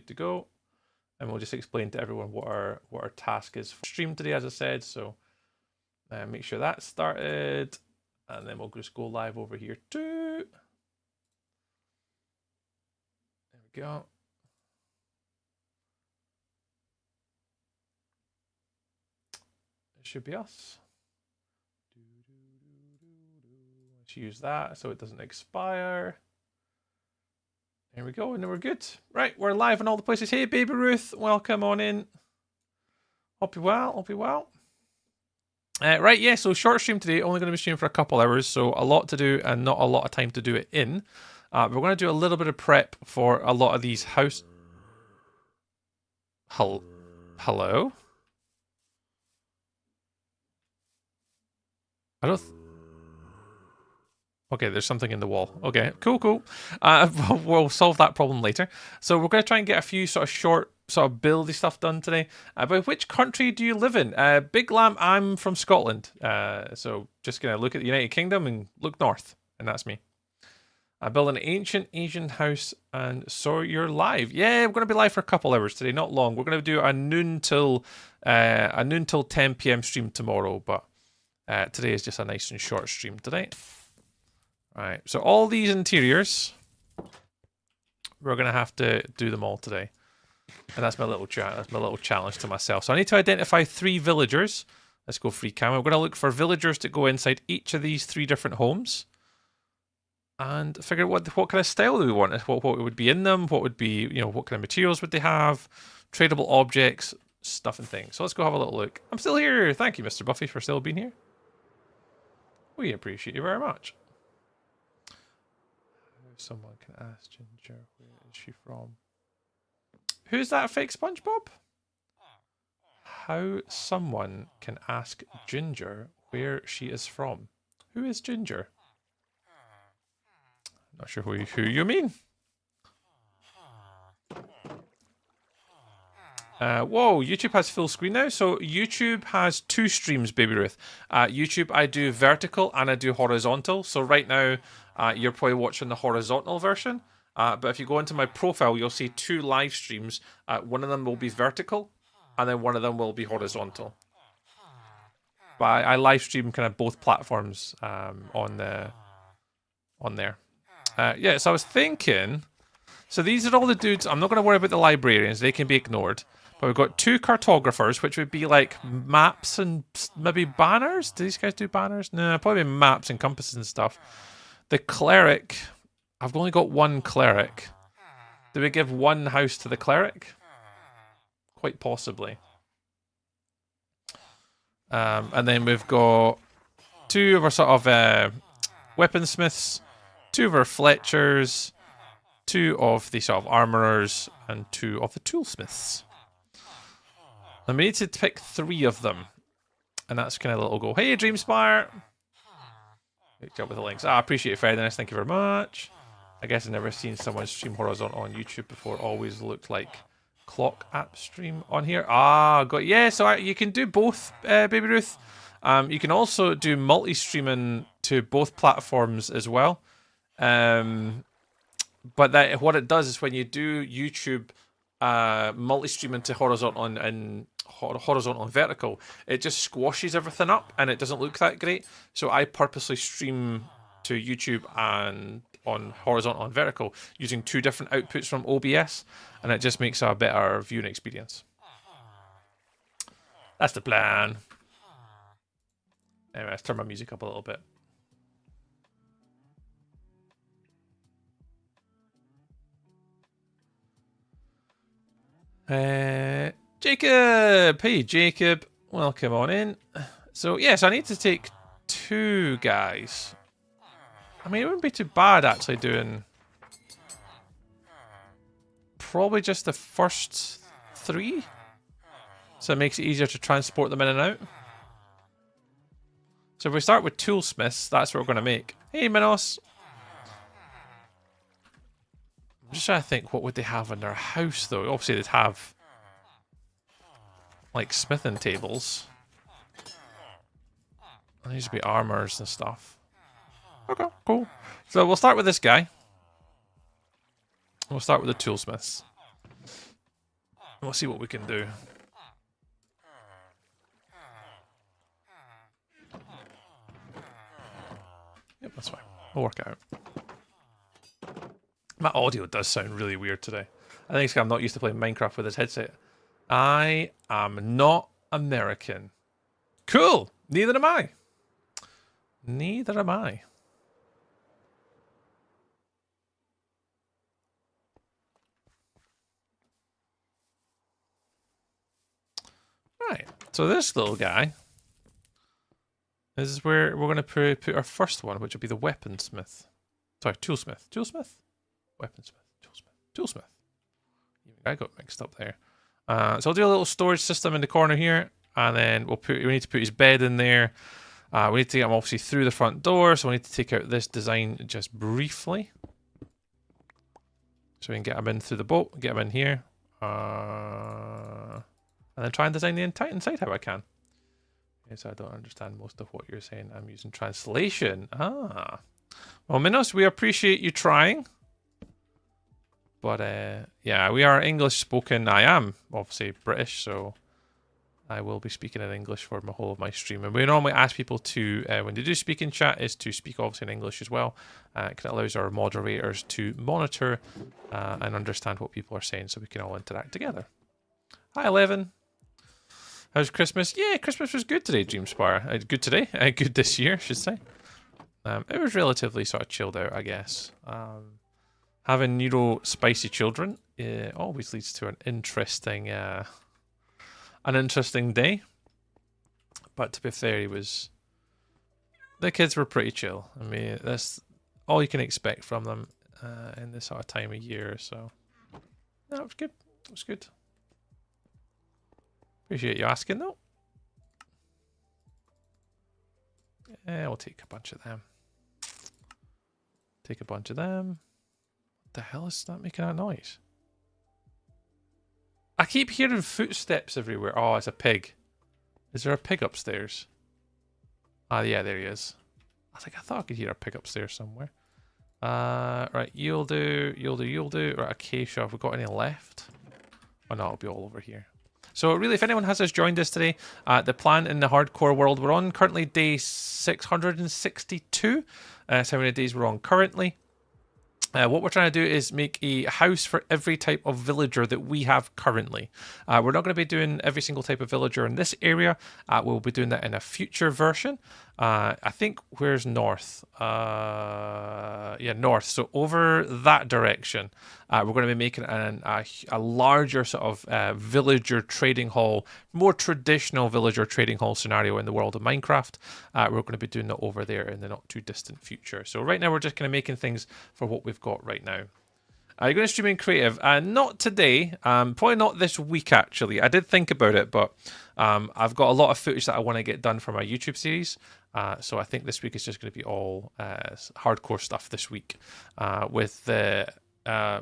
good to go. And we'll just explain to everyone what our task is for stream today, as I said. So make sure that's started, and then we'll just go live over here too. There we go. It should be us. Let's use that so it doesn't expire. There we go, and then we're good. Right, we're live in all the places. Hey, Baby Ruth, welcome on in. Hope you're well, hope you're well. Right, yeah, so short stream today, only going to be streaming for a couple hours, so a lot to do and not a lot of time to do it in. We're going to do a little bit of prep for a lot of these house... Hello? I don't... Okay, there's something in the wall. Okay, cool. We'll solve that problem later. So we're going to try and get a few sort of short, sort of buildy stuff done today. But which country do you live in? Big Lamb, I'm from Scotland. So just going to look at the United Kingdom and look north. And that's me. I built an ancient Asian house, and so you're live. Yeah, we're going to be live for a couple hours today, not long. We're going to do a noon till 10 p.m. stream tomorrow, but today is just a nice and short stream today. Right, so all these interiors, we're going to have to do them all today. And that's my little challenge to myself. So I need to identify 3 villagers. Let's go free camera. We're going to look for villagers to go inside each of these 3 different homes. And figure out what kind of style do we want. What would be in them, what would be, what kind of materials would they have, tradable objects, stuff and things. So let's go have a little look. I'm still here. Thank you, Mr. Buffy, for still being here. We appreciate you very much. Someone can ask Ginger, where is she from? Who's that fake SpongeBob? How someone can ask Ginger where she is from. Who is Ginger? Not sure who you mean. Whoa, YouTube has full screen now. So YouTube has 2 streams, Baby Ruth. YouTube, I do vertical and I do horizontal. So right now, you're probably watching the horizontal version. But if you go into my profile, you'll see 2 live streams. One of them will be vertical, and then one of them will be horizontal. But I live stream kind of both platforms on there. Yeah, so I was thinking... So these are all the dudes. I'm not going to worry about the librarians. They can be ignored. But we've got 2 cartographers, which would be like maps and maybe banners. Do these guys do banners? No, probably maps and compasses and stuff. The cleric. I've only got 1 cleric. Do we give 1 house to the cleric? Quite possibly. And then we've got 2 of our sort of weaponsmiths, 2 of our fletchers, 2 of the sort of armorers, and 2 of the toolsmiths. And we need to pick 3 of them. And that's kind of a little go. Hey, Dreamspire! Good job with the links. I appreciate it, Fred. Thank you very much. I guess I've never seen someone stream horizontal on YouTube before. Always looked like clock app stream on here. Got yeah. So you can do both, Baby Ruth. You can also do multi-streaming to both platforms as well. But what it does is when you do YouTube multi-streaming to horizontal and vertical, it just squashes everything up and it doesn't look that great. So I purposely stream to YouTube and on horizontal and vertical using 2 different outputs from OBS, and it just makes a better viewing experience. That's the plan. Anyway, let's turn my music up a little bit. Jacob! Hey, Jacob. Welcome on in. So, yes, I need to take 2 guys. I mean, it wouldn't be too bad, actually, doing... Probably just the first 3. So it makes it easier to transport them in and out. So if we start with toolsmiths, that's what we're going to make. Hey, Minos! I'm just trying to think, what would they have in their house, though? Obviously, they'd have... like smithing tables. There needs to be armors and stuff. Okay, cool. So we'll start with this guy. We'll start with the toolsmiths. we'll see what we can do. Yep, that's fine. We'll work it out. My audio does sound really weird today. I think it's 'cause I'm not used to playing Minecraft with this headset. I am not American. Cool! Neither am I. Neither am I. Right, so this little guy is where we're going to put our first one, which will be the weaponsmith. Sorry, toolsmith. Toolsmith? Weaponsmith. Toolsmith. Toolsmith. I got mixed up there. So I'll do a little storage system in the corner here, and then we need to put his bed in there. We need to get him obviously through the front door, so we need to take out this design just briefly. So we can get him in through the boat, get him in here. And then try and design the inside how I can. Yes, I don't understand most of what you're saying. I'm using translation. Ah. Well, Minos, we appreciate you trying. But, yeah, we are English spoken. I am obviously British, so I will be speaking in English for the whole of my stream. And we normally ask people to, when they do speak in chat, is to speak obviously in English as well. Because it allows our moderators to monitor and understand what people are saying so we can all interact together. Hi, Eleven. How's Christmas? Yeah, Christmas was good today, Dreamspire. Good today? Good this year, I should say. It was relatively sort of chilled out, I guess. Having spicy children always leads to an interesting day. But to be fair, the kids were pretty chill. I mean, that's all you can expect from them in this sort of time of year. So, no, it was good. It was good. Appreciate you asking, though. Yeah, we'll take a bunch of them. Take a bunch of them. What the hell is that making that noise? I keep hearing footsteps everywhere. Oh, it's a pig. Is there a pig upstairs? Ah, yeah, there he is. I thought I could hear a pig upstairs somewhere. Right, you'll do. Right, a cave shop. Have we got any left? Oh no, it'll be all over here. So really, if anyone has just joined us today, the plan in the hardcore world, we're on currently day 662. That's how many days we're on currently. What we're trying to do is make a house for every type of villager that we have currently. We're not going to be doing every single type of villager in this area. We'll be doing that in a future version. I think, where's north? Yeah, north. So over that direction, we're going to be making a larger sort of villager trading hall, more traditional villager trading hall scenario in the world of Minecraft. We're going to be doing that over there in the not too distant future. So right now we're just kind of making things for what we've got right now. Are you going to stream in creative? Not today. Probably not this week, actually. I did think about it, but I've got a lot of footage that I want to get done for my YouTube series. So I think this week is just going to be all hardcore stuff this week. With the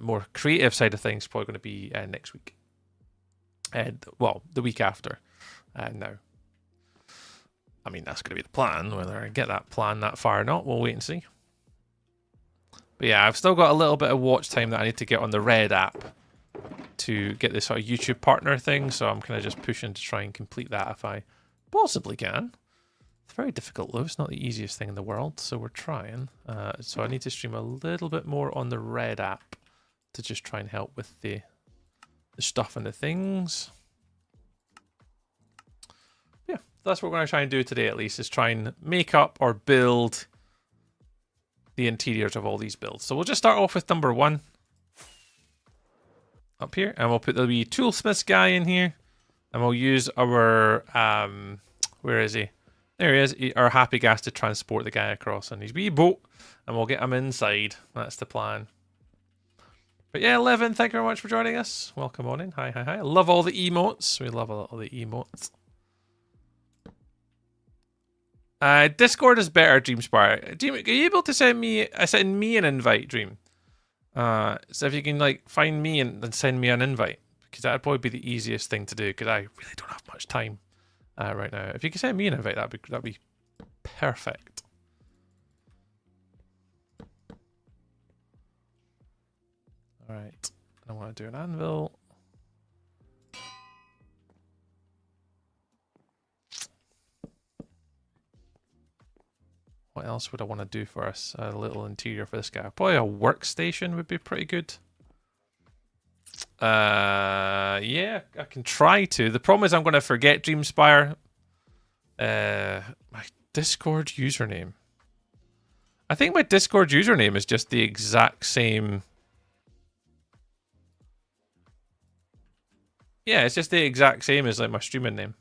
more creative side of things, probably going to be next week. And well, the week after. Now, I mean, that's going to be the plan. Whether I get that plan that far or not, we'll wait and see. But yeah, I've still got a little bit of watch time that I need to get on the Red app to get this sort of YouTube partner thing. So I'm kind of just pushing to try and complete that if I possibly can. It's very difficult though. It's not the easiest thing in the world. So we're trying. So I need to stream a little bit more on the Red app to just try and help with the stuff and the things. Yeah, that's what we're going to try and do today at least, is try and make up or build the interiors of all these builds. So we'll just start off with number 1 up here, and we'll put the wee toolsmiths guy in here, and we'll use our where is he? There he is, our happy gas to transport the guy across on his wee boat, and we'll get him inside. That's the plan. But yeah, Levin, thank you very much for joining us. Welcome on in. Hi, hi, hi. I love all the emotes. We love all the emotes. Discord is better, Dreamspire. Dream, are you able to send me an invite, Dream? So if you can like find me and then send me an invite, because that'd probably be the easiest thing to do, because I really don't have much time right now. If you can send me an invite, that'd be perfect. All right, I want to do an anvil. What else would I want to do for us? A little interior for this guy. Probably a workstation would be pretty good. Yeah, I can try to. The problem is I'm going to forget Dreamspire. My Discord username. I think my Discord username is just the exact same. Yeah, it's just the exact same as like my streaming name.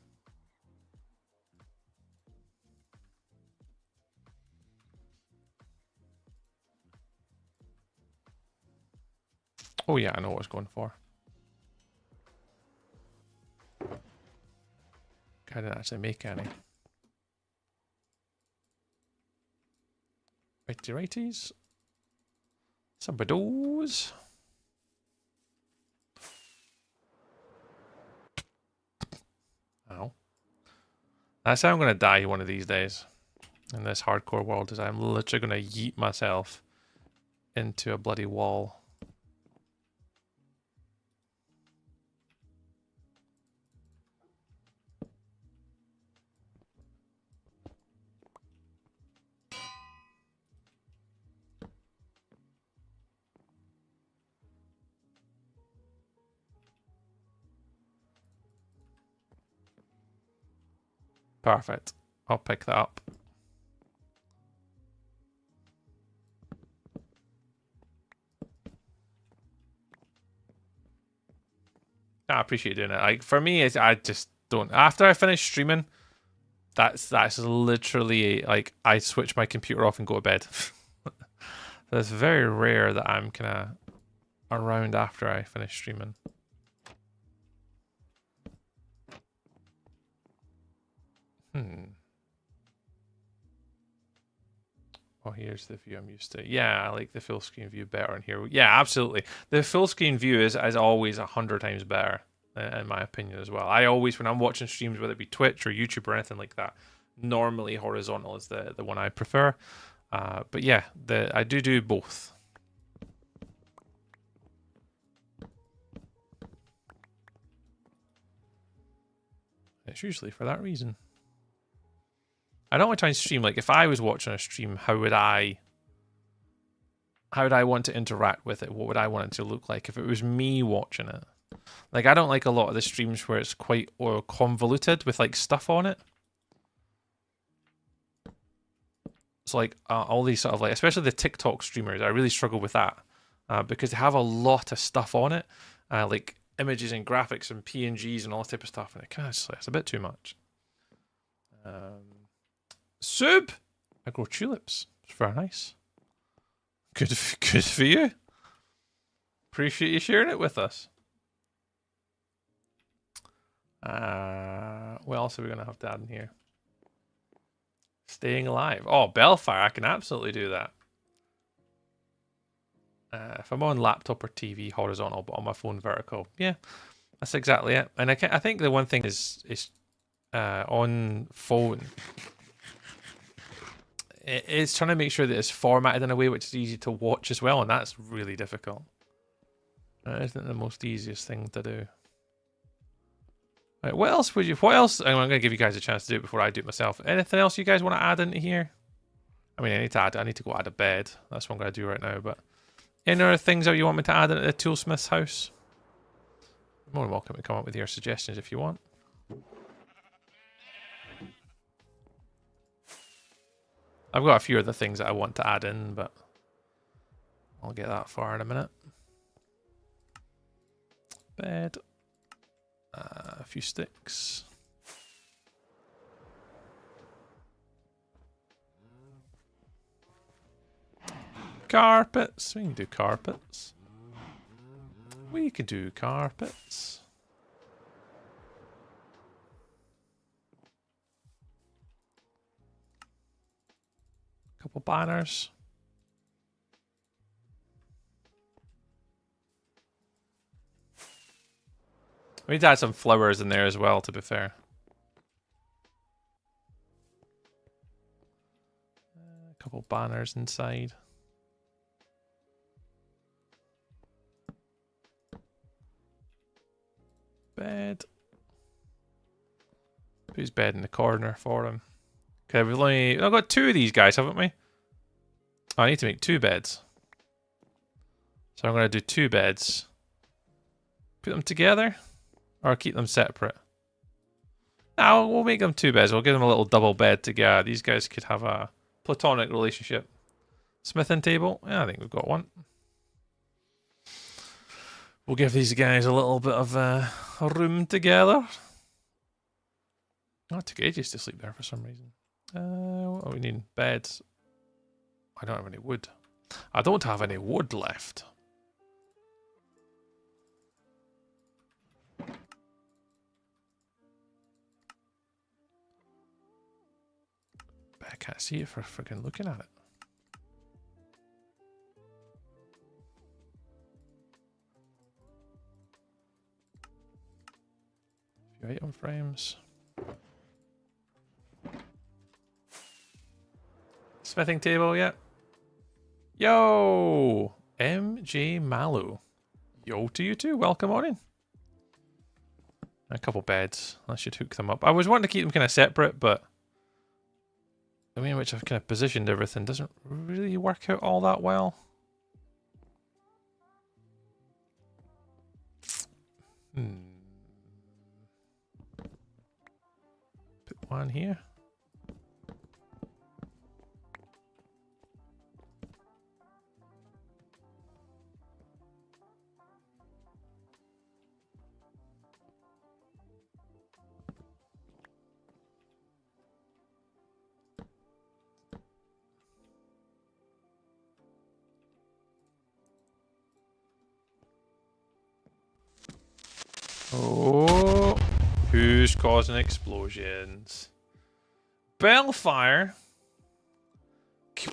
Oh yeah, I know what I was going for. I didn't actually make any. Righty righties. Some of those. Ow. That's how I'm going to die one of these days. In this hardcore world, is I'm literally going to yeet myself into a bloody wall. Perfect. I'll pick that up. I appreciate doing it. Like for me, I just don't. After I finish streaming, that's literally like I switch my computer off and go to bed. So it's very rare that I'm kind of around after I finish streaming. Oh, here's the view I'm used to. Yeah, I like the full screen view better in here. Yeah, absolutely. The full screen view is always 100 times better, in my opinion, as well. I always, when I'm watching streams, whether it be Twitch or YouTube or anything like that, normally horizontal is the one I prefer. But yeah, I do both. It's usually for that reason. I don't want to try and stream, like if I was watching a stream, how would I want to interact with it? What would I want it to look like if it was me watching it? Like I don't like a lot of the streams where it's quite convoluted with like stuff on it. So like all these sort of like, especially the TikTok streamers, I really struggle with that because they have a lot of stuff on it, like images and graphics and PNGs and all this type of stuff, and it kind of it's a bit too much. Sub, I grow tulips. It's very nice. Good for you. Appreciate you sharing it with us. What else are we gonna have to add in here? Staying alive. Oh, Bellfire. I can absolutely do that. If I'm on laptop or TV, horizontal, but on my phone, vertical. Yeah, that's exactly it. And I think the one thing is on phone. It's trying to make sure that it's formatted in a way which is easy to watch as well, and that's really difficult. That isn't the most easiest thing to do. Right, what else? I'm going to give you guys a chance to do it before I do it myself. Anything else you guys want to add into here? I mean, I need to go add a bed. That's what I'm going to do right now. But any other things that you want me to add into the toolsmith's house? You're more than welcome to come up with your suggestions if you want. I've got a few other things that I want to add in, but I'll get that far in a minute. Bed. A few sticks. Carpets. We can do carpets. We can do carpets. Couple banners. We need to add some flowers in there as well, to be fair. A couple banners inside. Bed. Put his bed in the corner for him. Okay, we've got 2 of these guys, haven't we? Oh, I need to make 2 beds. So I'm going to do 2 beds. Put them together? Or keep them separate? No, we'll make them 2 beds. We'll give them a little double bed together. These guys could have a platonic relationship. Smithing table? Yeah, I think we've got one. We'll give these guys a little bit of a room together. Oh, it took ages to sleep there for some reason. What are we needing? Beds. I don't have any wood. I don't have any wood left. But I can't see it for freaking looking at it. A few item frames. Smithing table, yeah. Yo! MJ Malu. Yo to you too. Welcome on in. A couple beds. I should hook them up. I was wanting to keep them kind of separate, but the way in which I've kind of positioned everything doesn't really work out all that well. Put one here. Oh, who's causing explosions? Bellfire. Do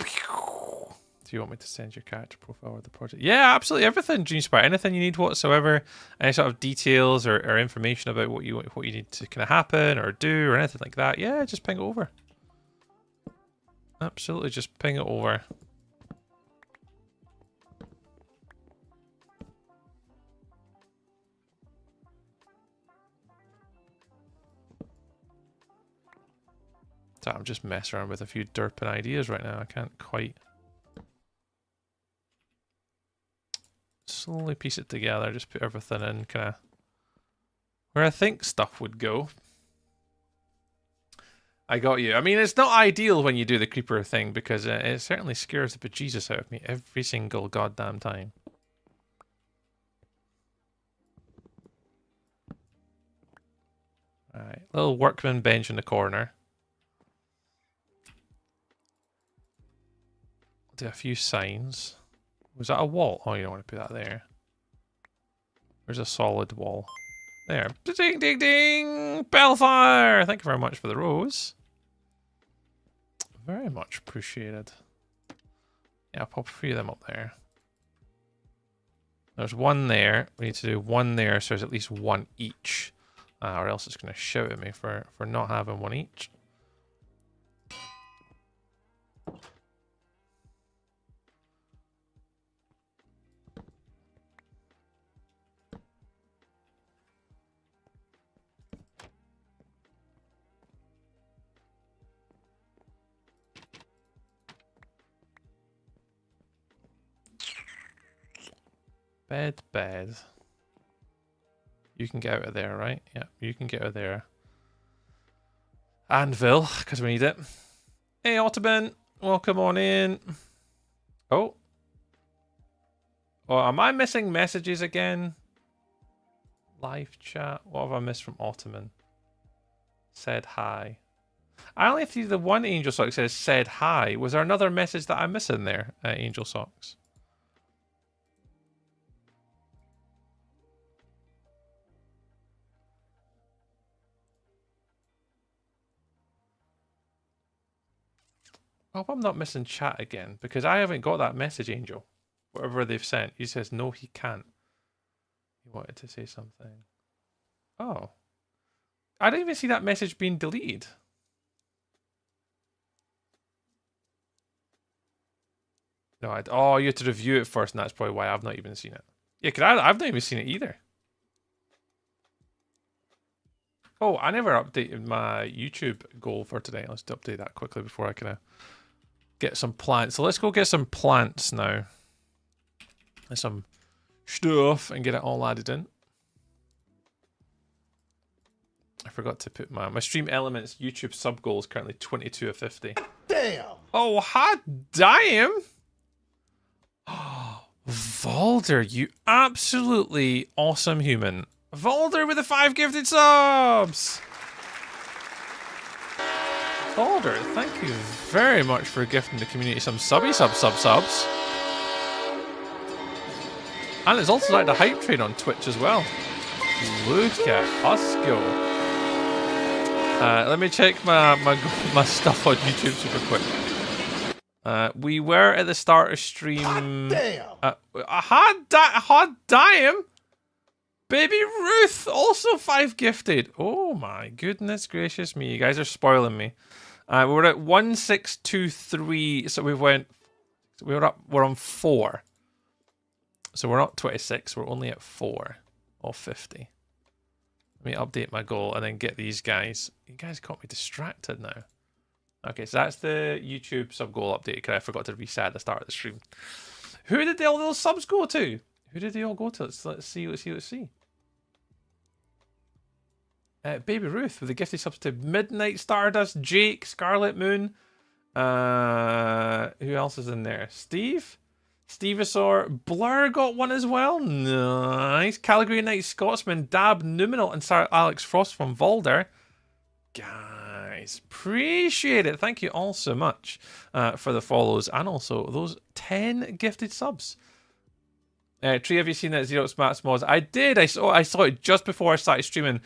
you want me to send your character profile or the project? Yeah, absolutely everything, Genespire. Anything you need whatsoever, any sort of details or information about what you need to kind of happen or do or anything like that. Yeah, just ping it over. Absolutely, just ping it over. So I'm just messing around with a few derping ideas right now. I can't quite slowly piece it together. Just put everything in kind of where I think stuff would go. I got you. I mean, it's not ideal when you do the creeper thing because it certainly scares the bejesus out of me every single goddamn time. Alright, little workman bench in the corner. Do a few signs. Was that a wall? Oh, you don't want to put that there. There's a solid wall. There. Ding, ding, ding! Bellfire! Thank you very much for the rose. Very much appreciated. Yeah, I'll pop 3 of them up there. There's one there. We need to do one there, so there's at least 1 each. Or else it's going to shout at me for not having 1 each. Bed. You can get out of there, right? Yeah, you can get out of there. Anvil, because we need it. Hey, Ottoman, welcome on in. Oh. Oh, am I missing messages again? Live chat. What have I missed from Ottoman? Said hi. I only see the one Angel Sock says said hi. Was there another message that I'm missing there, Angel Socks? I hope I'm not missing chat again, because I haven't got that message, Angel. Whatever they've sent. He says, no, he can't. He wanted to say something. Oh. I didn't even see that message being deleted. No, oh, you had to review it first, and that's probably why I've not even seen it. Yeah, because I've not even seen it either. Oh, I never updated my YouTube goal for today. Let's update that quickly before I kind of get some plants. So let's go get some plants now. And some stuff and get it all added in. I forgot to put my Stream Elements YouTube sub goal is currently 22 of 50. Damn! Oh, hot damn! Oh, Valder, you absolutely awesome human. Valder with the 5 gifted subs! Valder, thank you very much for gifting the community some subs. And it's also like the hype train on Twitch as well. Look at us go. Let me check my stuff on YouTube super quick. We were at the start of stream. Damn! Hot damn! Baby Ruth also 5 gifted. Oh my goodness gracious me! You guys are spoiling me. We're at 1623, so we're on 4. So we're not 26. We're only at 4 of 50. Let me update my goal and then get these guys. You guys got me distracted now. Okay, so that's the YouTube sub goal update because I forgot to reset at the start of the stream. Who did all those subs go to? Who did they all go to? Let's see. Baby Ruth with the gifted subs to Midnight Stardust, Jake, Scarlet Moon. Who else is in there? Steve? Stevosaur, Blur got one as well. Nice. Calgary Knight Scotsman, Dab, Numinal, and Sir Alex Frost from Valder. Guys, appreciate it. Thank you all so much for the follows and also those 10 gifted subs. Tree, have you seen that Xerox Max mods? I did. I saw it just before I started streaming,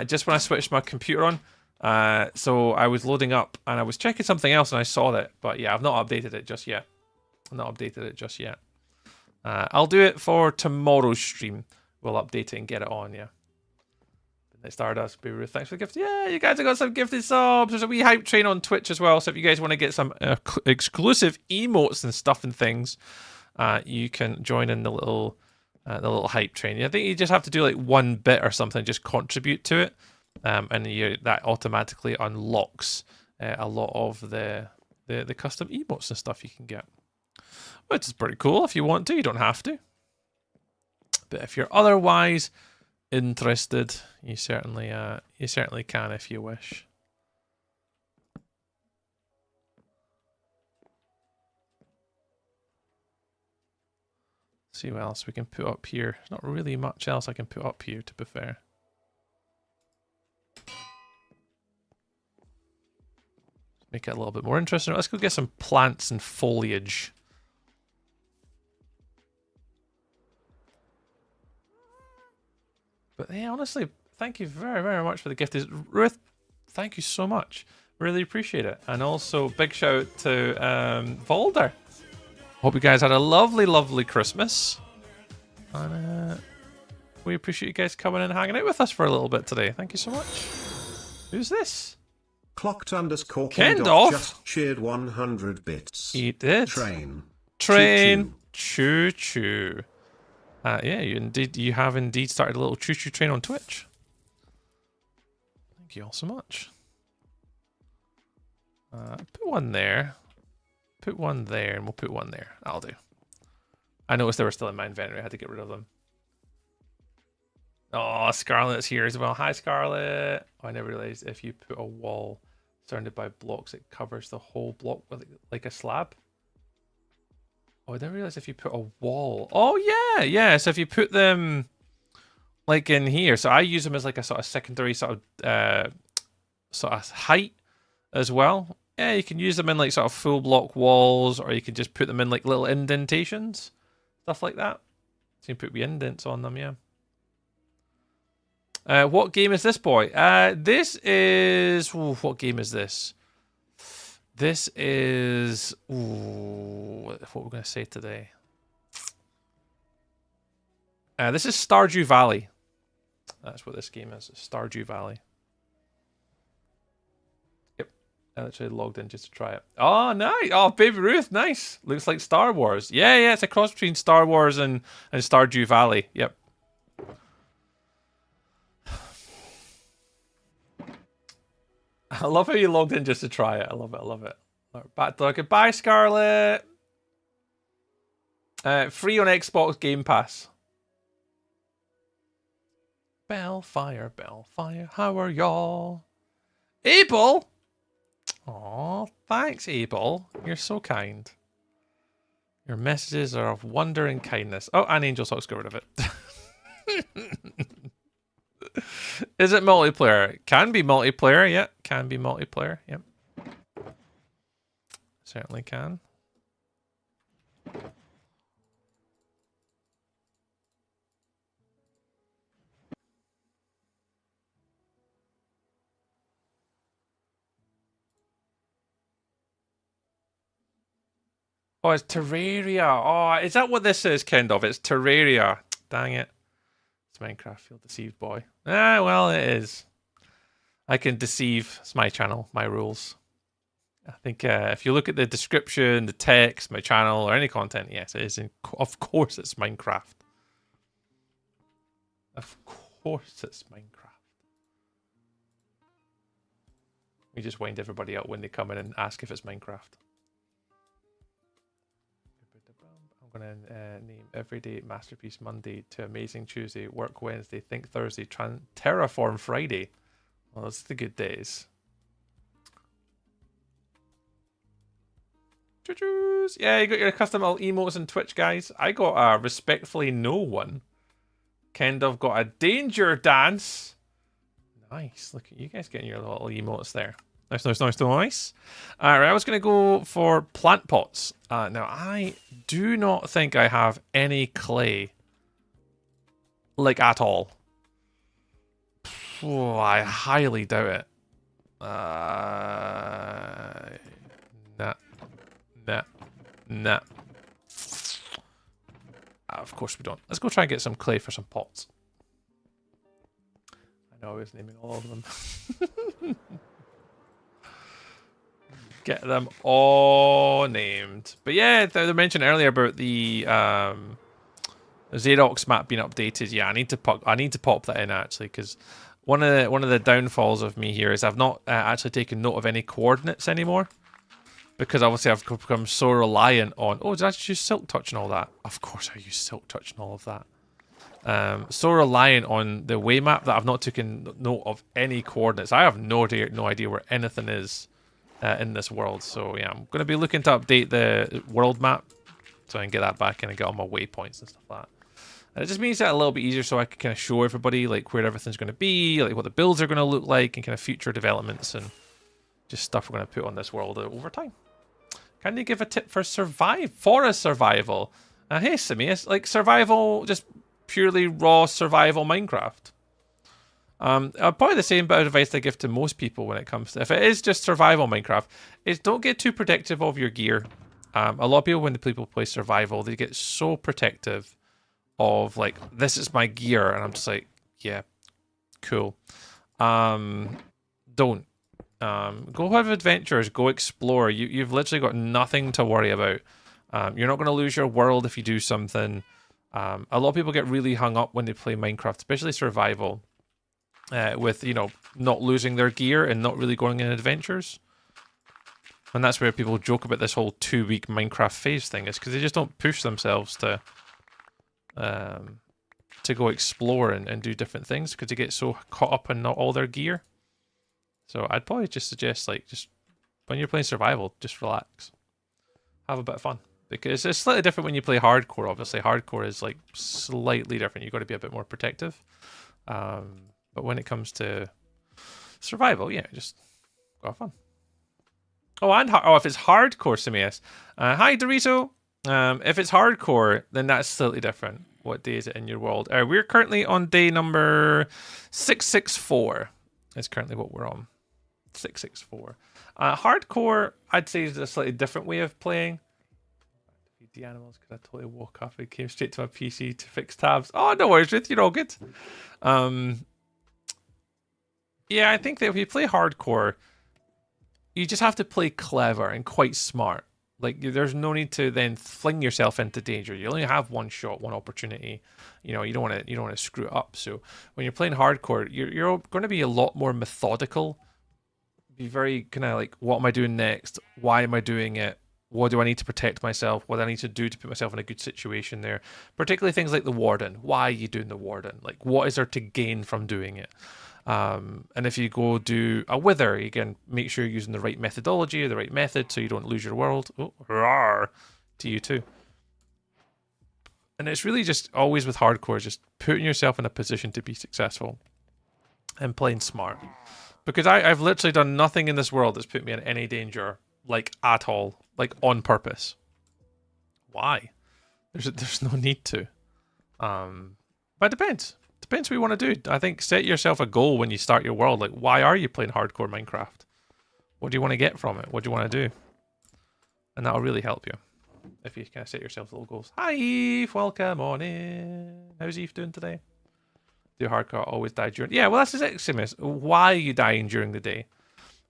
just when I switched my computer on. So I was loading up and I was checking something else and I saw that. But yeah, I've not updated it just yet. I'll do it for tomorrow's stream. We'll update it and get it on, yeah. Stardust, Baby, thanks for the gift. Yeah, you guys have got some gifted subs. There's a wee hype train on Twitch as well. So if you guys want to get some exclusive emotes and stuff and things, you can join in the little hype train. I think you just have to do like 1 bit or something, just contribute to it, and that automatically unlocks a lot of the custom emotes and stuff you can get. Which is pretty cool if you want to. You don't have to. But if you're otherwise interested, you certainly can if you wish. See what else we can put up here. There's not really much else I can put up here, to be fair. Make it a little bit more interesting. Let's go get some plants and foliage. But yeah, honestly, thank you very, very much for the gift. Ruth, thank you so much. Really appreciate it. And also, big shout out to Valder. Hope you guys had a lovely, lovely Christmas. And we appreciate you guys coming and hanging out with us for a little bit today. Thank you so much. Who's this? Clocked_Kendorf Kendorf just cheered 100 bits. He did. Train. Choo choo. Yeah, you have indeed started a little choo choo train on Twitch. Thank you all so much. Put one there. Put one there, and we'll put one there. That'll do. I noticed they were still in my inventory. I had to get rid of them. Oh, Scarlet's here as well. Hi, Scarlet. Oh, I never realized if you put a wall surrounded by blocks, it covers the whole block with like a slab. Oh, I didn't realize if you put a wall. Oh, yeah. So if you put them like in here. So I use them as like a sort of secondary sort of height as well. Yeah, you can use them in like sort of full block walls, or you can just put them in like little indentations. Stuff like that. So you can put wee indents on them, yeah. What game is this, boy? This is... Ooh, what game is this? This is... Ooh, what we're going to say today. This is Stardew Valley. That's what this game is. Stardew Valley. Yep. I actually logged in just to try it. Oh, nice. Oh, Baby Ruth. Nice. Looks like Star Wars. Yeah. It's a cross between Star Wars and Stardew Valley. Yep. I love how you logged in just to try it. I love it. I love it. Back to goodbye, Scarlet. Free on Xbox Game Pass. Bellfire, how are y'all? Abel? Aw, thanks, Abel. You're so kind. Your messages are of wonder and kindness. Oh, and Angel Sock's got rid of it. Is it multiplayer? Can be multiplayer, yeah. Can be multiplayer, yep. Certainly can. Oh, it's Terraria. Oh, is that what this is, kind of? It's Terraria. Dang it. It's Minecraft. Feel deceived, boy. Ah, well, it is. I can deceive. It's my channel, my rules. I think if you look at the description, the text, my channel, or any content, yes, it is. Of course, it's Minecraft. Of course, it's Minecraft. We just wind everybody out when they come in and ask if it's Minecraft. I'm going to name Everyday Masterpiece Monday to Amazing Tuesday, Work Wednesday, Think Thursday, Terraform Friday. Well, those are the good days. Choo-choos. Yeah, you got your custom little emotes on Twitch, guys. I got a respectfully no one. Kind of got a danger dance. Nice. Look at you guys getting your little emotes there. Nice, nice, nice, nice. Alright, I was going to go for plant pots. Now, I do not think I have any clay. Like, at all. Oh, I highly doubt it. Nah. Of course we don't. Let's go try and get some clay for some pots. I know I was naming all of them. Get them all named. But yeah, they mentioned earlier about the Xerox map being updated. Yeah, I need to pop that in actually, because one of the downfalls of me here is I've not actually taken note of any coordinates anymore, because obviously I've become so reliant on. Oh, did I just use Silk Touch and all that? Of course I use Silk Touch and all of that. So reliant on the way map that I've not taken note of any coordinates. I have no idea where anything is in this world. So yeah, I'm going to be looking to update the world map so I can get that back in and get all my waypoints and stuff like that. And it just makes it a little bit easier so I can kind of show everybody like where everything's going to be, like what the builds are going to look like, and kind of future developments and just stuff we're going to put on this world over time. Can you give a tip for forest survival? Hey Simi, it's like survival, just purely raw survival Minecraft. Probably the same bit of advice I give to most people when it comes to, if it is just survival Minecraft, is don't get too protective of your gear. A lot of people, when the people play survival, they get so protective of like, this is my gear, and I'm just like, yeah, cool. Don't. Go have adventures, go explore. You've literally got nothing to worry about. You're not going to lose your world if you do something. A lot of people get really hung up when they play Minecraft, especially survival. With, you know, not losing their gear and not really going in adventures. And that's where people joke about this whole 2-week Minecraft phase thing, is because they just don't push themselves to go explore and do different things, because they get so caught up in not all their gear. So I'd probably just suggest, like, just when you're playing survival, just relax. Have a bit of fun. Because it's slightly different when you play hardcore, obviously. Hardcore is, like, slightly different. You've got to be a bit more protective. But when it comes to survival, yeah, just go have fun. Oh, and if it's hardcore, Simius. Hi, Dorito. If it's hardcore, then that's slightly different. What day is it in your world? We're currently on day number 664. Is currently what we're on. 664. Hardcore, I'd say, is a slightly different way of playing. Feed the animals, because I totally woke up and came straight to my PC to fix tabs. Oh, no worries, Ruth. You're all good. Yeah, I think that if you play hardcore, you just have to play clever and quite smart. Like, there's no need to then fling yourself into danger. You only have one shot, one opportunity. You know, you don't want to screw it up. So when you're playing hardcore, you're going to be a lot more methodical be very kind of like, what am I doing next? Why am I doing it? What do I need to protect myself? What do I need to do to put myself in a good situation there? Particularly things like the Warden. Why are you doing the Warden? Like, what is there to gain from doing it? And if you go do a Wither, you can make sure you're using the right methodology or the right method so you don't lose your world. Oh, rawr, to you too. And it's really just always with hardcore, just putting yourself in a position to be successful and playing smart. Because I've literally done nothing in this world that's put me in any danger, like at all, like on purpose. Why? There's no need to. But it depends. Depends what you want to do. I think set yourself a goal when you start your world. Like, why are you playing hardcore Minecraft? What do you want to get from it? What do you want to do? And that'll really help you if you kind of set yourself little goals. Hi Eve, welcome on in. How's Eve doing today? Do hardcore always die during? Yeah, well, that's the next thing is, why are you dying during the day?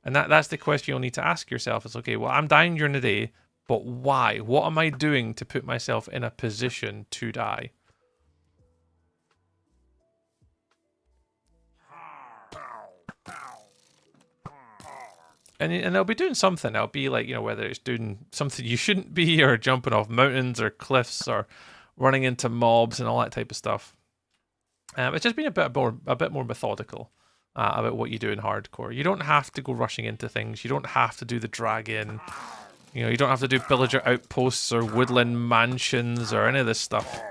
And that's the question you'll need to ask yourself. Is, okay, well, I'm dying during the day, but why? What am I doing to put myself in a position to die? And they'll be doing something. They'll be like, whether it's doing something you shouldn't be, or jumping off mountains or cliffs, or running into mobs and all that type of stuff. It's just being a bit more methodical about what you do in hardcore. You don't have to go rushing into things. You don't have to do the dragon. You don't have to do pillager outposts or woodland mansions or any of this stuff.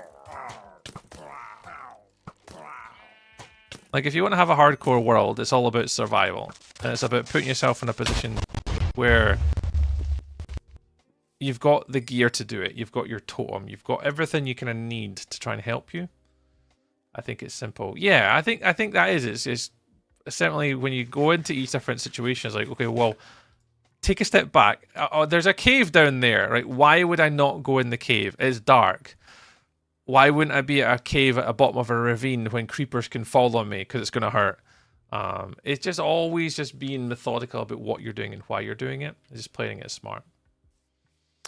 Like, if you want to have a hardcore world, it's all about survival. And it's about putting yourself in a position where you've got the gear to do it. You've got your totem. You've got everything you kind of need to try and help you. I think it's simple. Yeah, I think that is. It's certainly when you go into each different situation, it's like, okay, well, take a step back. There's a cave down there, right? Why would I not go in the cave? It's dark. Why wouldn't I be at a cave at the bottom of a ravine when creepers can fall on me because it's going to hurt? It's just always just being methodical about what you're doing and why you're doing it. Just playing it smart.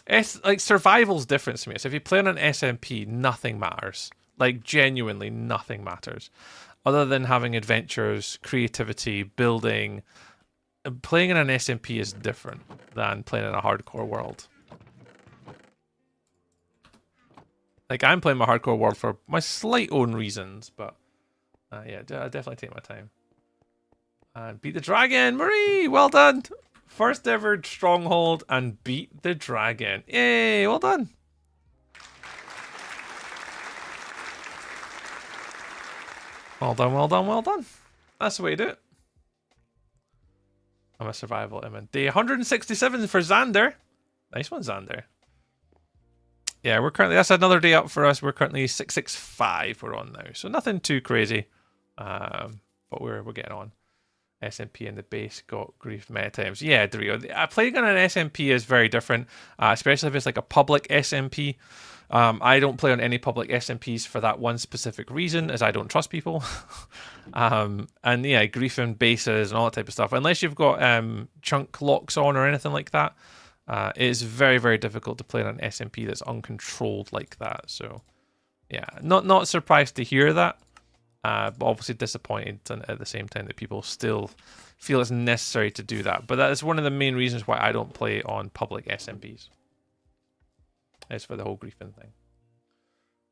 Like, survival's different to me. So if you play on an SMP, nothing matters. Like, genuinely nothing matters. Other than having adventures, creativity, building. Playing in an SMP is different than playing in a hardcore world. Like, I'm playing my hardcore world for my slight own reasons, but yeah, I definitely take my time. And beat the dragon, Marie, well done. First ever stronghold and beat the dragon. Yay, well done. Well done, well done, well done. That's the way to do it. I'm a survival Emin. Day 167 for Xander. Nice one, Xander. Yeah, we're currently, that's another day up for us. We're currently 665 we're on now. So nothing too crazy. But we're getting on. SMP in the base got griefed many times. Yeah, Dorito. Playing on an SMP is very different, especially if it's like a public SMP. I don't play on any public SMPs for that one specific reason, as I don't trust people. And yeah, griefing bases and all that type of stuff. Unless you've got chunk locks on or anything like that, it is very, very difficult to play on an SMP that's uncontrolled like that. So yeah, not surprised to hear that. But obviously disappointed at the same time that people still feel it's necessary to do that. But that is one of the main reasons why I don't play on public SMPs. It's for the whole griefing thing.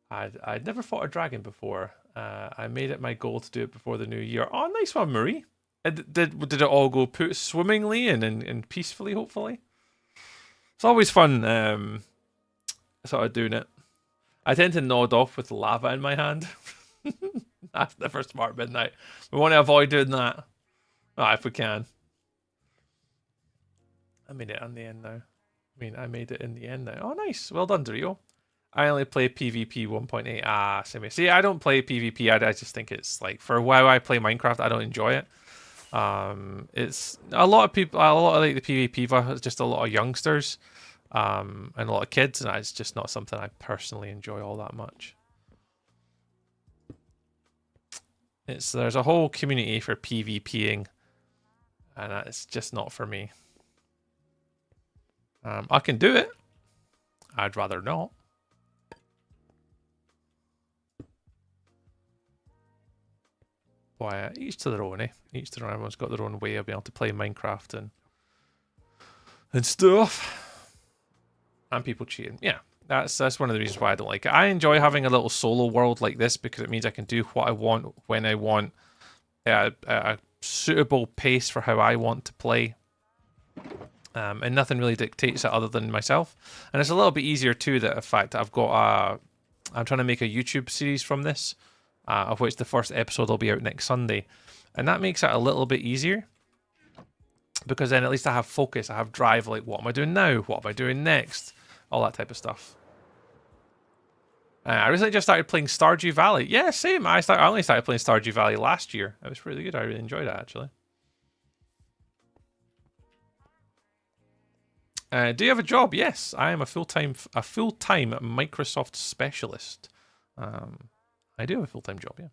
I'd never fought a dragon before. I made it my goal to do it before the new year. Oh, nice one, Marie. Did it all go swimmingly and peacefully, hopefully? It's always fun sort of doing it. I tend to nod off with lava in my hand. That's never smart, Midnight. We want to avoid doing that. If we can. I made it in the end now. I made it in the end now. Oh, nice. Well done, Dorito. I only play PvP 1.8. Same. See, I don't play PvP. I just think it's like, for why I play Minecraft, I don't enjoy it. It's a lot of people, a lot of like the PvP, it's just a lot of youngsters, and a lot of kids, and it's just not something I personally enjoy all that much. There's a whole community for PvPing, and it's just not for me. I can do it. I'd rather not. Why, each to their own, eh? Each to their own. Everyone's got their own way of being able to play Minecraft and stuff. And people cheating. Yeah, that's one of the reasons why I don't like it. I enjoy having a little solo world like this because it means I can do what I want when I want, at a suitable pace for how I want to play. And nothing really dictates it other than myself. And it's a little bit easier too that, in fact, I'm trying to make a YouTube series from this, of which the first episode will be out next Sunday. And that makes it a little bit easier because then at least I have focus, I have drive, like what am I doing now? What am I doing next? All that type of stuff. I recently just started playing Stardew Valley. Yeah, same. I only started playing Stardew Valley last year. It was really good. I really enjoyed it, actually. Do you have a job? Yes, I am a full-time Microsoft specialist. I do have a full-time job, yeah.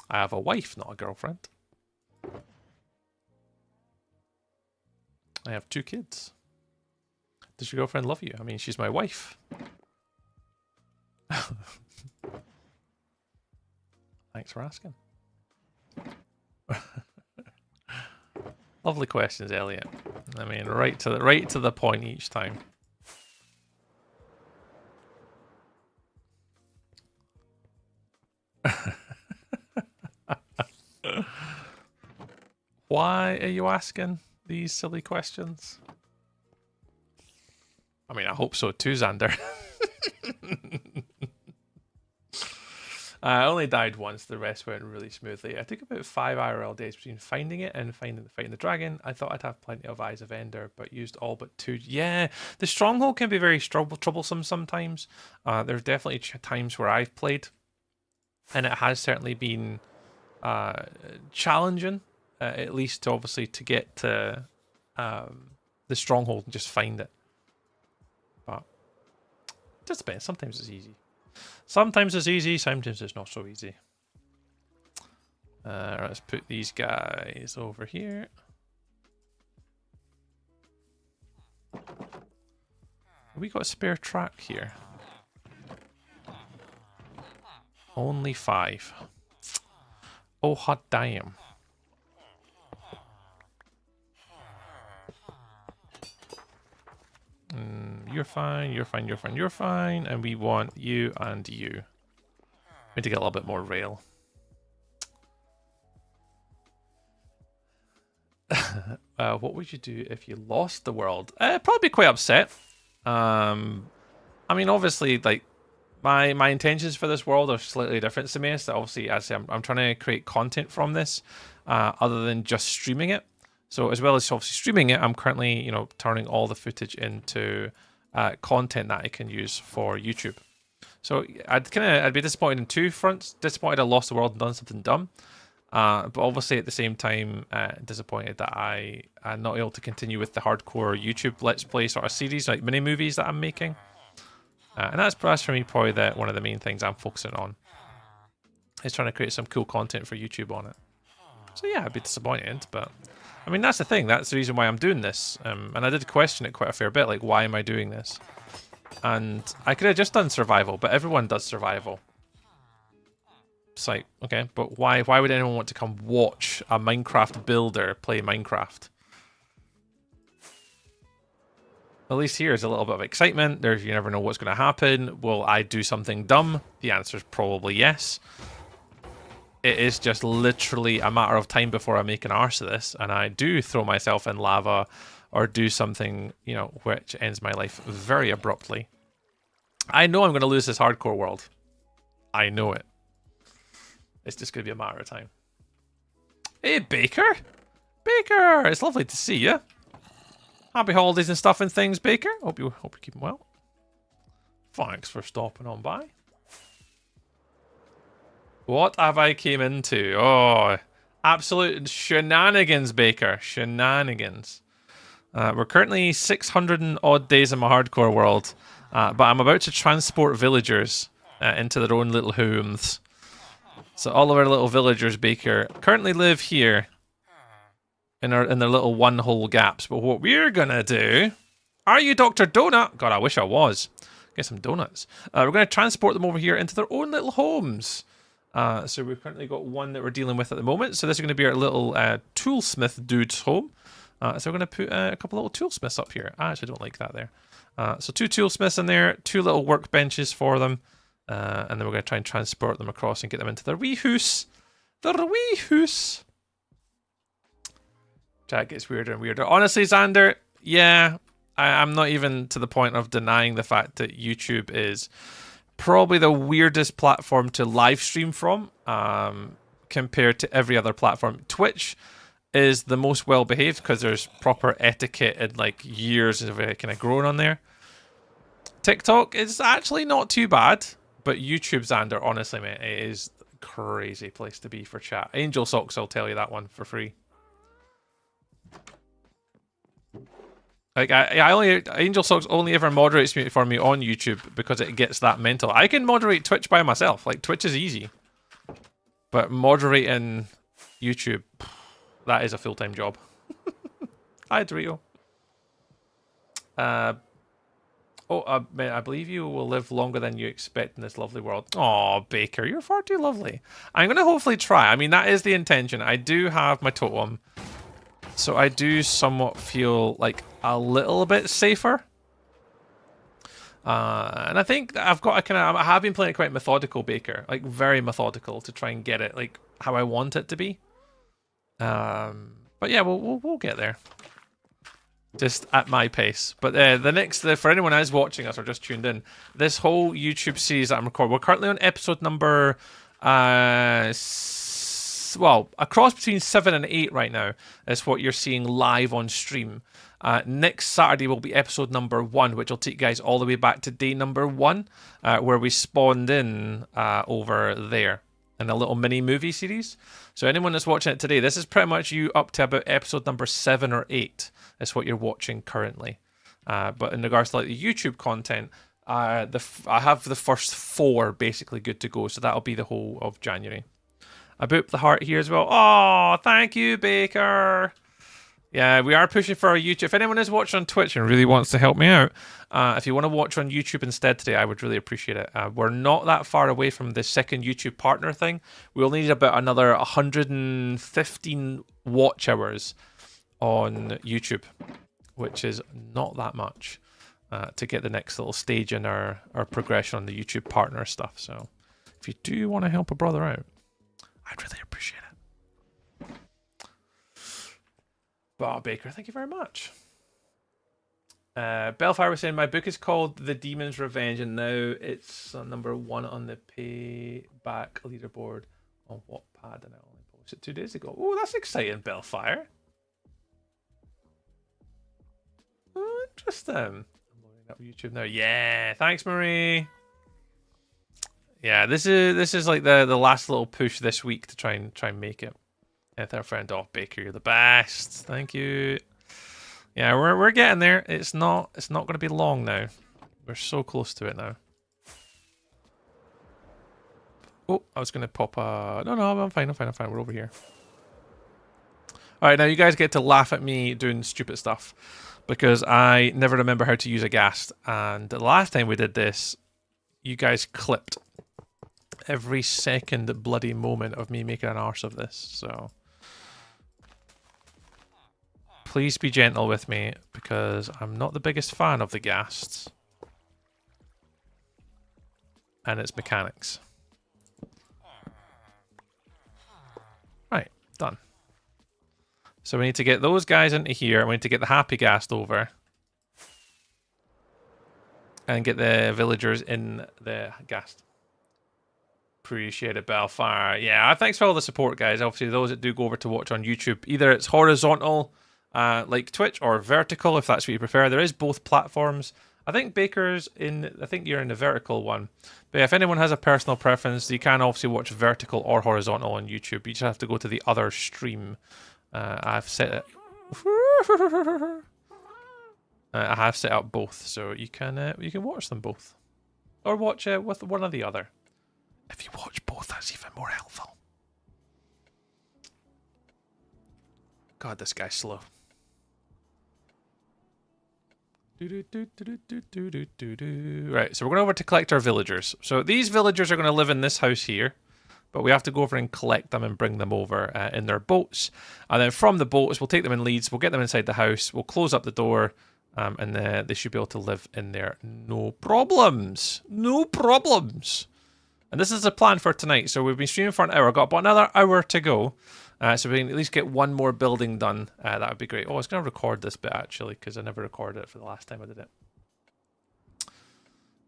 I have a wife, not a girlfriend. I have 2 kids. Does your girlfriend love you? I mean, she's my wife. Thanks for asking. Lovely questions, Elliot. I mean, right to the point each time. Why are you asking these silly questions? I mean, I hope so too, Xander. I only died once, the rest went really smoothly. I took about 5 IRL days between finding it and fighting the dragon. I thought I'd have plenty of Eyes of Ender, but used all but 2. Yeah, the stronghold can be very troublesome sometimes. There's definitely times where I've played, and it has certainly been challenging, at least obviously to get to the stronghold and just find it. But it just depends. Sometimes it's easy. Sometimes it's easy, sometimes it's not so easy. Let's put these guys over here. We got a spare track here. Only 5. Oh, hot damn. You're fine, you're fine, you're fine, you're fine. And we want you and you. We need to get a little bit more rail. What would you do if you lost the world? Probably be quite upset. I mean, obviously, like, my intentions for this world are slightly different to me. So obviously, as I say, I'm trying to create content from this, other than just streaming it. So as well as obviously streaming it, I'm currently, turning all the footage into content that I can use for YouTube. So I'd be disappointed in 2 fronts. Disappointed I lost the world and done something dumb. But obviously at the same time, disappointed that I'm not able to continue with the hardcore YouTube Let's Play sort of series, like mini movies that I'm making. And that's for me probably one of the main things I'm focusing on. Is trying to create some cool content for YouTube on it. So yeah, I'd be disappointed, but I mean, that's the thing. That's the reason why I'm doing this. And I did question it quite a fair bit, like, why am I doing this? And I could have just done survival, but everyone does survival. It's like, okay, but why would anyone want to come watch a Minecraft builder play Minecraft? At least here's a little bit of excitement. You never know what's going to happen. Will I do something dumb? The answer is probably yes. It is just literally a matter of time before I make an arse of this, and I do throw myself in lava or do something, which ends my life very abruptly. I know I'm going to lose this hardcore world. I know it. It's just going to be a matter of time. Hey, Baker! Baker! It's lovely to see you. Happy holidays and stuff and things, Baker. Hope you're keeping well. Thanks for stopping on by. What have I came into? Oh, absolute shenanigans, Baker. Shenanigans. We're currently 600 and odd days in my hardcore world, but I'm about to transport villagers into their own little homes. So all of our little villagers, Baker, currently live here in their little one-hole gaps. But what we're gonna do... Are you Dr. Donut? God, I wish I was. Get some donuts. We're going to transport them over here into their own little homes. So we've currently got one that we're dealing with at the moment. So this is going to be our little toolsmith dude's home. So we're going to put a couple little toolsmiths up here. I actually don't like that there. So 2 toolsmiths in there, 2 little workbenches for them. And then we're going to try and transport them across and get them into their wee house. Their wee house. Chat gets weirder and weirder. Honestly, Xander, yeah, I'm not even to the point of denying the fact that YouTube is probably the weirdest platform to live stream from compared to every other platform. Twitch is the most well behaved because there's proper etiquette and like years of it kind of growing on there. TikTok is actually not too bad, but YouTube, Xander, honestly, mate, it is a crazy place to be for chat. Angel Socks, I'll tell you that one for free. Like Angel Socks only ever moderates me for me on YouTube because it gets that mental. I can moderate Twitch by myself. Like Twitch is easy, but moderating YouTube, that is a full-time job. Hi, Dorito. I believe you will live longer than you expect in this lovely world. Oh, Baker, you're far too lovely. I'm gonna hopefully try. I mean, that is the intention. I do have my totem. So I do somewhat feel like a little bit safer. And I think that I have been playing it quite methodical, Baker. Like very methodical to try and get it like how I want it to be. But yeah, we'll get there. Just at my pace. But for anyone who's watching us or just tuned in, this whole YouTube series that I'm recording, we're currently on episode number a cross between 7 and 8 right now is what you're seeing live on stream. Next Saturday will be episode number 1, which will take you guys all the way back to day number 1, where we spawned in over there in a little mini movie series. So anyone that's watching it today, this is pretty much you up to about episode number 7 or 8 is what you're watching currently. But in regards to like the YouTube content, I have the first 4 basically good to go. So that'll be the whole of January. I booped the heart here as well. Oh, thank you, Baker. Yeah, we are pushing for our YouTube. If anyone is watching on Twitch and really wants to help me out, if you want to watch on YouTube instead today, I would really appreciate it. We're not that far away from the second YouTube partner thing. We only need about another 115 watch hours on YouTube, which is not that much to get the next little stage in our progression on the YouTube partner stuff. So if you do want to help a brother out, I'd really appreciate it. Bob Baker, thank you very much. Bellfire was saying, my book is called The Demon's Revenge, and now it's number 1 on the payback leaderboard on Wattpad, and I only posted it 2 days ago. Oh, that's exciting, Bellfire. Oh, interesting. I'm loading up YouTube now. Yeah, thanks, Marie. Yeah, this is like the last little push this week to try and make it. With our friend Baker, you're the best. Thank you. Yeah, we're getting there. It's not going to be long now. We're so close to it now. Oh, I was going to pop a... No, I'm fine. We're over here. All right, now you guys get to laugh at me doing stupid stuff because I never remember how to use a ghast. And the last time we did this, you guys clipped every second bloody moment of me making an arse of this, so please be gentle with me because I'm not the biggest fan of the ghasts and its mechanics. Right, done. So we need to get those guys into here, we need to get the happy ghast over and get the villagers in the ghast. Appreciate it, Bellfire. Yeah, thanks for all the support, guys. Obviously, those that do go over to watch on YouTube, either it's horizontal, like Twitch, or vertical, if that's what you prefer. There is both platforms. I think Baker's in... I think you're in the vertical one. But yeah, if anyone has a personal preference, you can obviously watch vertical or horizontal on YouTube. You just have to go to the other stream. I've set it... I have set up both, so you can watch them both. Or watch with one or the other. If you watch both, that's even more helpful. God, this guy's slow. Right, so we're going over to collect our villagers. So these villagers are going to live in this house here. but we have to go over and collect them and bring them over in their boats. And then from the boats, we'll take them in leads, we'll get them inside the house, we'll close up the door, and they should be able to live in there. No problems. No problems. And this is the plan for tonight. So we've been streaming for an hour. Got about another hour to go. So we can at least get one more building done. That would be great. Oh, I was going to record this bit, actually, because I never recorded it for the last time I did it.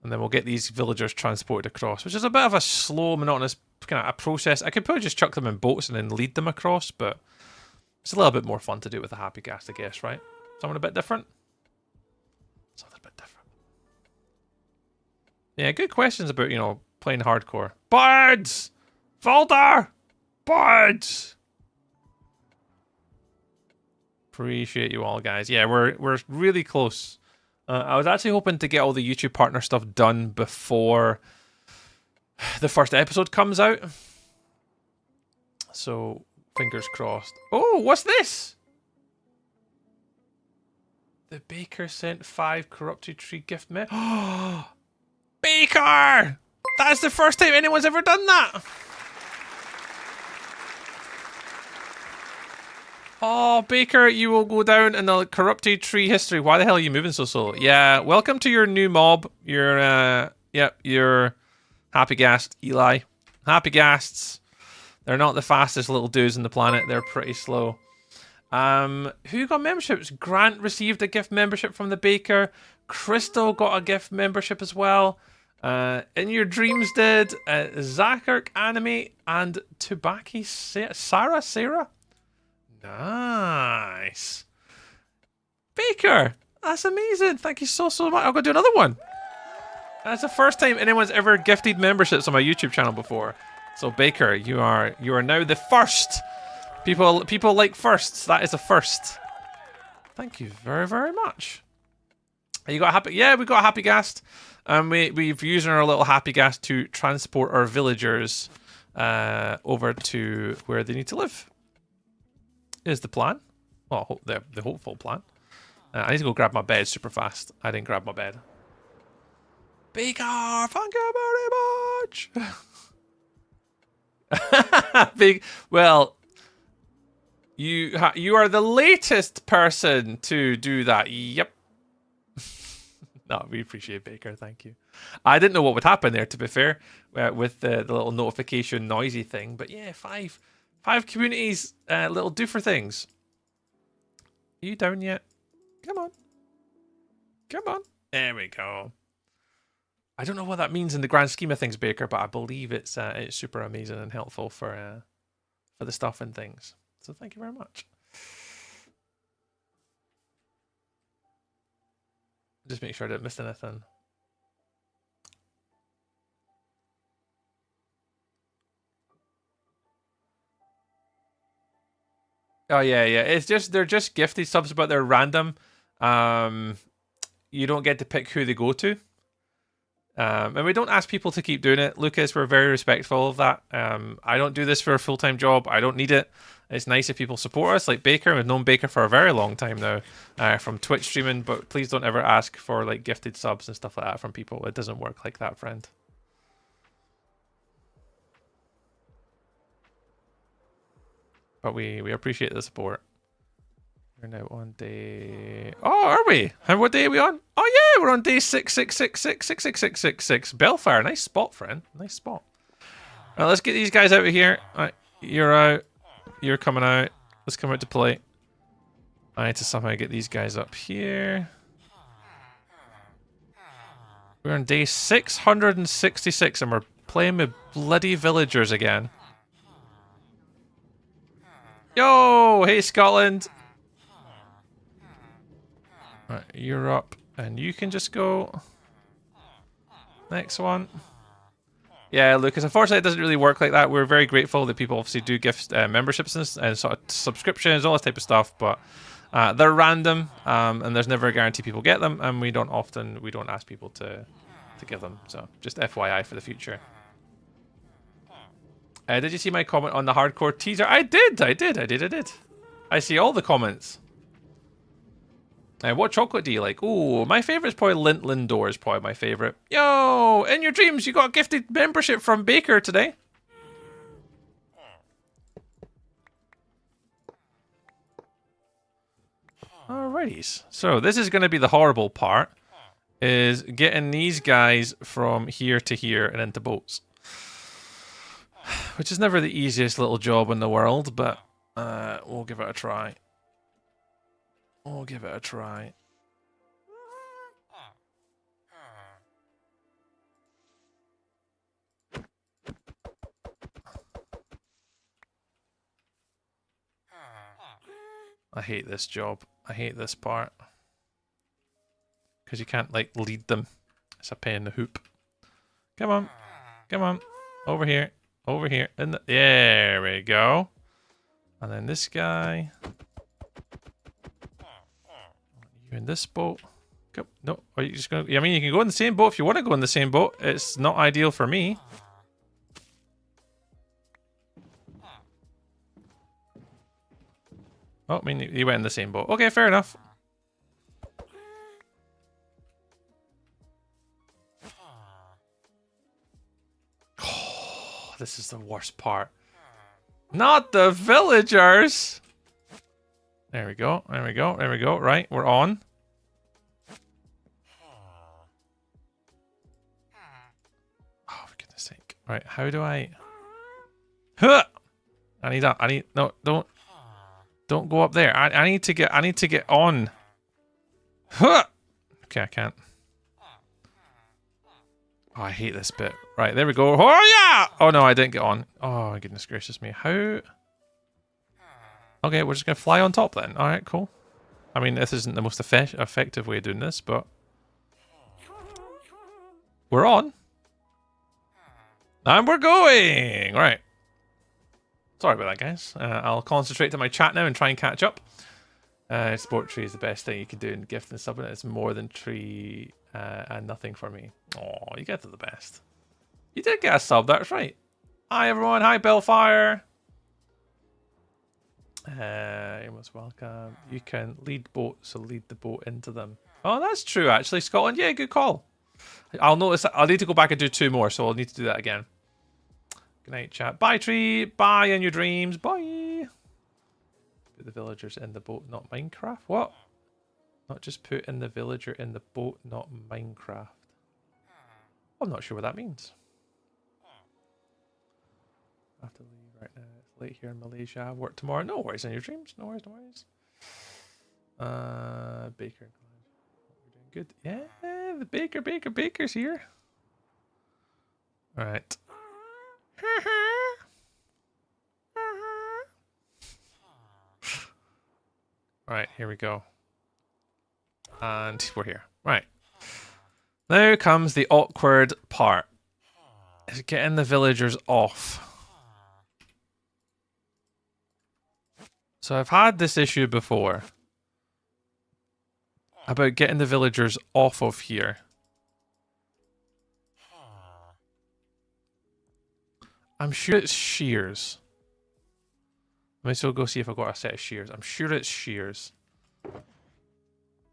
And then we'll get these villagers transported across, which is a bit of a slow, monotonous kind of a process. I could probably just chuck them in boats and then lead them across, but it's a little bit more fun to do with a happy ghast, I guess, right? Something a bit different? Something a bit different. Yeah, good questions about, you know, playing hardcore. Birds! Volder! Birds! Appreciate you all, guys. Yeah, we're really close. I was actually hoping to get all the YouTube partner stuff done before the first episode comes out. So, fingers crossed. Oh, what's this? The baker sent 5 corrupted tree gift me. Oh, Baker! That's the first time anyone's ever done that. Oh, Baker, you will go down in the corrupted tree history. Why the hell are you moving so slow? Yeah, welcome to your new mob. Your happy ghast, Eli. Happy ghasts. They're not the fastest little dudes on the planet. They're pretty slow. Who got memberships? Grant received a gift membership from the Baker. Crystal got a gift membership as well. In Your Dreams did. Zakirk Anime and Tubaki Sarah? Nice. Baker, that's amazing. Thank you so much. I'll go do another one. That's the first time anyone's ever gifted memberships on my YouTube channel before. So Baker, you are now the first. People like firsts. That is a first. Thank you very, very much. You got a happy? Yeah, we got a happy ghast. We've used our little happy ghast to transport our villagers over to where they need to live. Is the plan. Well, the hopeful plan. I need to go grab my bed super fast. I didn't grab my bed. Baker, thank you very much. Well, you are the latest person to do that. Yep. No, we appreciate Baker. Thank you. I didn't know what would happen there, to be fair, with the little notification noisy thing. But yeah, 5 communities, little do for things. Are you down yet? Come on. Come on. There we go. I don't know what that means in the grand scheme of things, Baker, but I believe it's super amazing and helpful for the stuff and things. So thank you very much. Just make sure I didn't miss anything. Oh yeah. It's just they're just gifted subs, but they're random. You don't get to pick who they go to. And we don't ask people to keep doing it. Lucas, we're very respectful of that. I don't do this for a full-time job. I don't need it. It's nice if people support us, like Baker. We've known Baker for a very long time now, from Twitch streaming, but please don't ever ask for like gifted subs and stuff like that from people. It doesn't work like that, friend. But we appreciate the support. We're now on day... Oh, are we? And what day are we on? Oh yeah, we're on day 666666666. Bellfire, nice spot, friend. Nice spot. Right, let's get these guys out of here. Right, you're out. You're coming out. Let's come out to play. I need to somehow get these guys up here. We're on day 666 and we're playing with bloody villagers again. Yo, hey Scotland. Right, you're up, and you can just go. Next one. Yeah, Lucas, unfortunately it doesn't really work like that. We're very grateful that people obviously do gift memberships and sort of subscriptions, all this type of stuff, but they're random, and there's never a guarantee people get them, and we don't ask people to give them. So just FYI for the future. Did you see my comment on the hardcore teaser? I did. I see all the comments. What chocolate do you like? Ooh, my favourite's probably Lint Lindor is probably my favourite. Yo, In Your Dreams, you got a gifted membership from Baker today. Alrighties. So this is going to be the horrible part, is getting these guys from here to here and into boats. Which is never the easiest little job in the world, but we'll give it a try. We'll give it a try. I hate this job. I hate this part. Because you can't, like, lead them. It's a pain in the hoop. Come on. Come on. Over here. Over here. There we go. And then this guy. You in this boat. Come. No. Are you just going to... I mean, you can go in the same boat if you want to go in the same boat. It's not ideal for me. Oh, I mean, you went in the same boat. Okay, fair enough. Oh, this is the worst part. Not the villagers! There we go, there we go, there we go. Right, we're on. Oh, for goodness sake. Right, how do I... Huh! I need that. I need... No, don't go up there. I need to get on. Huh! Okay, I can't. Oh, I hate this bit. Right, there we go. Oh, yeah! Oh, no, I didn't get on. Oh, goodness gracious me. How? Okay, we're just going to fly on top then. All right, cool. I mean, this isn't the most effective way of doing this, but... We're on. And we're going! Right. Sorry about that, guys. I'll concentrate to my chat now and try and catch up. Sport tree is the best thing you can do in gift and subbing. It's more than tree and nothing for me. Oh, you get to the best. You did get a sub, that's right. Hi, everyone. Hi, Bellfire. You're most welcome. You can lead boats, so lead the boat into them. Oh, that's true, actually. Scotland, yeah, good call. I'll notice that. I'll need to go back and do 2 more, so I'll need to do that again. Good night, chat. Bye, tree. Bye in your dreams. Bye. Put the villagers in the boat, not Minecraft. What? Not just put in the villager in the boat, not Minecraft. I'm not sure what that means. I have to leave right now. It's late here in Malaysia. I work tomorrow. No worries in your dreams. No worries, no worries. Baker. We're doing good. Yeah, the Baker's here. All right. Right, here we go. And we're here. Right. Now comes the awkward part. Is getting the villagers off. So I've had this issue before. About getting the villagers off of here. I'm sure it's shears. Let me still go see if I've got a set of shears. I'm sure it's shears.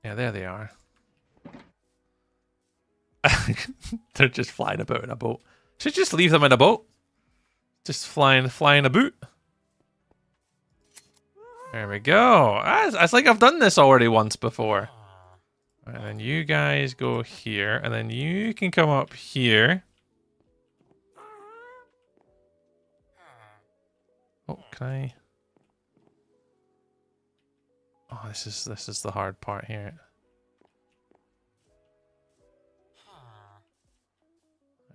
Yeah, there they are. They're just flying about in a boat. Should just leave them in a boat. Just flying about. There we go. It's like I've done this already once before. And then you guys go here. And then you can come up here. Oh, can I... Oh, this is the hard part here.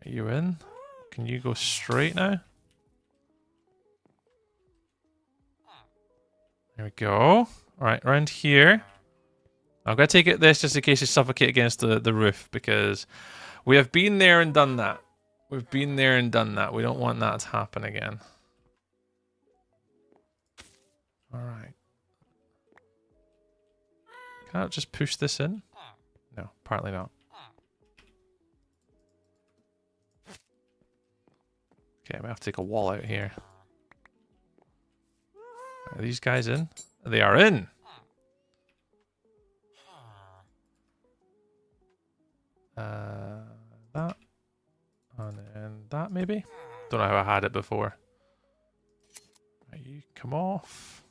Are you in? Can you go straight now? There we go. All right, around here. I'm going to take it this just in case you suffocate against the roof, because we have been there and done that. We've been there and done that. We don't want that to happen again. All right. Can I just push this in? No, apparently not. Okay, I might have to take a wall out here. Are these guys in? They are in! That. And then that, maybe? Don't know how I had it before. Right, you come off.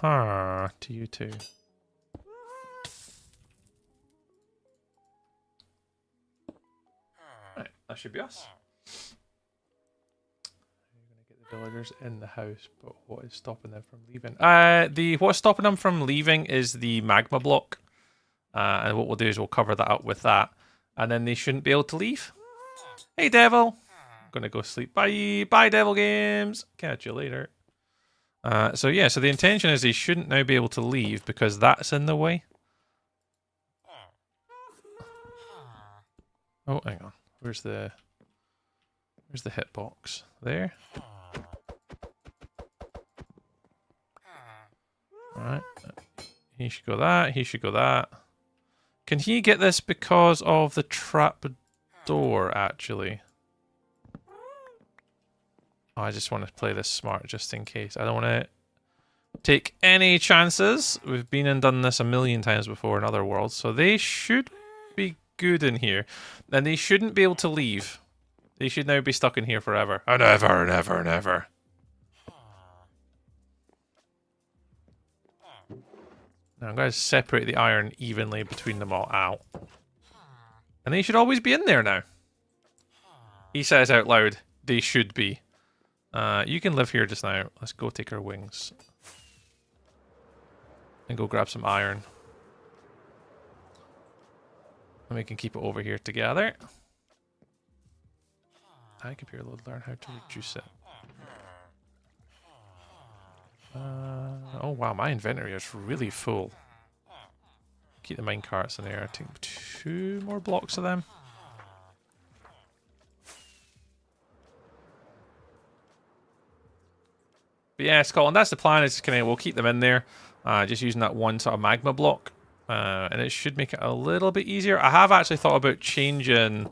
Huh, to you too. Right, that should be us. You're gonna get the villagers in the house, but what is stopping them from leaving? What's stopping them from leaving is the magma block. And what we'll do is we'll cover that up with that, and then they shouldn't be able to leave. Hey, Devil! I'm gonna go sleep. Bye! Bye, Devil Games! Catch you later. So yeah, so the intention is they shouldn't now be able to leave because that's in the way. Oh, hang on. Where's the hitbox? There. Alright. He should go that, he should go that. Can he get this because of the trap door, actually? Oh, I just want to play this smart just in case. I don't want to take any chances. We've been and done this a million times before in other worlds, so they should be good in here. And they shouldn't be able to leave. They should now be stuck in here forever. And ever and ever and ever. Now I'm going to separate the iron evenly between them all out. And they should always be in there now. He says out loud, they should be. You can live here just now. Let's go take our wings. And go grab some iron. And we can keep it over here together. I computer load, learn how to reduce it. Oh wow, my inventory is really full. Keep the minecarts in there. Take 2 more blocks of them. But yeah, Scotland, that's the plan. Is kind of we'll keep them in there, just using that one sort of magma block, and it should make it a little bit easier. I have actually thought about changing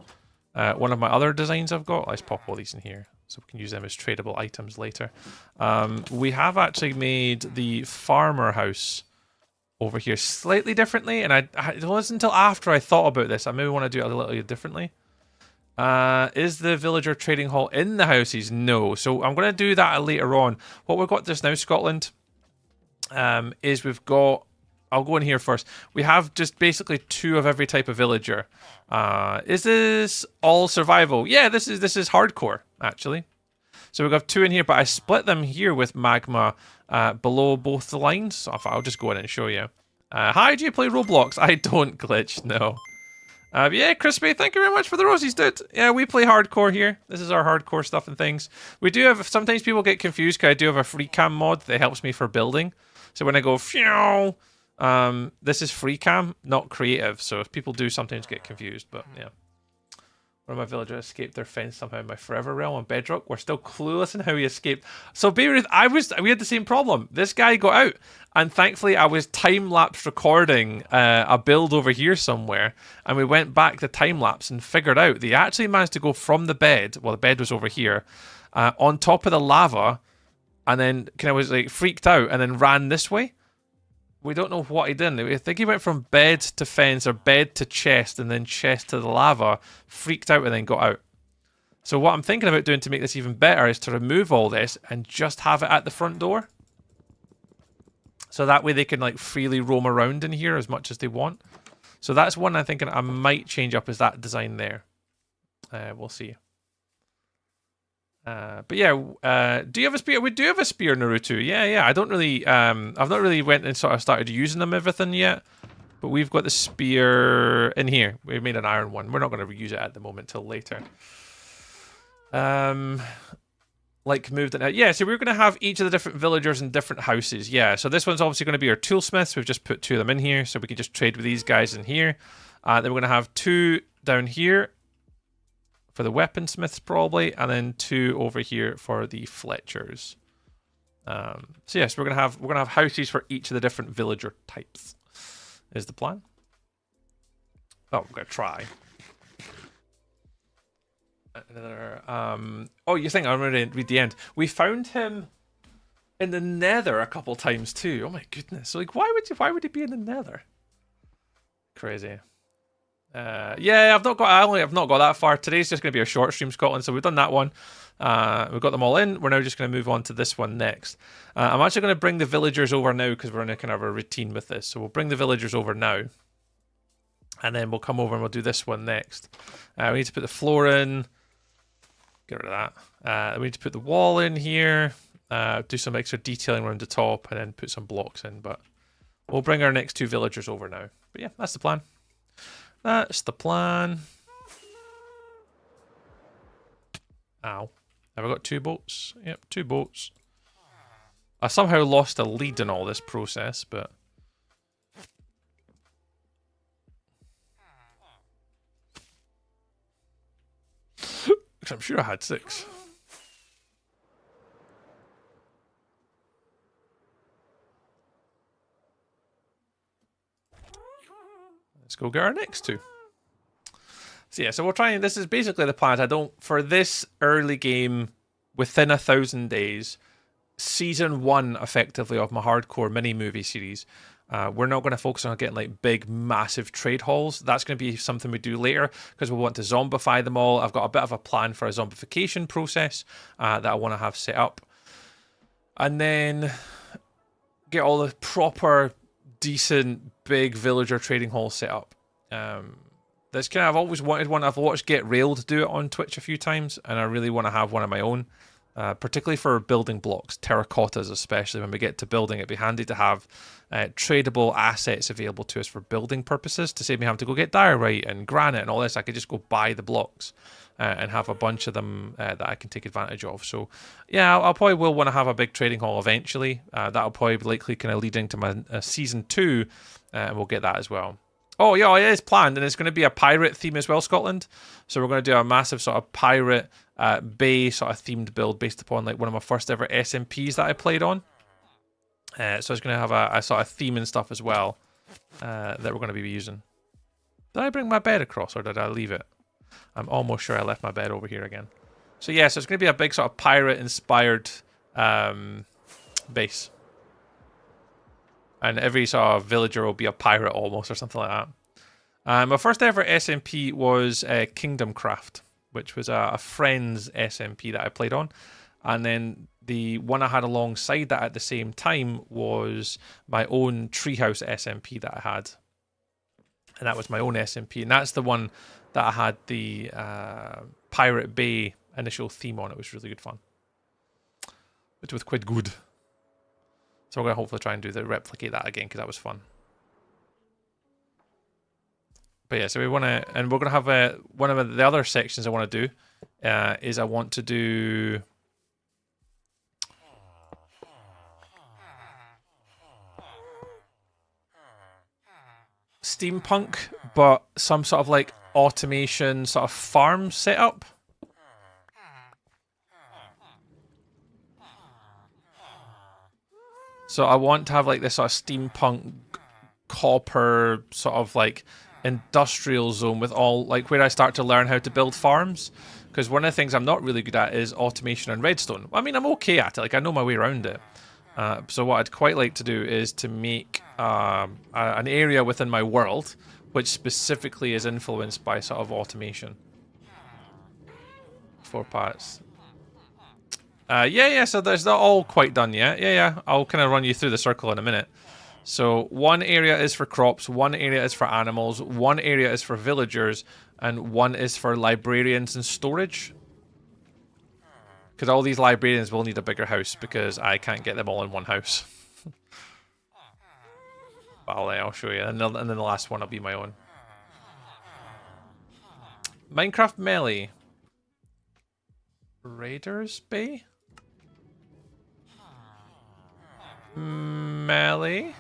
one of my other designs I've got. Let's pop all these in here so we can use them as tradable items later. We have actually made the farmer house over here slightly differently, and it wasn't until after I thought about this. I maybe want to do it a little differently. Is the villager trading hall in the houses? No. So I'm going to do that later on. What we've got just now, Scotland, is we've got... I'll go in here first. We have just basically 2 of every type of villager. Is this all survival? Yeah, this is hardcore, actually. So we've got 2 in here, but I split them here with magma below both the lines. So I'll just go in and show you. Hi, do you play Roblox? I don't, Glitch, no. Yeah, Crispy, thank you very much for the roses, dude. Yeah, we play hardcore here. This is our hardcore stuff and things. We do have... Sometimes people get confused because I do have a free cam mod that helps me for building. So when I go... Phew, this is free cam, not creative. So if people do sometimes get confused, but yeah. One of my villagers escaped their fence somehow in my forever realm on Bedrock. We're still clueless in how he escaped. So Beirut, we had the same problem. This guy got out, and thankfully I was time-lapse recording a build over here somewhere, and we went back to time-lapse and figured out they actually managed to go from the bed, well the bed was over here, on top of the lava, and then kind of was like freaked out and then ran this way. We don't know what he did. I think he went from bed to fence or bed to chest and then chest to the lava, freaked out and then got out. So what I'm thinking about doing to make this even better is to remove all this and just have it at the front door. So that way they can like freely roam around in here as much as they want. So that's one I'm thinking I might change up, is that design there. We'll see. But yeah, do you have a spear? We do have a spear, Naruto. Yeah. I don't really, I've not really went and sort of started using them everything yet. But we've got the spear in here. We made an iron one. We're not going to use it at the moment till later. Like moved it out. Yeah, so we're going to have each of the different villagers in different houses. Yeah, so this one's obviously going to be our toolsmiths. We've just put 2 of them in here, so we can just trade with these guys in here. Then we're going to have 2 down here for the weaponsmiths probably, and then 2 over here for the Fletchers. So yes, we're gonna have houses for each of the different villager types. Is the plan? Oh, we're gonna try. Another. Oh, you think I'm gonna read the end? We found him in the Nether a couple times too. Oh my goodness! So like, why would he be in the Nether? Crazy. Yeah, I've not got that far. Today's just going to be a short stream, Scotland. So we've done that one. We've got them all in. We're now just going to move on to this one next. I'm actually going to bring the villagers over now because we're in a kind of a routine with this. So we'll bring the villagers over now. And then we'll come over and we'll do this one next. We need to put the floor in. Get rid of that. We need to put the wall in here. Do some extra detailing around the top. And then put some blocks in. But we'll bring our next two villagers over now. But yeah, that's the plan. That's the plan. Ow. Have I got two boats? Yep, two boats. I somehow lost a lead in all this process, but... I'm sure I had 6. Let's go get our next two. So yeah, so we'll try and this is basically the plan. For this early game, within 1,000 days, season 1 effectively of my hardcore mini movie series, we're not going to focus on getting like big massive trade halls. That's going to be something we do later because we want to zombify them all. I've got a bit of a plan for a zombification process that I want to have set up, and then get all the proper decent big villager trading halls set up. That's kind of, I've always wanted one. I've watched Get Railed do it on Twitch a few times, and I really want to have one of my own, particularly for building blocks, terracottas especially. When we get to building, it'd be handy to have tradable assets available to us for building purposes, to save me having to go get diorite and granite and all this. I could just go buy the blocks and have a bunch of them that I can take advantage of. So yeah, I'll probably will want to have a big trading hall eventually. That'll probably be likely kind of leading to my season 2, and we'll get that as well. Oh yeah, it is planned, and it's going to be a pirate theme as well, Scotland. So we're going to do a massive sort of pirate bay sort of themed build based upon like one of my first ever SMPs that I played on. So it's going to have a sort of theme and stuff as well that we're going to be using. Did I bring my bed across, or did I leave it? I'm almost sure I left my bed over here again. So yeah, so it's going to be a big sort of pirate-inspired base. And every sort of villager will be a pirate almost, or something like that. My first ever SMP was Kingdom Craft, which was a friend's SMP that I played on. And then the one I had alongside that at the same time was my own Treehouse SMP that I had. And that was my own SMP. And that's the one that I had the Pirate Bay initial theme on. It was really good fun. It was quite good. So we're going to hopefully try and replicate that again, because that was fun. But yeah, so we want to, and we're going to have one of the other sections I want to do is I want to do steampunk, but some sort of like automation sort of farm setup. So I want to have like this sort of steampunk copper sort of like industrial zone with all like where I start to learn how to build farms. Because one of the things I'm not really good at is automation and redstone. I mean, I'm okay at it. Like I know my way around it. So what I'd quite like to do is to make an area within my world which specifically is influenced by sort of automation. 4 parts. Yeah, so there's not all quite done yet. Yeah, I'll kind of run you through the circle in a minute. So one area is for crops, one area is for animals, one area is for villagers, and one is for librarians and storage. Because all these librarians will need a bigger house because I can't get them all in one house. But I'll show you, and then the last one will be my own. Minecraft Melee. Raiders Bay? Melee?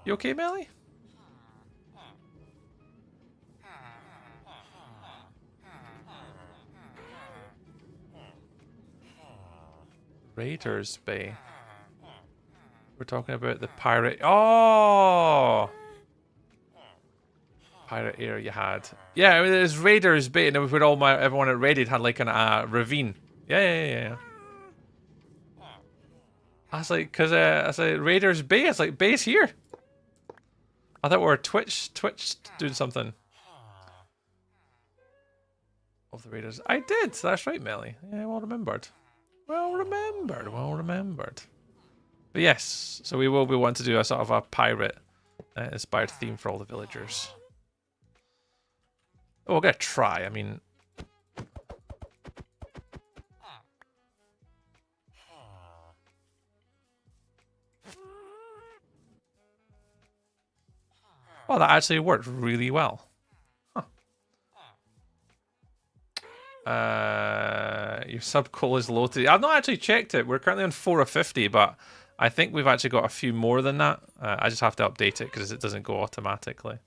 You okay, Melee? Raiders Bay. We're talking about the pirate. Oh! Pirate area you had. Yeah, it was Raiders Bay, and with all everyone at Raided had like a ravine. Yeah. I was like, because I said Raiders Bay. It's like base here. I thought we were Twitch doing something. Of the Raiders. I did. That's right, Melly. Yeah, well remembered. Well remembered. Well remembered. But yes, so we will be wanting to do a sort of a pirate inspired theme for all the villagers. Oh, we're gonna try. I mean, well, that actually worked really well. Your sub goal is low today. I've not actually checked it. We're currently on 4 of 50, but I think we've actually got a few more than that. I just have to update it because it doesn't go automatically.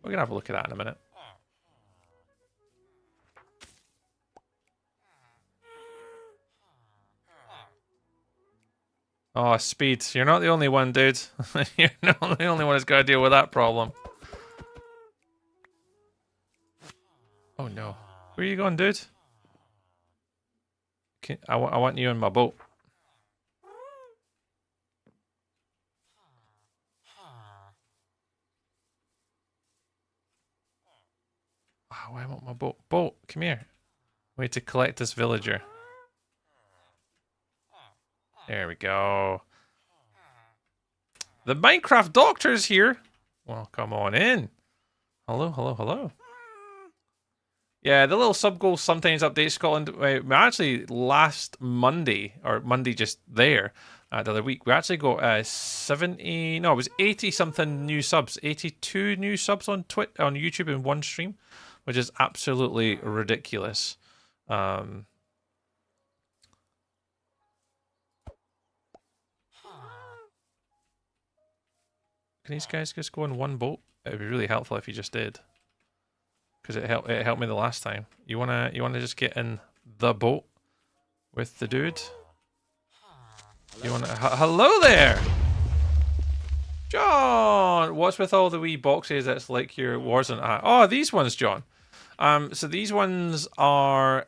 We're gonna have a look at that in a minute. Oh, speed. You're not the only one, dude. You're not the only one who's got to deal with that problem. Oh, no. Where are you going, dude? I want you in my boat. Oh, I want my boat. Boat, come here. We need to collect this villager. There we go. The Minecraft Doctor's here. Well, come on in. Hello, hello, hello. Yeah, the little sub goals sometimes update Scotland. Actually, last Monday, or Monday just there, the other week, we actually got 70, no, it was 80 something new subs, 82 new subs on YouTube in one stream, which is absolutely ridiculous. Can these guys just go in one boat? It'd be really helpful if you just did, because it helped me the last time. You wanna just get in the boat with the dude? You wanna? Hello there, John. What's with all the wee boxes? That's like your Warzone hat. Oh, these ones, John. So these ones are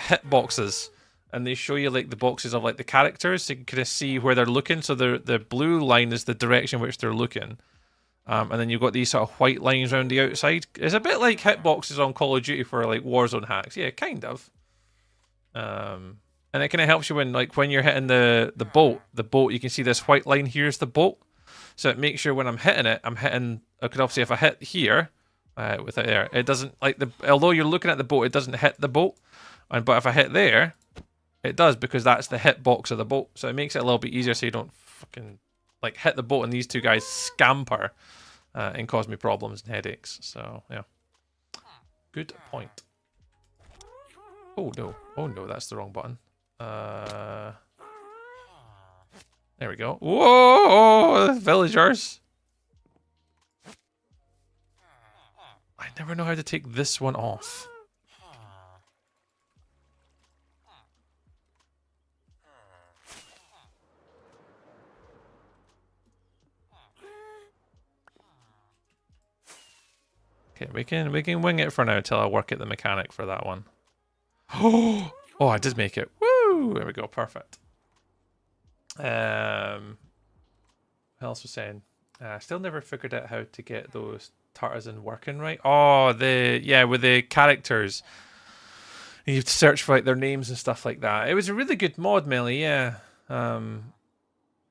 hit boxes, and they show you like the boxes of like the characters, so you can kind of see where they're looking. So the blue line is the direction which they're looking, and then you've got these sort of white lines around the outside. It's a bit like hit boxes on Call of Duty for like Warzone hacks. Yeah, kind of. And it kind of helps you when you're hitting the boat, you can see this white line here is the boat. So it makes sure when I'm hitting it, I could obviously if I hit here, with it there, it doesn't although you're looking at the boat, it doesn't hit the boat. But if I hit there, it does, because that's the hit box of the boat. So it makes it a little bit easier so you don't fucking like hit the boat and these two guys scamper and cause me problems and headaches. So yeah. Good point. Oh no, that's the wrong button. There we go. Whoa, villagers. I never know how to take this one off. Okay, we can wing it for now until I work at the mechanic for that one. Oh, I did make it. Woo! There we go. Perfect. What else was saying? I still never figured out how to get those Tartazan working right. Oh, with the characters. You have to search for like their names and stuff like that. It was a really good mod, Melly, yeah. But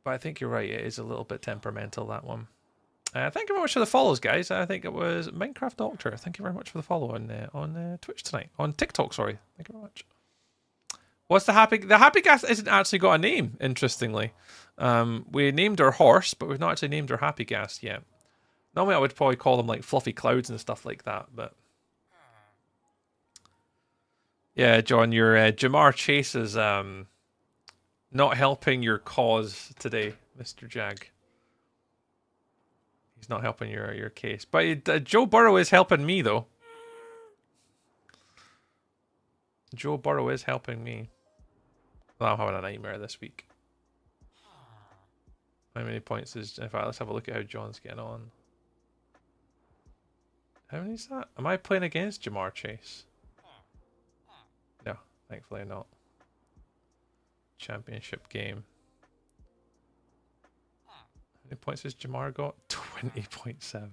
I think you're right. It is a little bit temperamental, that one. Thank you very much for the follows, guys. I think it was Minecraft Doctor. Thank you very much for the follow on Twitch tonight. On TikTok, sorry. Thank you very much. What's the happy? The happy gas isn't actually got a name. Interestingly, we named our horse, but we've not actually named our happy gas yet. Normally, I would probably call them like fluffy clouds and stuff like that, but yeah, John, your Jamar Chase is not helping your cause today, Mr. Jag. He's not helping your case, but Joe Burrow is helping me though. Joe Burrow is helping me. Well, I'm having a nightmare this week. How many points is... In fact, let's have a look at how John's getting on. How many is that? Am I playing against Jamar Chase? Thankfully not. Championship game. How many points has Jamar got? 20.7.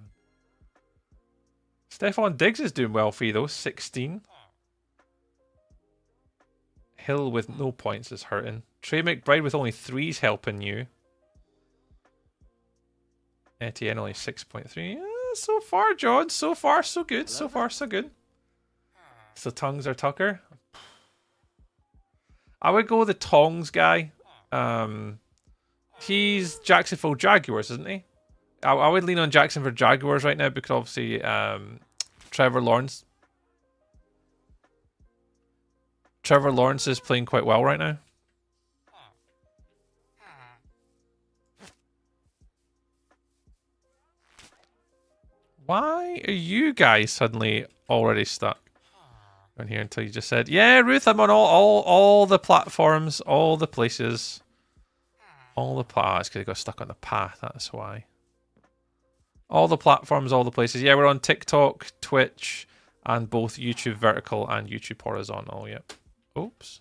Stefan Diggs is doing well for you though, 16. Hill with no points is hurting. Trey McBride with only 3's helping you. Etienne only 6.3. Yeah, so far, John. So far, so good. So far, so good. So tongues are Tucker. I would go with the Tongs guy. He's Jacksonville Jaguars, isn't he? I would lean on Jacksonville Jaguars right now because obviously Trevor Lawrence is playing quite well right now. Why are you guys suddenly already stuck on here until you just said, yeah, Ruth, I'm on all the platforms, all the places, all the it's because I got stuck on the path, that's why. All the platforms, all the places. Yeah, we're on TikTok, Twitch, and both YouTube vertical and YouTube horizontal. Yep. Oops.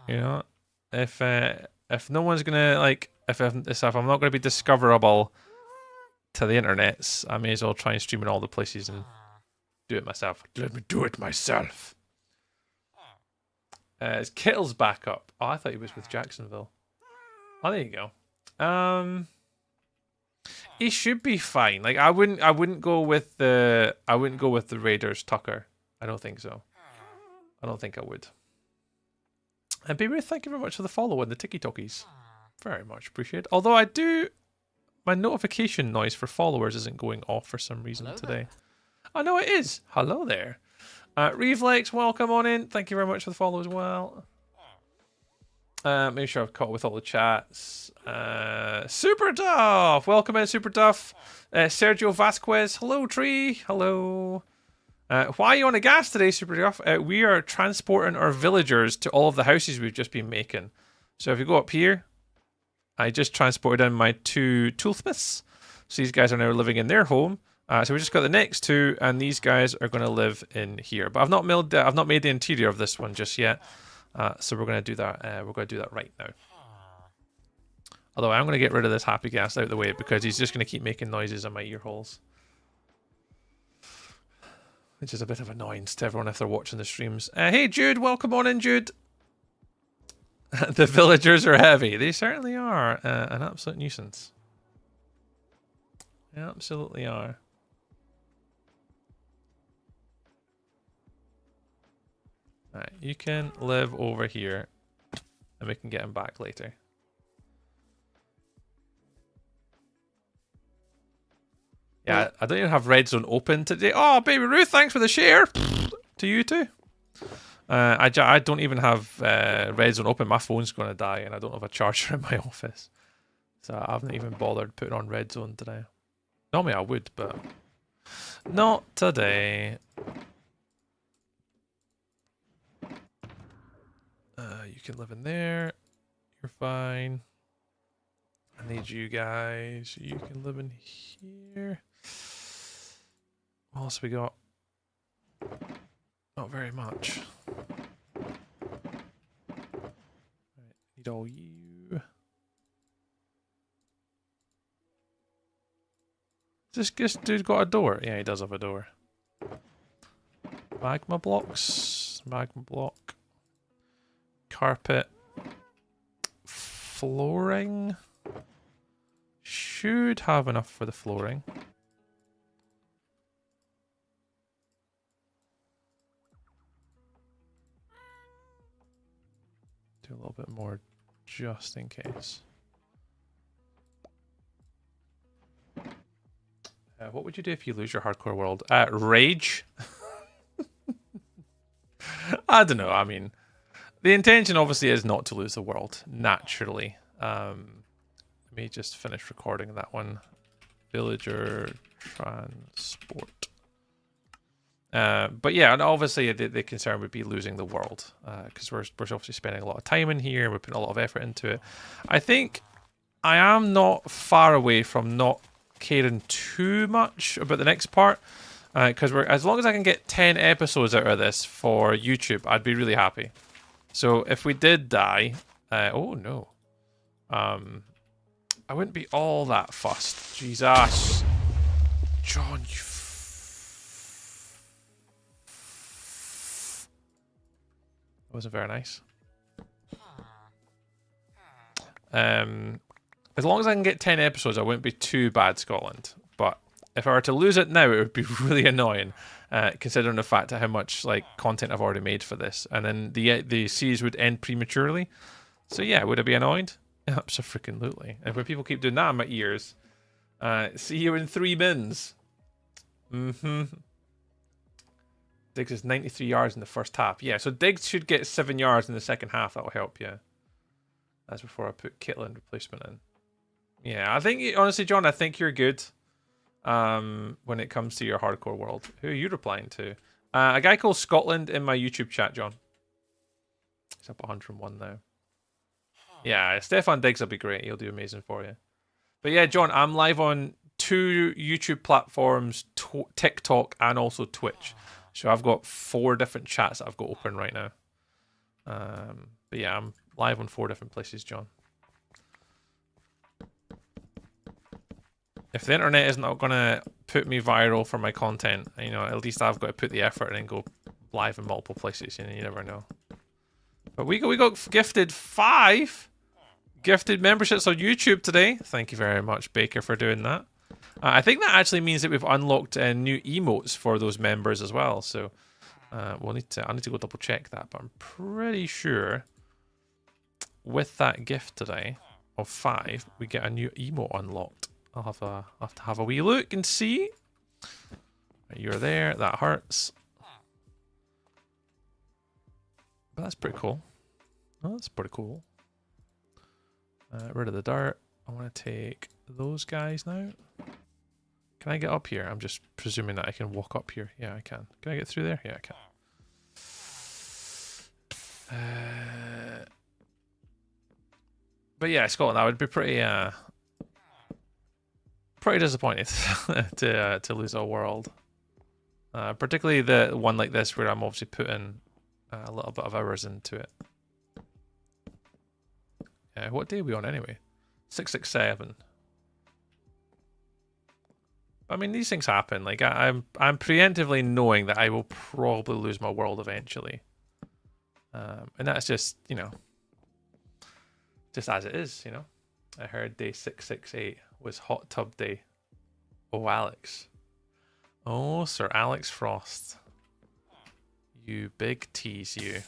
You know, if no one's gonna like, if I'm not gonna be discoverable to the internets, I may as well try and stream in all the places and do it myself. Let me do it myself. Is Kittle's back up? Oh, I thought he was with Jacksonville. Oh, there you go. He should be fine. Like I wouldn't go with the Raiders Tucker. I don't think so. I don't think I would. And Baby, thank you very much for the follow and the TikTokies. Very much appreciated. Although my notification noise for followers isn't going off for some reason today. Oh no, it is. Hello there. Reflex, welcome on in. Thank you very much for the follow as well. Make sure I've caught with all the chats. Super Duff, welcome in, Super Duff. Sergio Vasquez, hello Tree, hello. Why are you on a gas today, Super Duff? We are transporting our villagers to all of the houses we've just been making. So if you go up here, I just transported in my 2 toolsmiths. So these guys are now living in their home. So we just got the next 2, and these guys are going to live in here. But I've not made the interior of this one just yet. So we're going to do that. We're going to do that right now. Although I'm going to get rid of this happy gas out of the way because he's just going to keep making noises on my ear holes, which is a bit of annoyance to everyone if they're watching the streams. Hey Jude, welcome on in, Jude. The villagers are heavy. They certainly are an absolute nuisance. They absolutely are. Alright, you can live over here and we can get him back later. Yeah, I don't even have Red Zone open today. Oh, Baby Ruth, thanks for the share. To you too. I don't even have Red Zone open. My phone's going to die and I don't have a charger in my office. So I haven't even bothered putting on Red Zone today. Normally I would, but not today. You can live in there. You're fine. I need you guys. You can live in here. What else we got? Not very much. Right, need all you. This dude got a door? Yeah, he does have a door. Magma blocks. Magma block. Carpet. Flooring. Should have enough for the flooring. Do a little bit more just in case. What would you do if you lose your hardcore world? Rage? I don't know. I mean, the intention obviously is not to lose the world, naturally. Let me just finish recording that one. Villager transport. But yeah, and obviously the concern would be losing the world, because we're obviously spending a lot of time in here. We're putting a lot of effort into it. I think I am not far away from not caring too much about the next part. Because as long as I can get 10 episodes out of this for YouTube, I'd be really happy. So if we did die, oh no, I wouldn't be all that fussed. Jesus, John, you. That wasn't very nice. As long as I can get 10 episodes, I wouldn't be too bad, Scotland. But if I were to lose it now, it would be really annoying, considering the fact of how much like content I've already made for this, and then the series would end prematurely. So yeah, would I be annoyed? Absolutely. And when people keep doing that in my ears, see you in 3 mins. Diggs is 93 yards in the first half. Yeah, so Diggs should get 7 yards in the second half. That'll help, yeah. That's before I put Kittle replacement in. Yeah, I think, honestly, John, I think you're good when it comes to your hardcore world. Who are you replying to? A guy called Scotland in my YouTube chat, John. He's up 101 now. Yeah, Stefan Diggs will be great. He'll do amazing for you. But yeah, John, I'm live on 2 YouTube platforms, TikTok, and also Twitch. So I've got 4 different chats that I've got open right now. But yeah, I'm live on 4 different places, John. If the internet isn't going to put me viral for my content, you know, at least I've got to put the effort in and go live in multiple places. You know, you never know. But we got gifted 5 gifted memberships on YouTube today. Thank you very much, Baker, for doing that. I think that actually means that we've unlocked new emotes for those members as well. So I need to go double check that, but I'm pretty sure with that gift today of 5, we get a new emote unlocked. I'll have to have a wee look and see. You're there. That hurts. But that's pretty cool. Oh, that's pretty cool. Rid of the dart. I want to take those guys now. Can I get up here? I'm just presuming that I can walk up here. Yeah, I can. Can I get through there? Yeah, I can. But yeah, Scotland, I would be pretty disappointed to lose a world. Particularly the one like this where I'm obviously putting a little bit of hours into it. What day are we on anyway? 667. I mean, these things happen. Like I'm preemptively knowing that I will probably lose my world eventually, and that's just, you know, just as it is. You know, I heard day 668 was hot tub day. Oh, Alex. Oh, Sir Alex Frost. You big tease, you.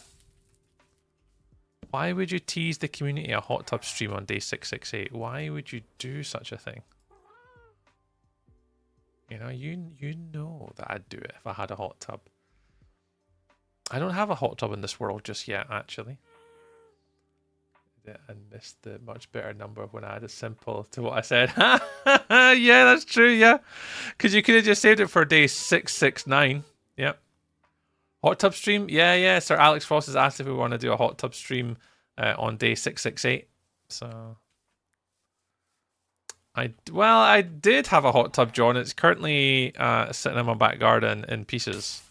Why would you tease the community a hot tub stream on day 668? Why would you do such a thing? You know, you know that I'd do it if I had a hot tub. I don't have a hot tub in this world just yet, actually. And missed the much better number when I had a simple to what I said. Yeah, that's true, yeah. Because you could have just saved it for day 669. Yep. Hot tub stream? Yeah. Sir Alex Frost has asked if we want to do a hot tub stream on day 668. So... I did have a hot tub, John. It's currently sitting in my back garden in pieces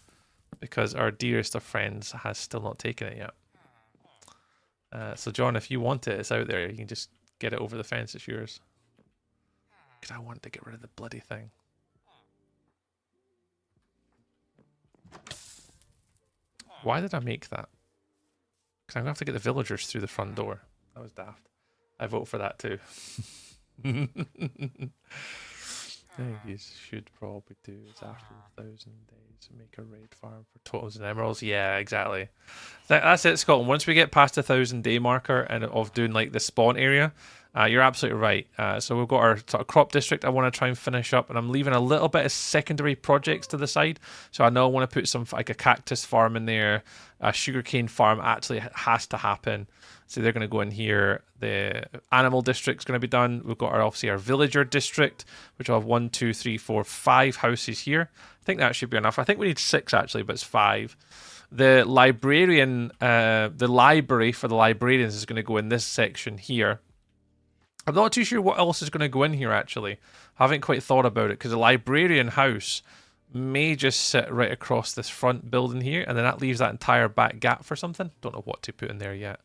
because our dearest of friends has still not taken it yet. So, John, if you want it, it's out there. You can just get it over the fence. It's yours. Because I want to get rid of the bloody thing. Why did I make that? Because I'm going to have to get the villagers through the front door. That was daft. I vote for that too. I think you should probably do is after 1,000 days make a raid farm for totals and emeralds. Yeah, exactly. That's it, Scotland. Once we get past the 1,000-day marker and of doing like the spawn area, you're absolutely right. So we've got our sort of crop district I want to try and finish up, and I'm leaving a little bit of secondary projects to the side. So I know I want to put some like a cactus farm in there. A sugarcane farm actually has to happen. So they're going to go in here. The animal district's going to be done. We've got obviously our villager district, which will have 1, 2, 3, 4, 5 houses here. I think that should be enough. I think we need 6 actually, but it's 5. The librarian, the library for the librarians is going to go in this section here. I'm not too sure what else is going to go in here actually. I haven't quite thought about it because the librarian house may just sit right across this front building here, and then that leaves that entire back gap for something. Don't know what to put in there yet.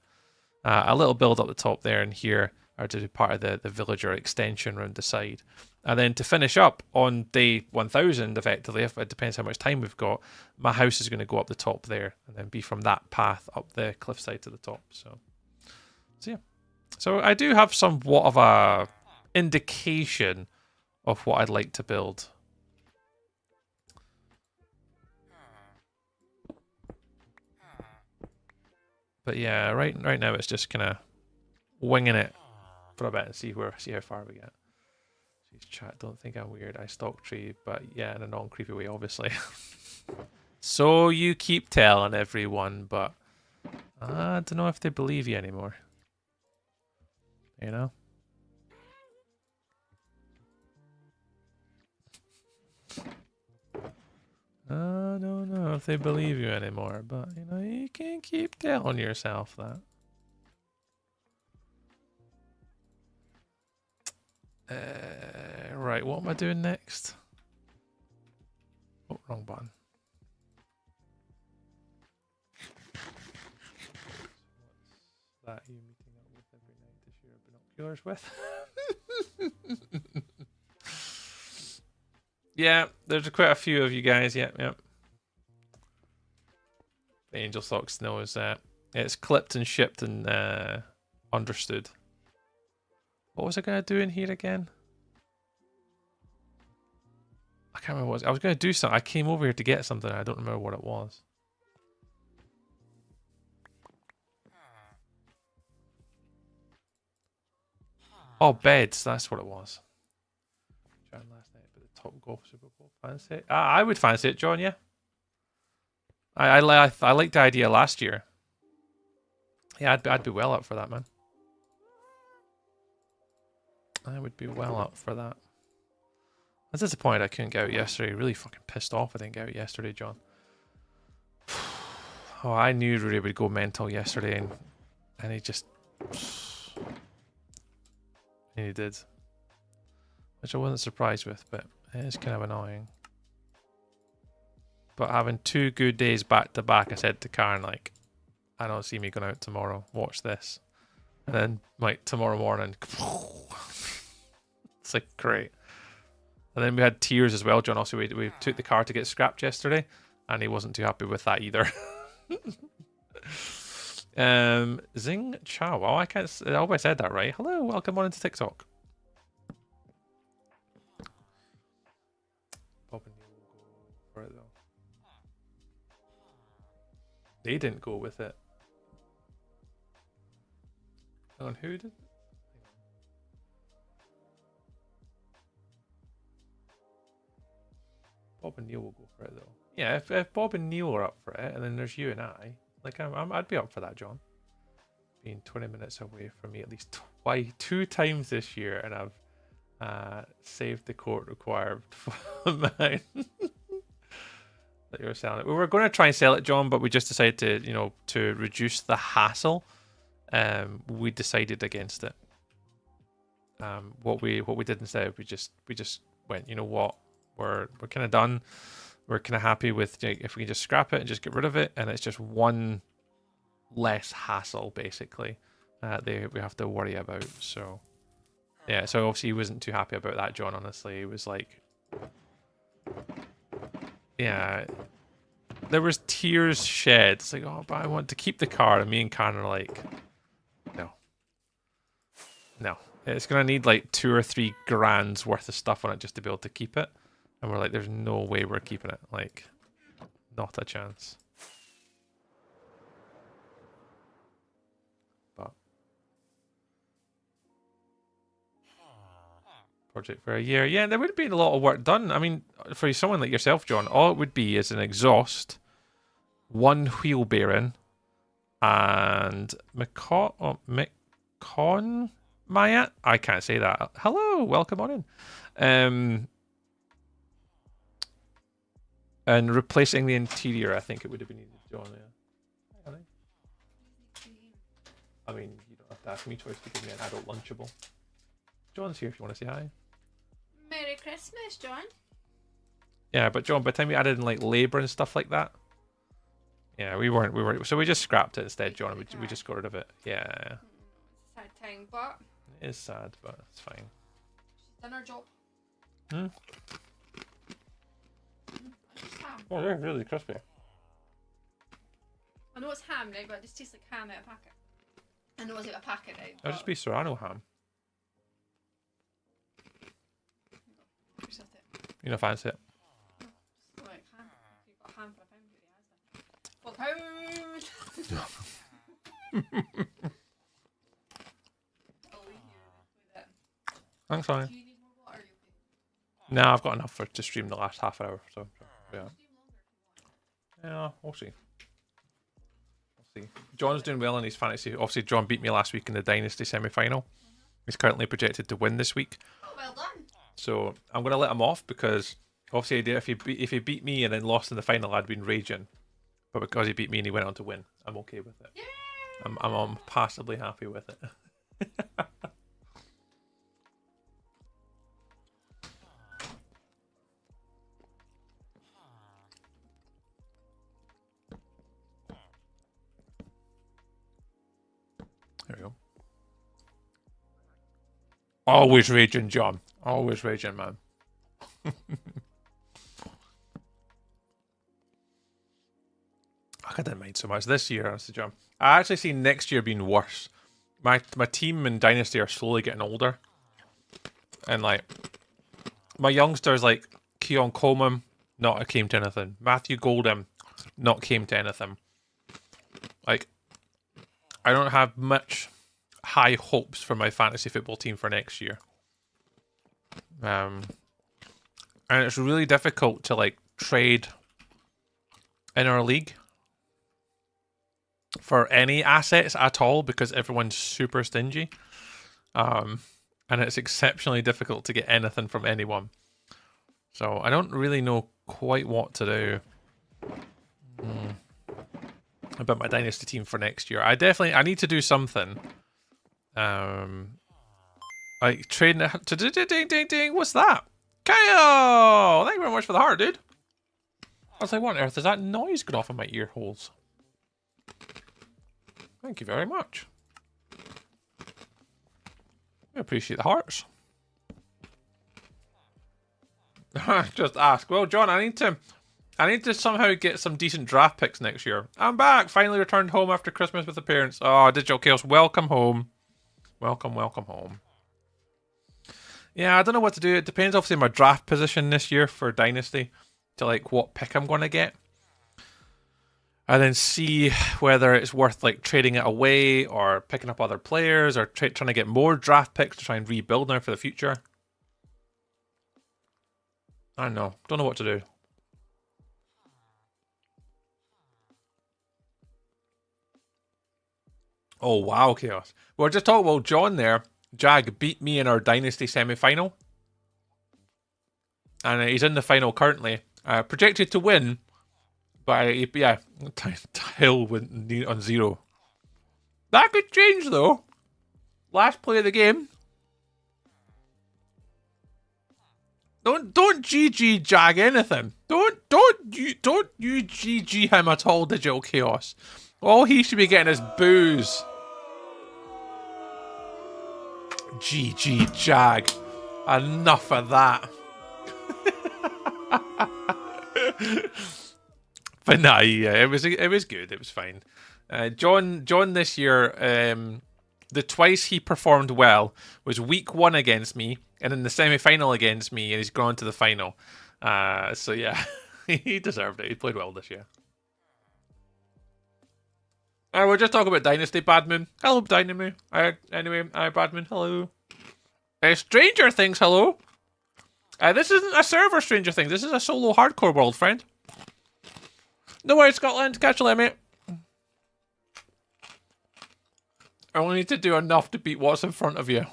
A little build up the top there and here are to be part of the villager extension around the side. And then to finish up on day 1000, effectively, if it depends how much time we've got, my house is going to go up the top there and then be from that path up the cliffside to the top. So yeah. So I do have somewhat of a indication of what I'd like to build. But yeah, right now it's just kind of winging it for a bit and see how far we get. Jeez, chat, don't think I'm weird. I stalk tree, but yeah, in a non-creepy way, obviously. So you keep telling everyone, but I don't know if they believe you anymore. You know? I don't know if they believe you anymore, but you know, you can't keep telling yourself that. Right, what am I doing next? Oh, wrong button. What's that you meeting up with every night to share binoculars with? Yeah, there's quite a few of you guys. Yep. The Angel Socks knows that. It's clipped and shipped and understood. What was I going to do in here again? I can't remember what I was going to do something. I came over here to get something. I don't remember what it was. Oh, beds. That's what it was. Last night, but the top golf Super Bowl. Fancy it? I would fancy it, John. Yeah. I liked the idea last year. Yeah, I'd be well up for that, man. I would be well up for that. I was disappointed I couldn't get out yesterday. Really fucking pissed off I didn't get out yesterday, John. Oh, I knew Rory would go mental yesterday, and he just... And he did. Which I wasn't surprised with, but it is kind of annoying. But having 2 good days back to back, I said to Karen, like, I don't see me going out tomorrow. Watch this. And then, like, tomorrow morning... It's like, great. And then we had tears as well, John. Also, we took the car to get scrapped yesterday, and he wasn't too happy with that either. Zing Chow. Oh, I hope I said that right. Hello, welcome on into TikTok. Bob and Neil will go for it though. They didn't go with it. Hang on, who did? Bob and Neil will go for it though. Yeah, if Bob and Neil are up for it, and then there's you and I, like I'd be up for that, John. Being 20 minutes away from me at least 2 times this year, and I've saved the court required for mine. That you were selling it. We were going to try and sell it, John, but we just decided to, to reduce the hassle. We decided against it. What we did instead, we just went, you know what, we're kind of done. We're kind of happy with if we can just scrap it and just get rid of it, and it's just one less hassle basically we have to worry about. So yeah, so obviously he wasn't too happy about that, John. Honestly, he was like, yeah, there was tears shed. It's like, oh, but I want to keep the car, and me and Karen are like, no, it's gonna need like 2 or 3 grand's worth of stuff on it just to be able to keep it. And we're like, there's no way we're keeping it. Like, not a chance. But project for a year. Yeah, there would be a lot of work done. I mean, for someone like yourself, John, all it would be is an exhaust, 1 wheel bearing, and Macon Maya? I can't say that. Hello, welcome on in. And replacing the interior, I think it would have been needed, John. Yeah. I mean, you don't have to ask me twice to give me an adult lunchable. John's here if you want to say hi. Merry Christmas, John. Yeah, but John, by the time we added in like labor and stuff like that, yeah, we weren't. So we just scrapped it instead, John. We just got rid of it. Yeah. It's a sad thing, but It is sad, but it's fine. she's done her job. Hmm. It's ham. Oh, they're really crispy. I know it's ham, right, but it just tastes like ham out of a packet. I know it's out of a packet, right? That'll just be Serrano ham. You don't fancy it? It's like ham. You've got ham for a pound, really has them. For a pound! I'll leave you with it. Thanks, honey. Do you need more water? You okay? No, I've got enough to stream the last half hour, so yeah. Yeah, we'll see. We'll see. John's doing well in his fantasy. Obviously, John beat me last week in the Dynasty semi-final. He's currently projected to win this week. Oh, well done. So I'm going to let him off because obviously if he beat me and then lost in the final, I'd been raging. But because he beat me and he went on to win, I'm okay with it. Yay! I'm passably happy with it. There we go. Always raging, John. Always raging, man. I didn't mind so much this year, honestly, John. I actually see next year being worse. My team and Dynasty are slowly getting older. And like my youngsters like Keon Coleman, not came to anything. Matthew Goldham, not came to anything. Like I don't have much high hopes for my fantasy football team for next year. And it's really difficult to like trade in our league for any assets at all because everyone's super stingy. And it's exceptionally difficult to get anything from anyone. So I don't really know quite what to do about my dynasty team for next year. I need to do something. Like trading it to ding ding. What's that? Kyle! Thank you very much for the heart, dude. I was like, what on earth is that noise going off in my ear holes? Thank you very much. I appreciate the hearts. Just ask. Well, John, I need to somehow get some decent draft picks next year. I'm back. Finally returned home after Christmas with the parents. Oh, Digital Chaos, welcome home. Welcome home. Yeah, I don't know what to do. It depends, obviously, on my draft position this year for Dynasty to like what pick I'm going to get. And then see whether it's worth like trading it away or picking up other players or trying to get more draft picks to try and rebuild now for the future. I don't know. Don't know what to do. Oh, wow, Chaos. We're just talking about John there. Jag beat me in our Dynasty semi-final. And he's in the final currently. Projected to win. But yeah, Hill went on 0. That could change though. Last play of the game. Don't GG Jag anything. Don't you GG him at all, Digital Chaos. All he should be getting is booze. GG Jag. Enough of that. But nah, yeah, it was good. It was fine. John this year, the twice he performed well was week 1 against me, and in the semi-final against me, and he's gone to the final. So yeah, he deserved it. He played well this year. We're just talking about Dynasty. Badman, hello, Dynamo. Anyway, Badman, hello. Stranger Things, hello. This isn't a server Stranger Things. This is a solo hardcore world, friend. No worries, Scotland. Catch you later, mate. I only need to do enough to beat what's in front of you.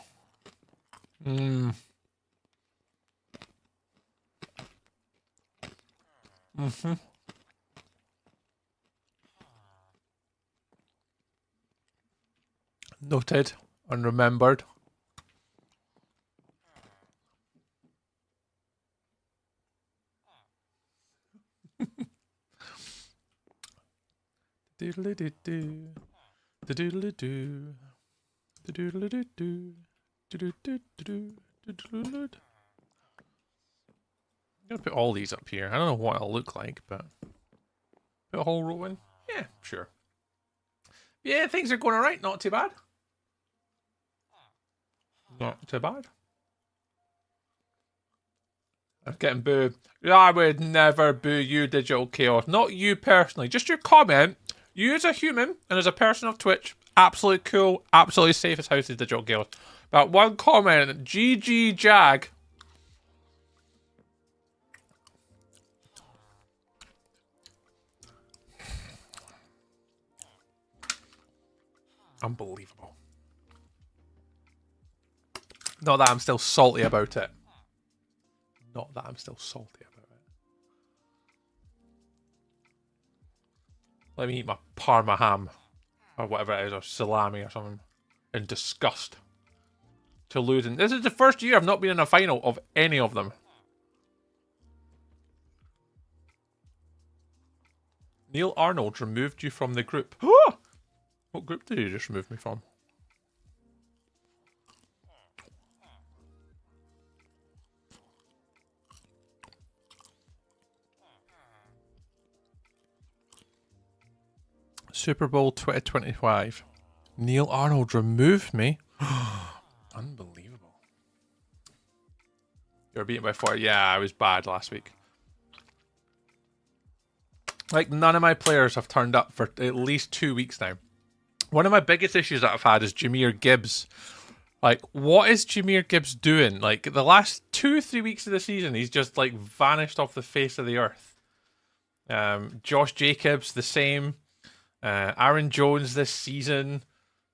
Noted and remembered. Doodle-doo-doo. Do-doodle-doo. Do-doodle-doo-doo. Do-do-do-do-do. Do-doodle-doo. I'm gonna put all these up here. I don't know what it'll look like, but put a whole row in. Yeah, sure. Yeah, things are going alright. Not too bad. Not too bad. I'm getting booed. I would never boo you, Digital Chaos. Not you personally. Just your comment. You as a human and as a person of Twitch, absolutely cool, absolutely safe as houses, Digital Chaos. But one comment, GG Jag. Unbelievable. Not that I'm still salty about it. Not that I'm still salty about it. Let me eat my Parma ham. Or whatever it is, or salami or something. In disgust. To losing. This is the first year I've not been in a final of any of them. Neil Arnold removed you from the group. What group did he just remove me from? Super Bowl 2025. Neil Arnold removed me. Unbelievable. You were beaten by 4. Yeah, I was bad last week. Like, none of my players have turned up for at least 2 weeks now. One of my biggest issues that I've had is Jahmyr Gibbs. Like, what is Jahmyr Gibbs doing? Like, the last 2-3 weeks of the season, he's just, like, vanished off the face of the earth. Josh Jacobs, the same. Aaron Jones this season.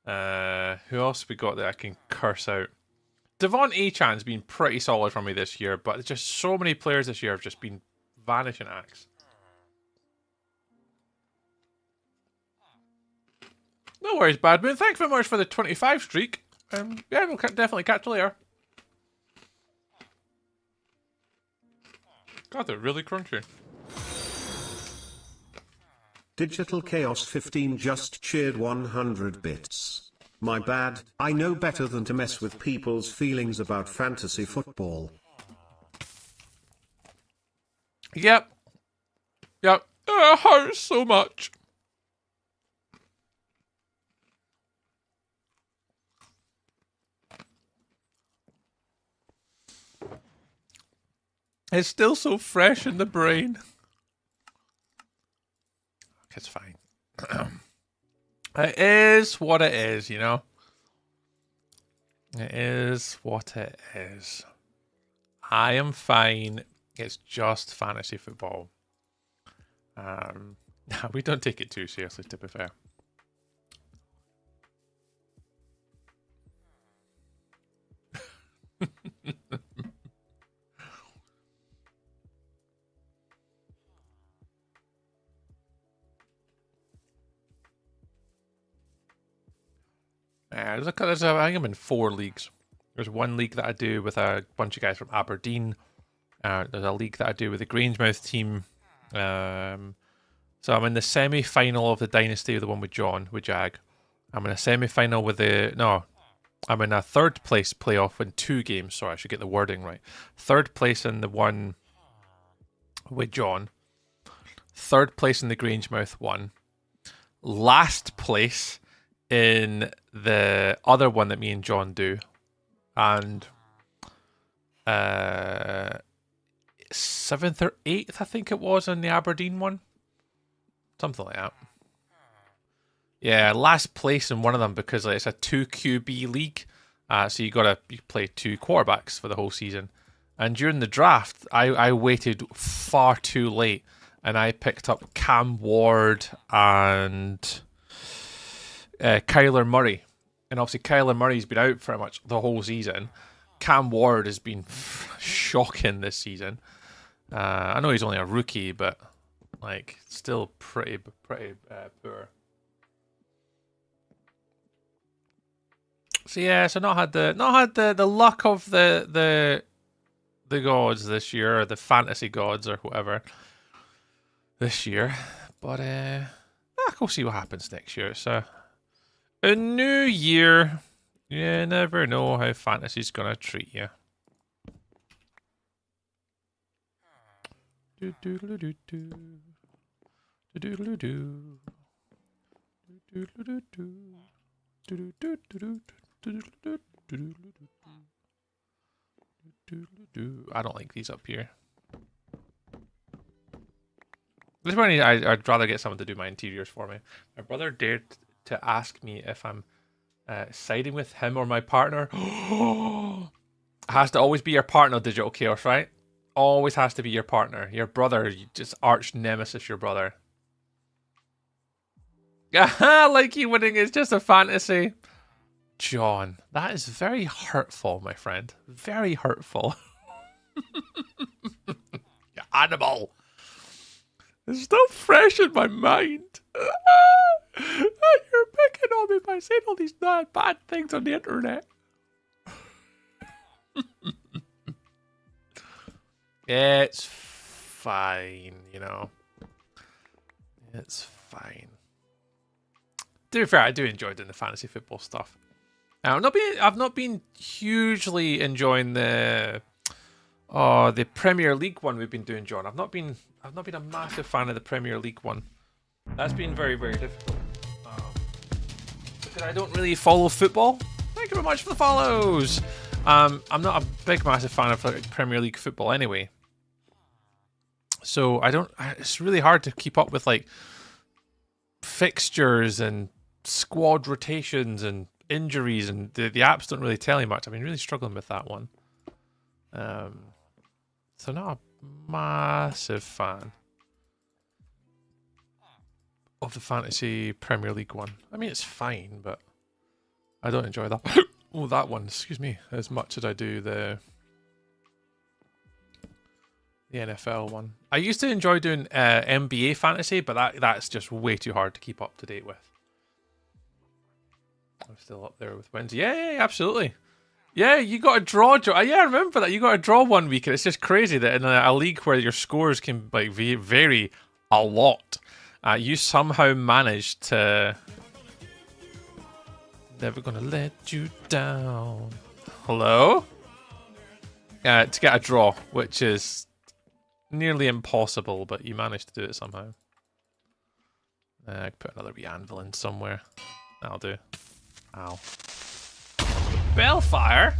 Who else have we got that I can curse out? Devon Achan's been pretty solid for me this year, but just so many players this year have just been vanishing acts. No worries, Bad Moon. Thanks very much for the 25 streak. Yeah, we'll definitely catch you later. God, they're really crunchy. Digital Chaos 15 just cheered 100 bits. My bad, I know better than to mess with people's feelings about fantasy football. Yep. Yep. It hurts so much. It's still so fresh in the brain. It's fine. It is what it is, you know? It is what it is. I am fine. It's just fantasy football. We don't take it too seriously, to be fair. I think I'm in 4 leagues. There's one league that I do with a bunch of guys from Aberdeen. There's a league that I do with the Grangemouth team. So I'm in the semi-final of the Dynasty, the one with John, with Jag. I'm in a semi-final with I'm in a third place playoff in 2 games. Sorry, I should get the wording right. Third place in the one with John. Third place in the Grangemouth one. Last place in the other one that me and John do, and 7th or 8th, I think it was, in the Aberdeen one, something like that. Yeah, last place in one of them because it's a 2 QB league, so you play 2 quarterbacks for the whole season. And during the draft, I waited far too late, and I picked up Cam Ward and Kyler Murray. And obviously Kyler Murray's been out pretty much the whole season. Cam Ward has been shocking this season. I know he's only a rookie, but like still pretty poor. So yeah, so not had the luck of the gods this year, or the fantasy gods or whatever this year. But we'll see what happens next year. It's a new year. You never know how fantasy's gonna treat you. Do do do do do do do do do do do do do. I don't like these up here. This one, I'd rather get someone to do my interiors for me. My brother dared to ask me if I'm siding with him or my partner. It has to always be your partner, Digital Chaos, right? Always has to be your partner. Your brother, just arch nemesis, your brother. Like you winning is just a fantasy. John, that is very hurtful, my friend. Very hurtful. You animal. It's still fresh in my mind. You're picking on me by saying all these bad things on the internet. It's fine, you know. It's fine. To be fair, I do enjoy doing the fantasy football stuff. I've not been hugely enjoying the Premier League one we've been doing, John. I've not been a massive fan of the Premier League one. That's been very, very difficult. Because I don't really follow football. Thank you very much for the follows. I'm not a big, massive fan of like, Premier League football anyway. So it's really hard to keep up with like fixtures and squad rotations and injuries, and the apps don't really tell you much. I've been really struggling with that one. So not a massive fan of the Fantasy Premier League one. I mean, it's fine, but I don't enjoy that. Oh, that one, excuse me, as much as I do the NFL one. I used to enjoy doing NBA fantasy, but that's just way too hard to keep up to date with. I'm still up there with wins. Yeah, absolutely. Yeah, you got a draw. Yeah, I remember that. You got a draw one week, and it's just crazy that in a league where your scores can like vary a lot, you somehow managed to. Never gonna let you down. Hello? To get a draw, which is nearly impossible, but you managed to do it somehow. Put another wee anvil in somewhere. That'll do. Ow. Bellfire?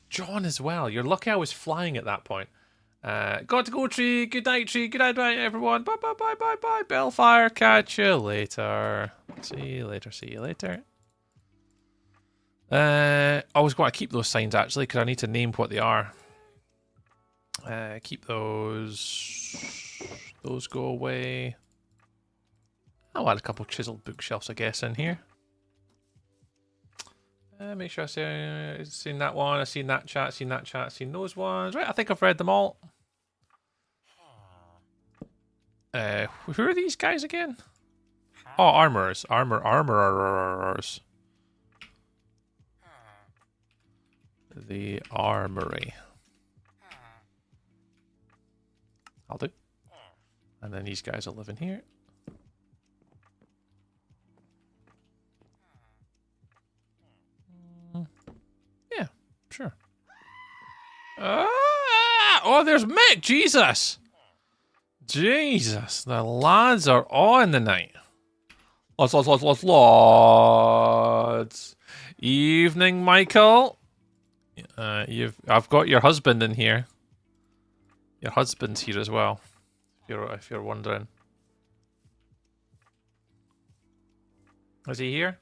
John as well. You're lucky I was flying at that point. Got to go, Tree. Good night, Tree. Good night, everyone. Bye, bye, bye, bye, bye. Bellfire. Catch you later. See you later. See you later. I was going to keep those signs actually because I need to name what they are. Keep those. Those go away. I'll add a couple chiseled bookshelves, I guess, in here. Make sure I've seen that one, I've seen that chat, seen that chat, seen those ones. Right, I think I've read them all. Who are these guys again? Oh, armorers. Armorers. The armory. I'll do. And then these guys will live in here. Yeah, sure. Oh, there's Mick! Jesus! Jesus, the lads are on the night. Lads. Evening, Michael. I've got your husband in here. Your husband's here as well. If you're wondering. Is he here?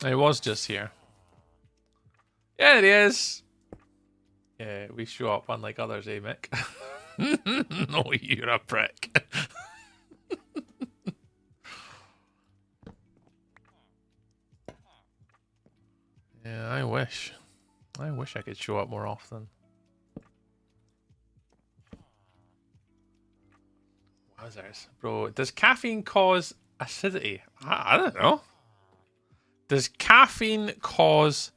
He was just here. Yeah, it is. Yeah, we show up unlike others, eh, Mick? No, you're a prick. Yeah, I wish. I wish I could show up more often. Wowzers. Bro, does caffeine cause acidity? I don't know. Does caffeine cause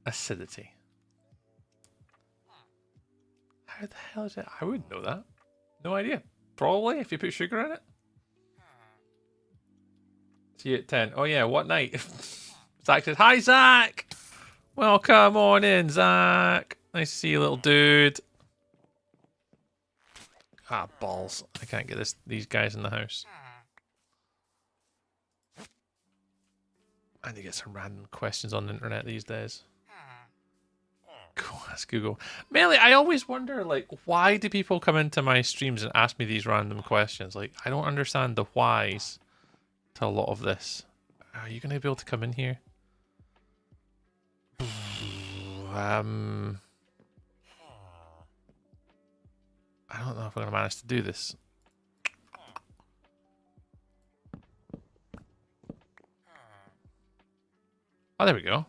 acidity? How the hell is it? I wouldn't know that. No idea. Probably, if you put sugar in it. See you at 10. Oh yeah, what night? Zach says, hi Zach! Welcome on in, Zach. Nice to see you, little dude. Ah, balls. I can't get these guys in the house. I need to get some random questions on the internet these days. Go ask Google. Mainly, I always wonder, like, why do people come into my streams and ask me these random questions? Like, I don't understand the whys to a lot of this. Are you going to be able to come in here? I don't know if I'm going to manage to do this. Oh, there we go.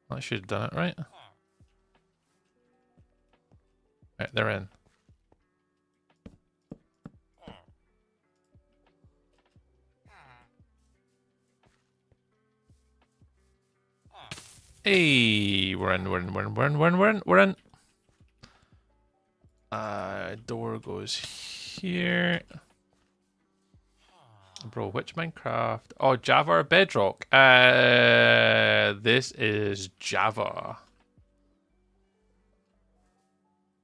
I should have done it, right? Right, they're in. Hey, we're in. Door goes here. Bro, which Minecraft? Oh, Java or Bedrock? This is Java.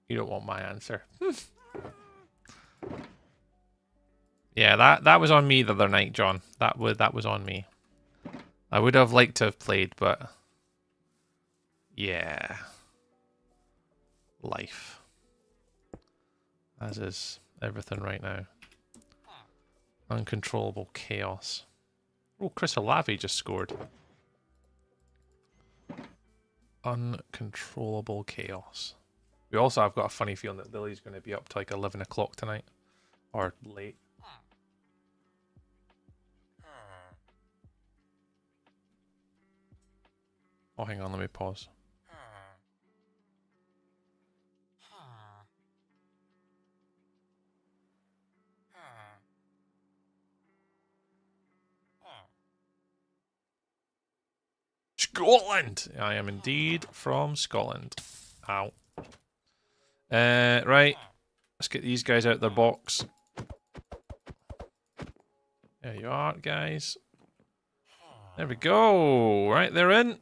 You don't want my answer. Yeah, that was on me the other night, John. That was on me. I would have liked to have played, but yeah. Life. As is everything right now. Uncontrollable chaos. Oh, Chris Olavi just scored. Uncontrollable chaos. I've got a funny feeling that Lily's going to be up to like 11 o'clock tonight. Or late. Oh, hang on, let me pause. Scotland! I am indeed from Scotland. Ow. Right. Let's get these guys out of their box. There you are, guys. There we go. Right, they're in.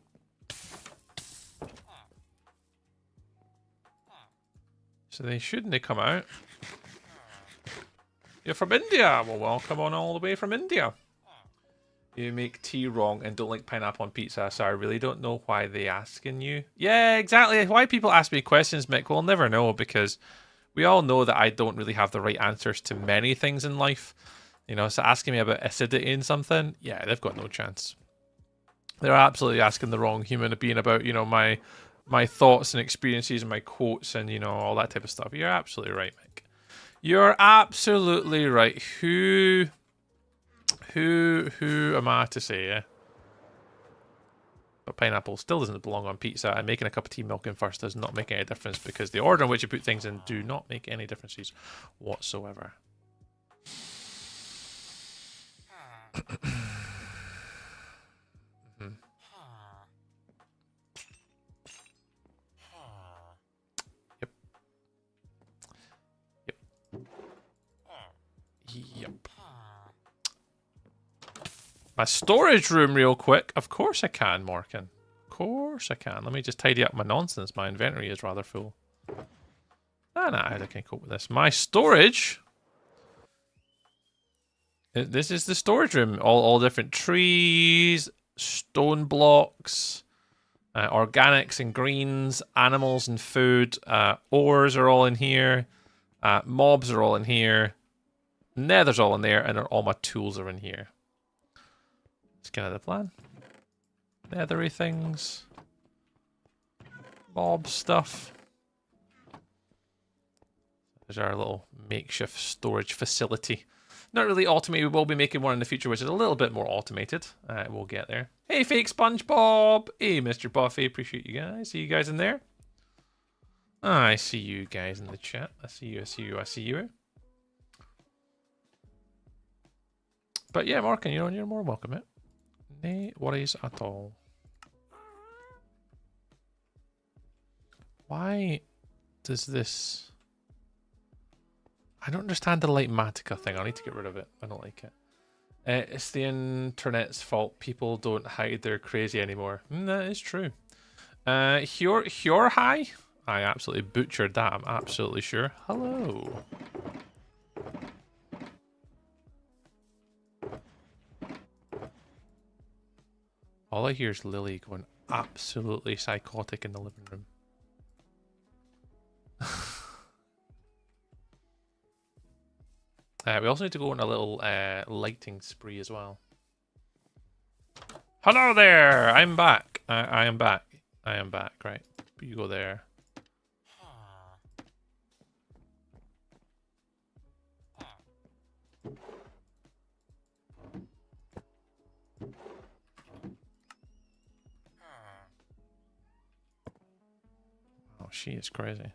So they shouldn't have come out. You're from India. Well, welcome on all the way from India. You make tea wrong and don't like pineapple on pizza, so I really don't know why they asking you. Yeah, exactly. Why people ask me questions, Mick, we'll never know, because we all know that I don't really have the right answers to many things in life. You know, so asking me about acidity in something, yeah, they've got no chance. They're absolutely asking the wrong human being about, you know, my thoughts and experiences and my quotes and, you know, all that type of stuff. You're absolutely right, Mick. You're absolutely right. Who am I to say, yeah? But pineapple still doesn't belong on pizza, and making a cup of tea milking first does not make any difference, because the order in which you put things in do not make any differences whatsoever. Yep. My storage room real quick. Of course I can, Morgan. Of course I can. Let me just tidy up my nonsense. My inventory is rather full. I can cope with this. My storage. This is the storage room. All different trees, stone blocks, organics and greens, animals and food. Ores are all in here. Mobs are all in here. Nether's all in there, and all my tools are in here. It's kind of the plan. Nethery things. Mob stuff. There's our little makeshift storage facility. Not really automated. We will be making one in the future, which is a little bit more automated. We'll get there. Hey, fake SpongeBob. Hey, Mr. Buffy. Appreciate you guys. See you guys in there. I see you guys in the chat. I see you. But yeah, Morgan, you're more welcome, mate. No worries at all. Why does this... I don't understand the Lightmatica thing. I need to get rid of it. I don't like it. It's the internet's fault. People don't hide their crazy anymore. That is true. High? I absolutely butchered that, I'm absolutely sure. Hello. All I hear is Lily going absolutely psychotic in the living room. We also need to go on a little lighting spree as well. Hello there! I'm back. I am back. I am back, right. You go there. Oh, she is crazy.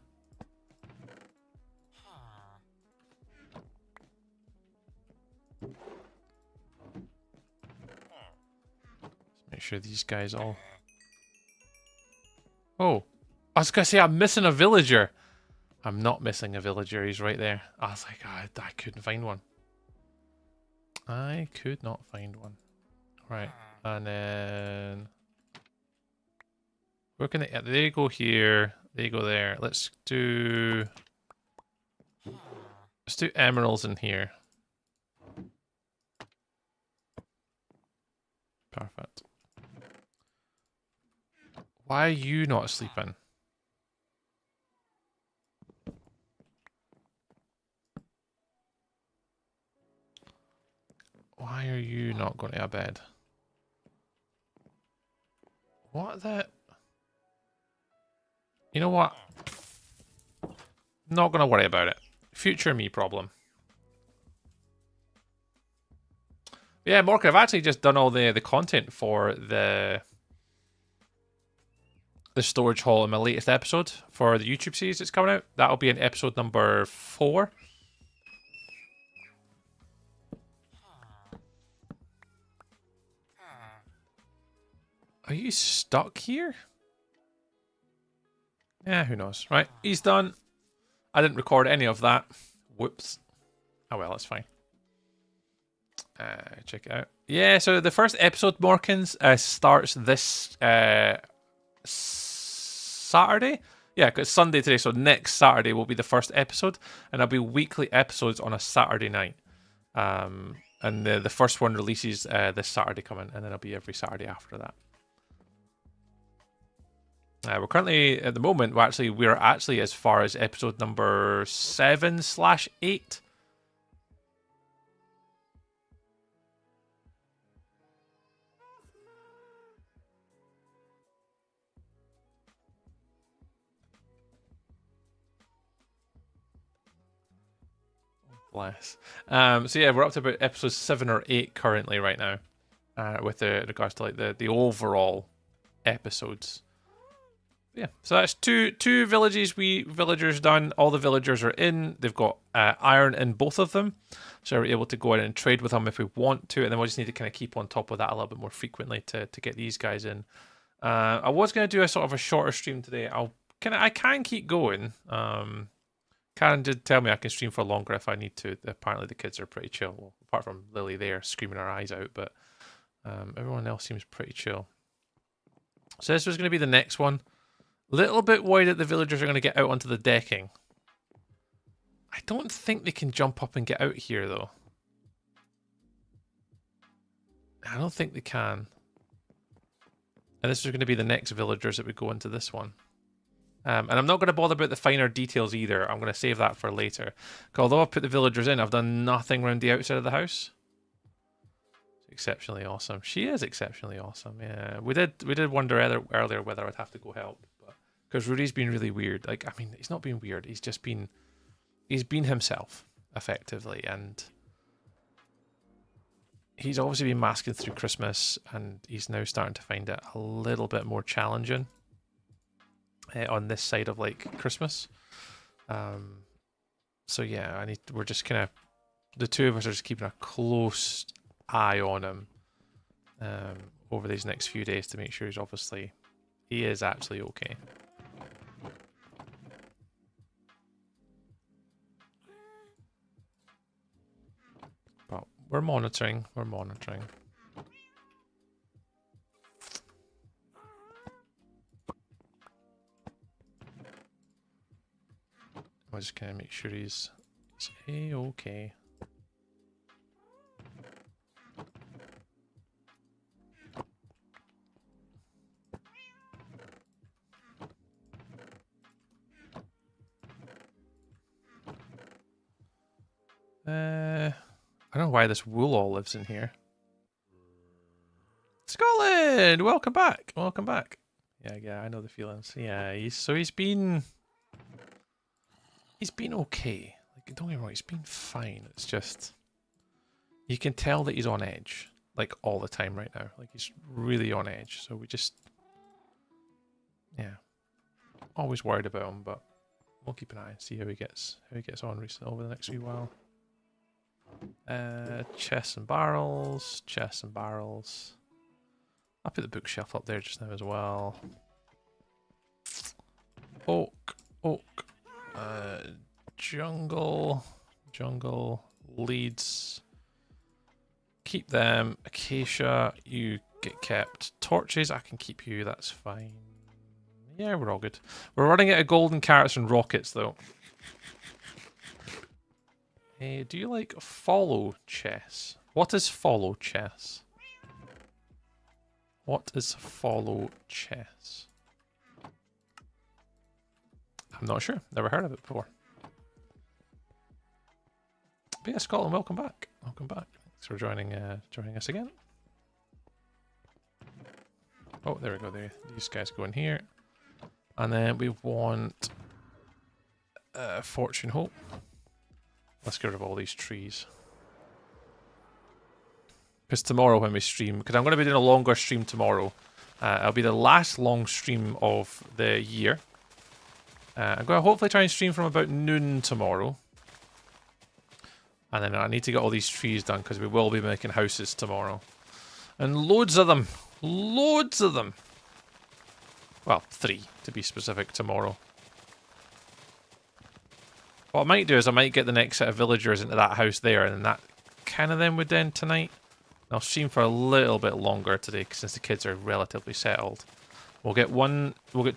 Make sure these guys all... Oh, I was gonna say I'm missing a villager. I'm not missing a villager, he's right there. I was like, I couldn't find one. I could not find one. Right, and then... Where can they go here, they go there. Let's do emeralds in here. Perfect. Why are you not sleeping? Why are you not going to bed? What the... You know what? Not going to worry about it. Future me problem. Yeah, Mork, I've actually just done all the content for the storage hall in my latest episode for the YouTube series that's coming out. That'll be in episode number 4. Are you stuck here? Yeah, who knows. Right, he's done. I didn't record any of that. Whoops. Oh well, that's fine. Check it out. Yeah, so the first episode, Morkins, starts this Saturday. Yeah, because it's Sunday today, so next Saturday will be the first episode, and there'll be weekly episodes on a Saturday night. And the first one releases this Saturday coming, and then it'll be every Saturday after that. We're currently, at the moment, we're actually as far as episode number 7/8. Bless. So yeah, we're up to about episode 7 or 8 currently right now, with regards to like the overall episodes. Yeah, so that's two villagers done. All the villagers are in. They've got iron in both of them, so we're able to go in and trade with them if we want to, and then we'll just need to kind of keep on top of that a little bit more frequently to get these guys in. I was going to do a sort of a shorter stream today. I can keep going. Karen did tell me I can stream for longer if I need to. Apparently the kids are pretty chill. Well, apart from Lily there screaming her eyes out, but everyone else seems pretty chill. So this was going to be the next one. Little bit worried that the villagers are going to get out onto the decking. I don't think they can jump up and get out here, though. I don't think they can. And this is going to be the next villagers that would go into this one. And I'm not going to bother about the finer details either. I'm going to save that for later. Although I've put the villagers in, I've done nothing around the outside of the house. Exceptionally awesome. She is exceptionally awesome. Yeah, we did wonder earlier whether I'd have to go help, because Rudy's been really weird. Like, I mean, he's not been weird. He's been himself effectively, and he's obviously been masking through Christmas, and he's now starting to find it a little bit more challenging on this side of like Christmas. So yeah, we're just kind of, the two of us are just keeping a close eye on him over these next few days to make sure he is actually okay. We're monitoring. We're monitoring. I'm just gonna make sure he's A-okay. I don't know why this wool all lives in here. Scotland! Welcome back. Welcome back. Yeah, I know the feelings. Yeah, he's been okay. Like, don't get me wrong, he's been fine. It's just you can tell that he's on edge, like all the time right now. Like he's really on edge. So we just always worried about him, but we'll keep an eye and see how he gets on recently over the next wee while. Chests and barrels, chests and barrels. I'll put the bookshelf up there just now as well. Oak. Jungle, leads. Keep them. Acacia, you get kept. Torches, I can keep you, that's fine. Yeah, we're all good. We're running out of golden carrots and rockets though. Hey, do you like follow chess? What is follow chess? What is follow chess? I'm not sure. Never heard of it before. But yeah, Scotland, welcome back. Welcome back. Thanks for joining us again. Oh, there we go. There, these guys go in here, and then we want Fortune Hope. Let's get rid of all these trees. Because tomorrow when we stream, because I'm going to be doing a longer stream tomorrow. It'll be the last long stream of the year. I'm going to hopefully try and stream from about noon tomorrow. And then I need to get all these trees done because we will be making houses tomorrow. And loads of them. Loads of them. Well, 3 to be specific tomorrow. What I might do is I might get the next set of villagers into that house there, and then that kind of then would end tonight. I'll stream for a little bit longer today since the kids are relatively settled. We'll get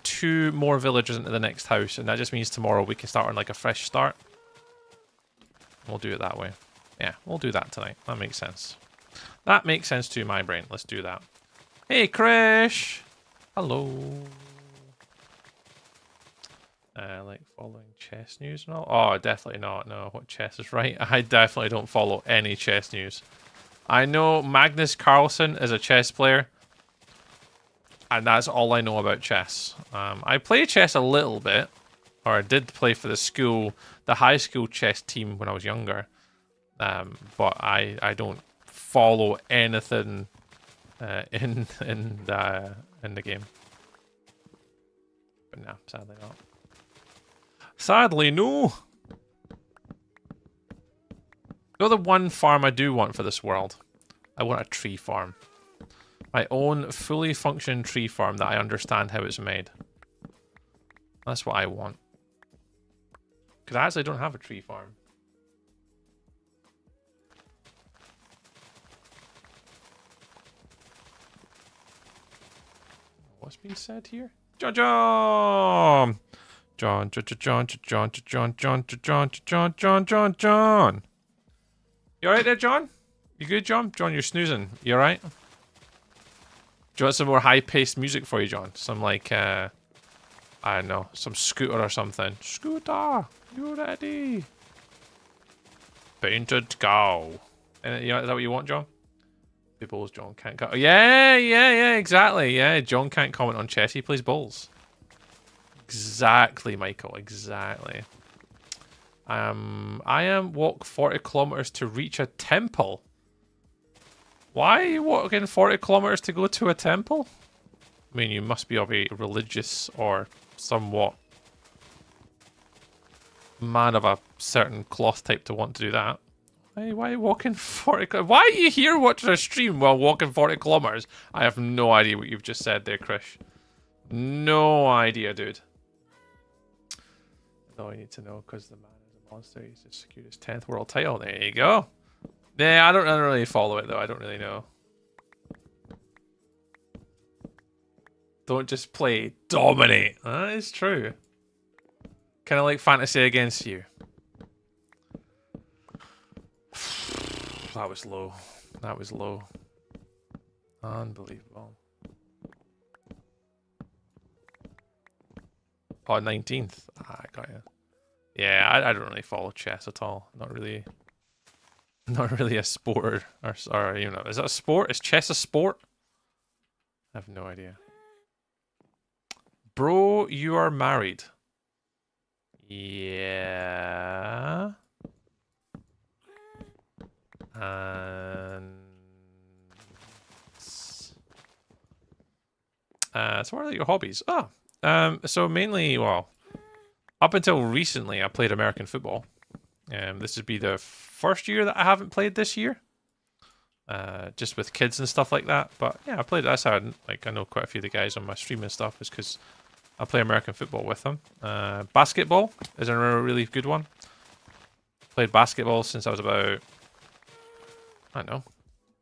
2 more villagers into the next house, and that just means tomorrow we can start on like a fresh start. We'll do it that way. Yeah, we'll do that tonight. That makes sense. That makes sense to my brain. Let's do that. Hey, Krish! Hello. Like following chess news and all? Oh, definitely not. No, what chess is right? I definitely don't follow any chess news. I know Magnus Carlsen is a chess player, and that's all I know about chess. I play chess a little bit, or I did play for the high school chess team when I was younger. But I don't follow anything in the game. But no, sadly not. Sadly, no. You know the one farm I do want for this world? I want a tree farm. My own fully functioning tree farm that I understand how it's made. That's what I want. Because I actually don't have a tree farm. What's being said here? John! John. You alright there, John? You good, John? John, you're snoozing. You alright? Do you want some more high-paced music for you, John? Some like, I don't know, some Scooter or something. Scooter, you ready? Painted cow. And, you know, is that what you want, John? Bowls, John can't go. Yeah, exactly. Yeah, John can't comment on chess. He plays bowls. Exactly, Michael. Exactly. I walk 40 kilometers to reach a temple. Why are you walking 40 kilometers to go to a temple? I mean, you must be of a religious or somewhat man of a certain cloth type to want to do that. Why are you walking 40? Why are you here watching a stream while walking 40 kilometers? I have no idea what you've just said there, Krish. No idea, dude. That's all you need to know, because the man is a monster. He's just secured his 10th world title. There you go. Yeah, I don't really follow it though. I don't really know. Don't just play, dominate. That is true. Kind of like fantasy against you. That was low. That was low. Unbelievable. Oh, 19th. Ah, I got you. Yeah, I don't really follow chess at all. Not really a sport. Or you know, is that a sport? Is chess a sport? I have no idea. Bro, you are married. Yeah. And so what are your hobbies? Oh, so mainly, well, up until recently, I played American football. This would be the first year that I haven't played this year. Just with kids and stuff like that. But yeah, I played. That's how I know quite a few of the guys on my stream and stuff, is because I play American football with them. Basketball is a really good one. Played basketball since I was about, I don't know,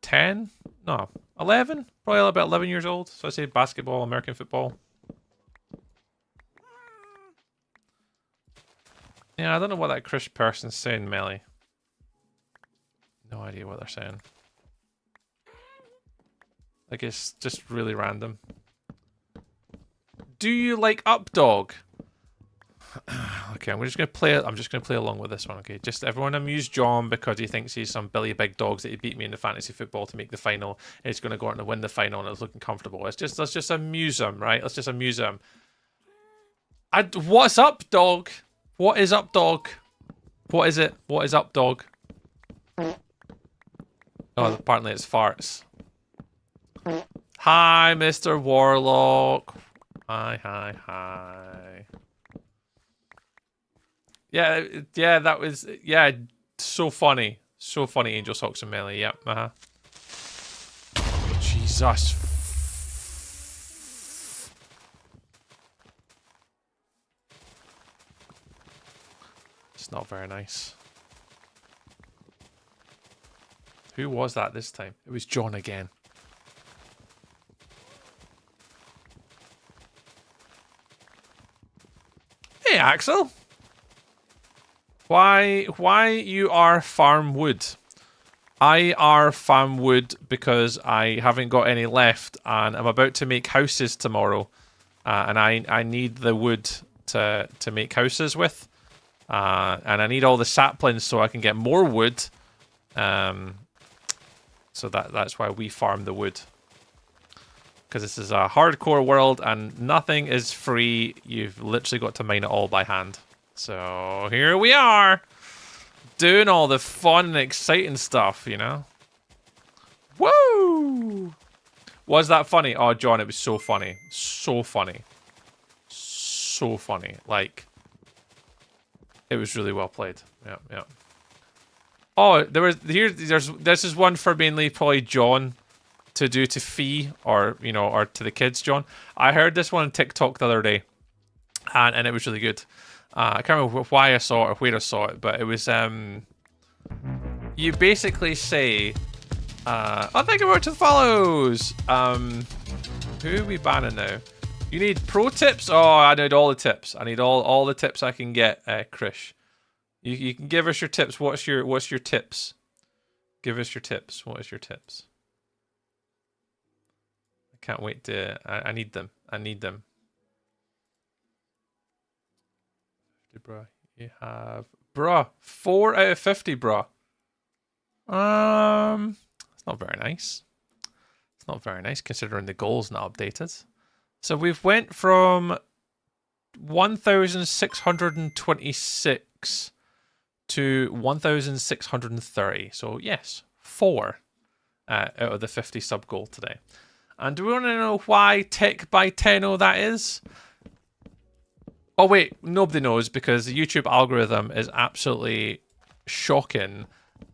10? No, 11? Probably about 11 years old. So I say basketball, American football. Yeah, I don't know what that Chris person's saying, Melly. No idea what they're saying. Like, it's just really random. Do you like Updog? Okay, I'm just gonna play along with this one. Okay, just everyone amuse John because he thinks he's some Billy Big Dogs that he beat me in the fantasy football to make the final. And he's gonna go out and win the final, and it's looking comfortable. Let's just amuse him, right? Let's just amuse him. What's up, dog? What is up, dog? What is it? What is up, dog? Oh, apparently it's farts. Hi, Mr. Warlock. Hi. Yeah, that was, so funny. So funny, Angel Socks and Melee, yep, Jesus. It's not very nice. Who was that this time? It was John again. Hey, Axel. Why you are farm wood? I are farm wood because I haven't got any left, and I'm about to make houses tomorrow, and I need the wood to make houses with, and I need all the saplings so I can get more wood. So that's why we farm the wood. Because this is a hardcore world and nothing is free. You've literally got to mine it all by hand. So here we are, doing all the fun and exciting stuff, you know? Woo! Was that funny? Oh, John, it was so funny. So funny. So funny. Like, it was really well played. Yeah. Oh, this is one for mainly probably John to do to Fee, or or to the kids, John. I heard this one on TikTok the other day, and it was really good. I can't remember why I saw it or where I saw it, but it was you basically say, oh, thank you very much for the follows. Who are we banning now? You need pro tips? Oh, I need all the tips. I need all the tips I can get, Krish. You can give us your tips. What's your tips? Give us your tips. What is your tips? I can't wait to. I need them. I need them. Bruh, you have 4 out of 50, bruh. It's not very nice. It's not very nice considering the goal's not updated. So we've went from 1,626 to 1,630. So yes, 4 out of the 50 sub goal today. And do we want to know why tick by 10 that is? Oh wait, nobody knows, because the YouTube algorithm is absolutely shocking,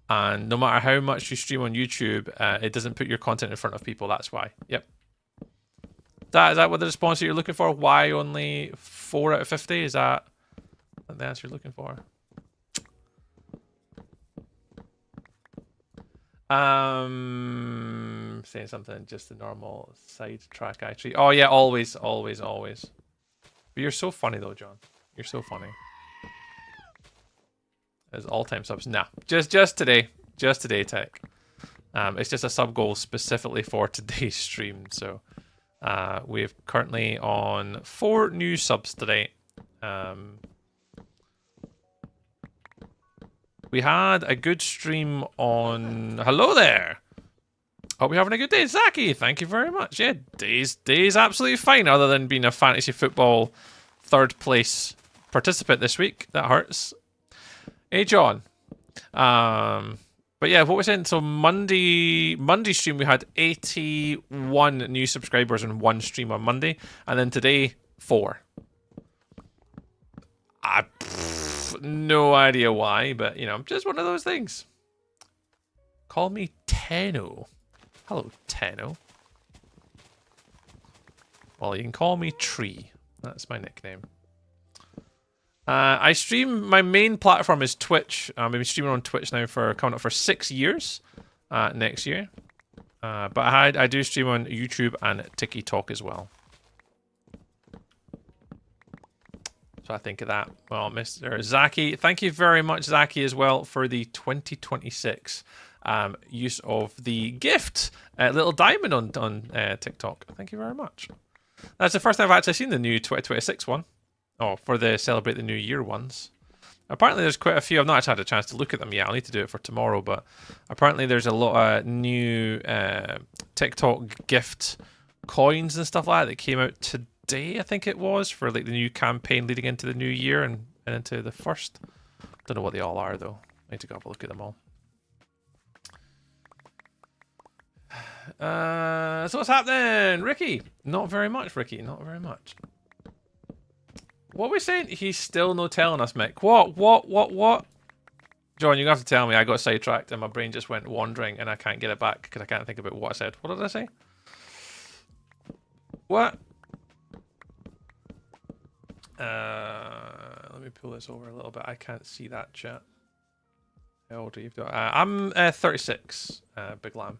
and no matter how much you stream on YouTube, it doesn't put your content in front of people. That's why. Yep. Is that what the response that you're looking for? Why only 4 out of 50? Is that the answer you're looking for? Saying something just the normal sidetrack actually. Oh yeah, always, always, always. But you're so funny though, John. You're so funny. As all-time subs. Nah, just today. Just today, Tech. It's just a sub goal specifically for today's stream. So we're currently on 4 new subs today. We had a good stream on... Hello there! Hope you're having a good day. Zaki, thank you very much. Yeah, day's absolutely fine other than being a fantasy football 3rd place participant this week. That hurts. Hey, John. But yeah, what we're saying, so Monday stream, we had 81 new subscribers in one stream on Monday, and then today, 4. No idea why, but, you know, just one of those things. Call me Tenno. Hello, Tenno. Well, you can call me Tree. That's my nickname. I stream, my main platform is Twitch. I've been streaming on Twitch now for coming up for 6 years next year. But I do stream on YouTube and TikTok as well. So I think of that. Well, Mr. Zaki, thank you very much, Zaki, as well, for the 2026 use of the gift, little diamond on TikTok. Thank you very much. That's the first time I've actually seen the new 2026 one. Oh, for the Celebrate the New Year ones. Apparently there's quite a few. I've not actually had a chance to look at them yet. I'll need to do it for tomorrow. But apparently there's a lot of new TikTok gift coins and stuff like that came out today, I think it was, for like the new campaign leading into the new year and into the first. Don't know what they all are, though. I need to go have a look at them all. So what's happening? Ricky? Not very much, Ricky. Not very much. What are we saying? He's still no telling us, Mick. What? John, you're going to have to tell me. I got sidetracked and my brain just went wandering and I can't get it back because I can't think about what I said. What did I say? What? Let me pull this over a little bit. I can't see that chat. How old are you? I'm 36, Big Lamb.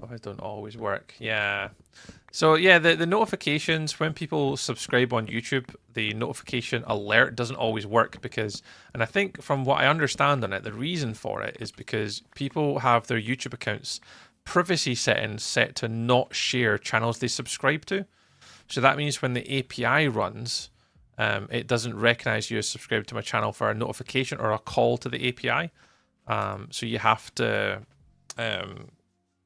Always don't always work. Yeah. So yeah, the notifications when people subscribe on YouTube, the notification alert doesn't always work because, and I think from what I understand on it, the reason for it is because people have their YouTube accounts privacy settings set to not share channels they subscribe to. So that means when the API runs, it doesn't recognize you as subscribed to my channel for a notification or a call to the API. So you have to,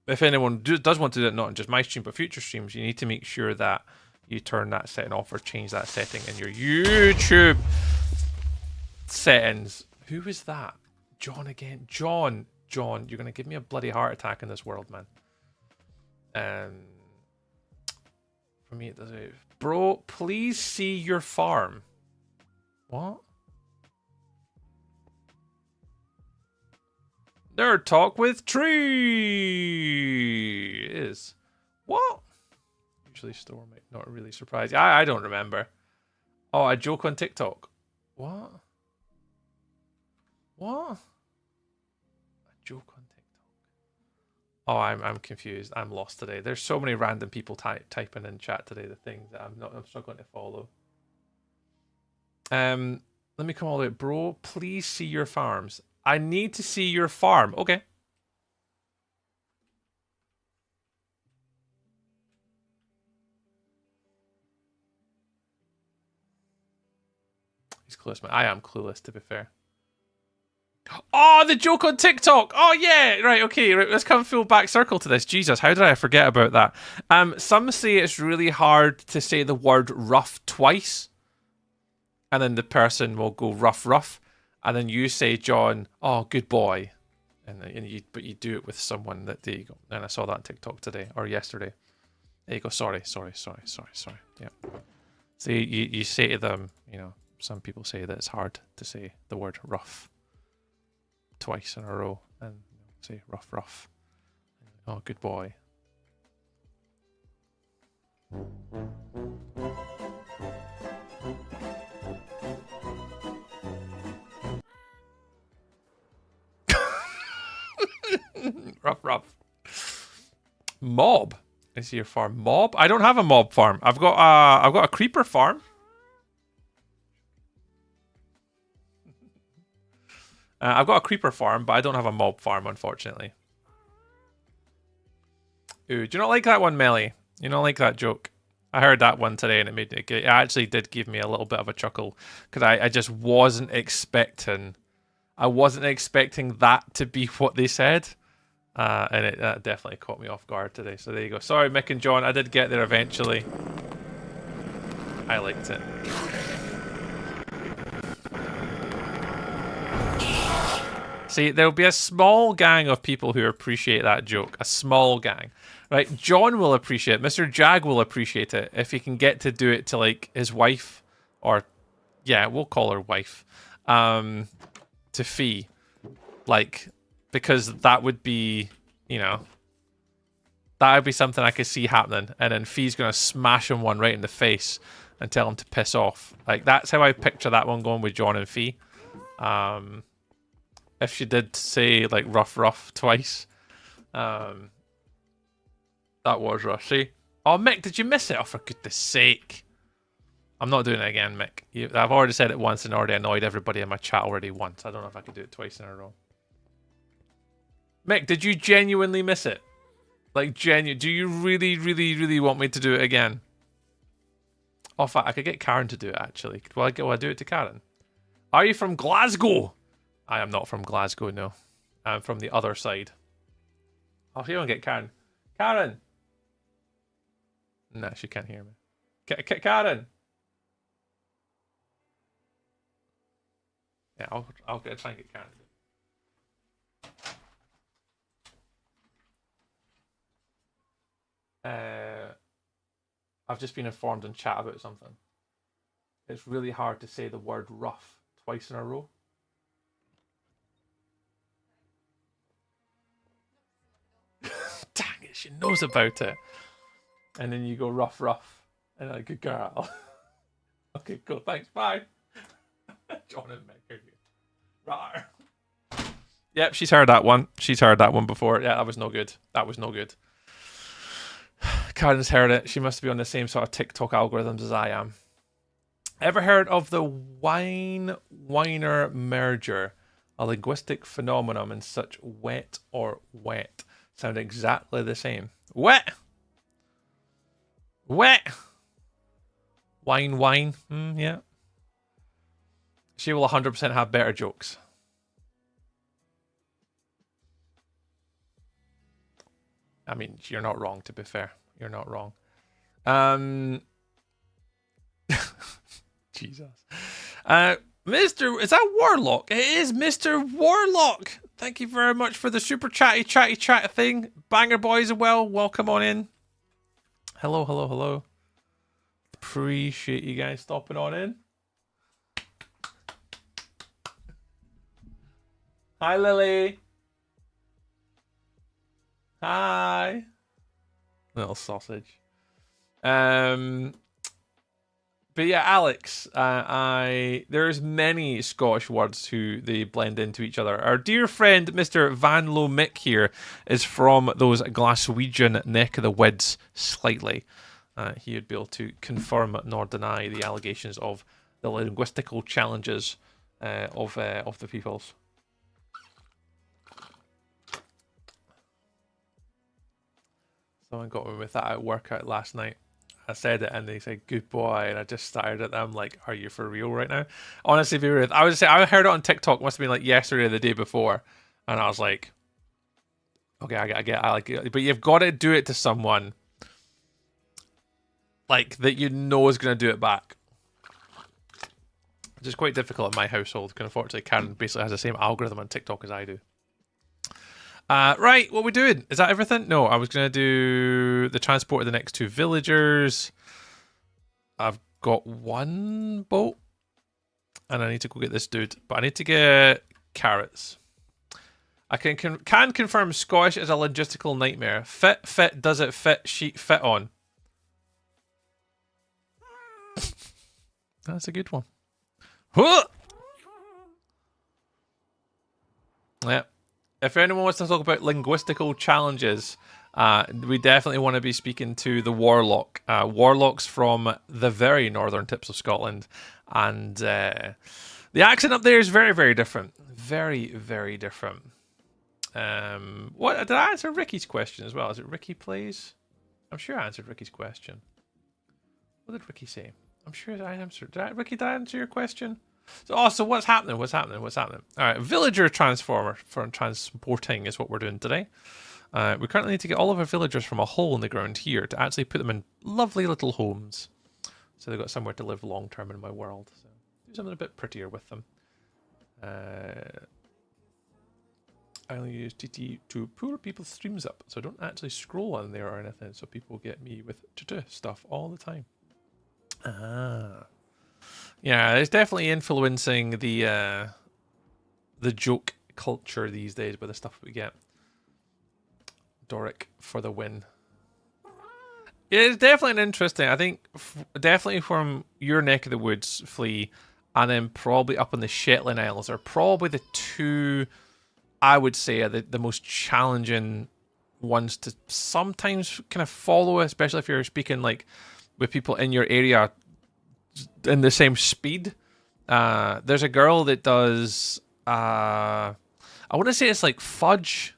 if anyone does want to do that, not in just my stream, but future streams, you need to make sure that you turn that setting off or change that setting in your YouTube settings. Who is that? John again. John, you're going to give me a bloody heart attack in this world, man. For me, it does it. Bro, please see your farm. What? Nerd Talk with Tree is what? Usually store might not really surprise you. I don't remember. Oh, a joke on TikTok. What? A joke on TikTok. Oh, I'm confused. I'm lost today. There's so many random people typing in chat today. The things that I'm struggling to follow. Let me come all the way. Bro, please see your farms. I need to see your farm. Okay. He's clueless, man. I am clueless, to be fair. Oh, the joke on TikTok. Oh, yeah. Right, okay. Right, let's come full back circle to this. Jesus, how did I forget about that? Some say it's really hard to say the word rough twice. And then the person will go rough. And then you say, John, oh, good boy. But you do it with someone that, there you go. And I saw that on TikTok today or yesterday. There you go. Sorry. Yeah. So you say to them, you know, some people say that it's hard to say the word rough twice in a row. And say rough. Oh, good boy. Mob. Is your farm mob? I don't have a mob farm. I've got a creeper farm. I've got a creeper farm, but I don't have a mob farm, unfortunately. Ooh, do you not like that one, Melly? You don't like that joke? I heard that one today, and it actually did give me a little bit of a chuckle because I just wasn't expecting. I wasn't expecting that to be what they said. And it definitely caught me off guard today. So there you go. Sorry, Mick and John. I did get there eventually. I liked it. See, there'll be a small gang of people who appreciate that joke. A small gang. Right? John will appreciate it. Mr. Jag will appreciate it if he can get to do it to, like, his wife. Or, yeah, we'll call her wife. To Fee. Like... Because that would be, you know, that would be something I could see happening. And then Fee's going to smash him one right in the face and tell him to piss off. Like, that's how I picture that one going with John and Fee. If she did say, like, rough twice. That was rough. See? Oh, Mick, did you miss it? Oh, for goodness sake. I'm not doing it again, Mick. I've already said it once and already annoyed everybody in my chat already once. I don't know if I could do it twice in a row. Mick, did you genuinely miss it? Like, do you really want me to do it again? Oh, fuck, I could get Karen to do it, actually. Will I do it to Karen? Are you from Glasgow? I am not from Glasgow, no. I'm from the other side. I'll see if I can get Karen. Karen! No, she can't hear me. Karen! Yeah, I'll try and get Karen to do it. I've just been informed in chat about something. It's really hard to say the word rough twice in a row. Dang it, she knows about it. And then you go rough. And like, good girl. Okay, cool, thanks, bye. John and Meg are here. Rawr. Yep, she's heard that one. She's heard that one before. Yeah, that was no good. Karen's heard it. She must be on the same sort of TikTok algorithms as I am. Ever heard of the whiner merger? A linguistic phenomenon in such wet or wet sound exactly the same. Wet! Wine. Yeah. She will 100% have better jokes. I mean, you're not wrong, to be fair. You're not wrong. Jesus. Is that Warlock? It is Mr. Warlock. Thank you very much for the super chatty thing. Banger boys as well. Welcome on in. Hello. Appreciate you guys stopping on in. Hi, Lily. Hi. Little sausage. But yeah, Alex, there's many Scottish words who they blend into each other. Our dear friend, Mr. Van Lo Mick here, is from those Glaswegian neck of the woods slightly. He would be able to confirm nor deny the allegations of the linguistical challenges of the peoples. Someone got me with that at workout last night. I said it and they said good boy, and I just stared at them like, are you for real right now? Honestly, I would say I heard it on TikTok, must have been like yesterday or the day before, and I was like, okay, I like it, but you've got to do it to someone like that you know is going to do it back, which is quite difficult in my household because unfortunately Karen basically has the same algorithm on TikTok as I do. Right, what are we doing? Is that everything? No, I was going to do the transport of the next two villagers. I've got one boat. And I need to go get this dude. But I need to get carrots. I can confirm Scottish is a logistical nightmare. Fit, does it fit, sheet, fit on. That's a good one. Huh! Yeah. If anyone wants to talk about linguistical challenges, We definitely want to be speaking to the Warlock. Warlocks from the very northern tips of Scotland. And the accent up there is very, very different. Very, very different. What did I answer Ricky's question as well? Is it Ricky Plays? I'm sure I answered Ricky's question. What did Ricky say? I'm sure I answered. Ricky, did I answer your question? So what's happening? What's happening? What's happening? All right, villager transformer for transporting is what we're doing today. We currently need to get all of our villagers from a hole in the ground here to actually put them in lovely little homes, so they've got somewhere to live long term in my world. So do something a bit prettier with them. I only use TT to pull people's streams up, so I don't actually scroll on there or anything, so people get me with stuff all the time. Yeah, it's definitely influencing the joke culture these days by the stuff we get. Doric for the win. It's definitely an interesting. I think definitely from your neck of the woods, Flea, and then probably up in the Shetland Isles are probably the two I would say are the most challenging ones to sometimes kind of follow, especially if you're speaking like with people in your area in the same speed. There's a girl that does I want to say it's like fudge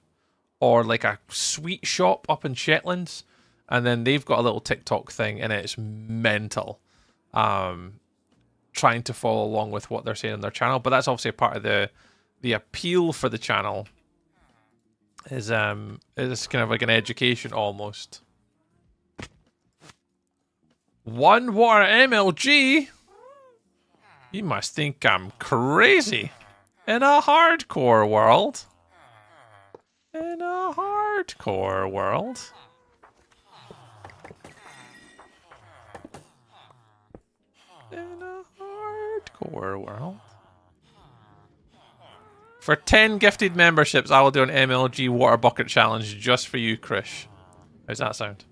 or like a sweet shop up in Shetlands, and then they've got a little TikTok thing and it's mental. Trying to follow along with what they're saying on their channel, but that's obviously a part of the appeal for the channel is kind of like an education almost. One water MLG? You must think I'm crazy. In a hardcore world. In a hardcore world. In a hardcore world. For 10 gifted memberships, I will do an MLG water bucket challenge just for you, Krish. How's that sound?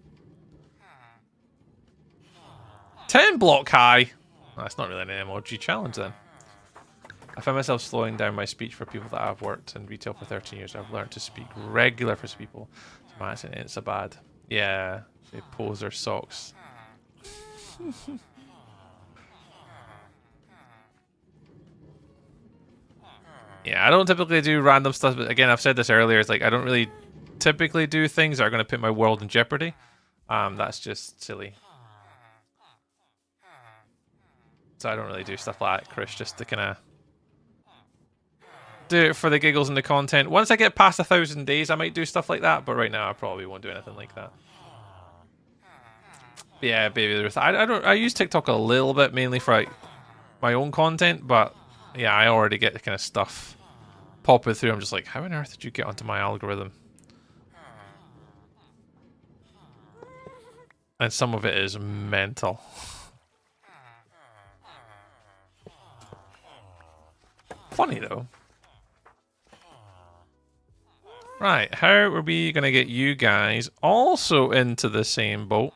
10 block high. That's not really an MLG challenge then. I find myself slowing down my speech for people that I've worked in retail for 13 years. I've learned to speak regular for people. So my accent ain't so bad. Yeah, they pose their socks. Yeah, I don't typically do random stuff, but again, I've said this earlier, it's like I don't really typically do things that are going to put my world in jeopardy. That's just silly. So I don't really do stuff like that, Chris, just to kind of do it for the giggles and the content. Once I get past 1,000 days, I might do stuff like that, but right now I probably won't do anything like that. But yeah, Baby Ruth. I use TikTok a little bit, mainly for like my own content, but yeah, I already get the kind of stuff popping through. I'm just like, how on earth did you get onto my algorithm? And some of it is mental. Funny though. Right, how are we going to get you guys also into the same boat?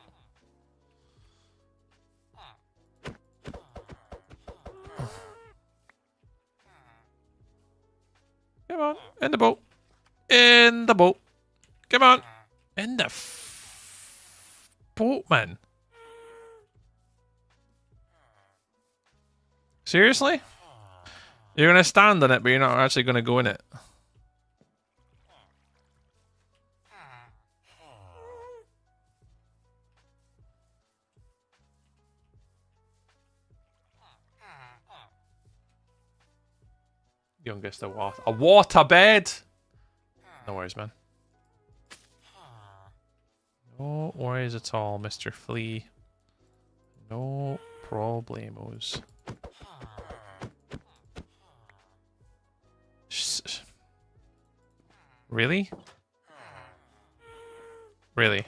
Come on, in the boat. In the boat. Come on. In the boat, man. Seriously? You're going to stand on it, but you're not actually going to go in it. Youngest a water bed. No worries, man. No worries at all, Mr. Flea. No problemos. Really? Really?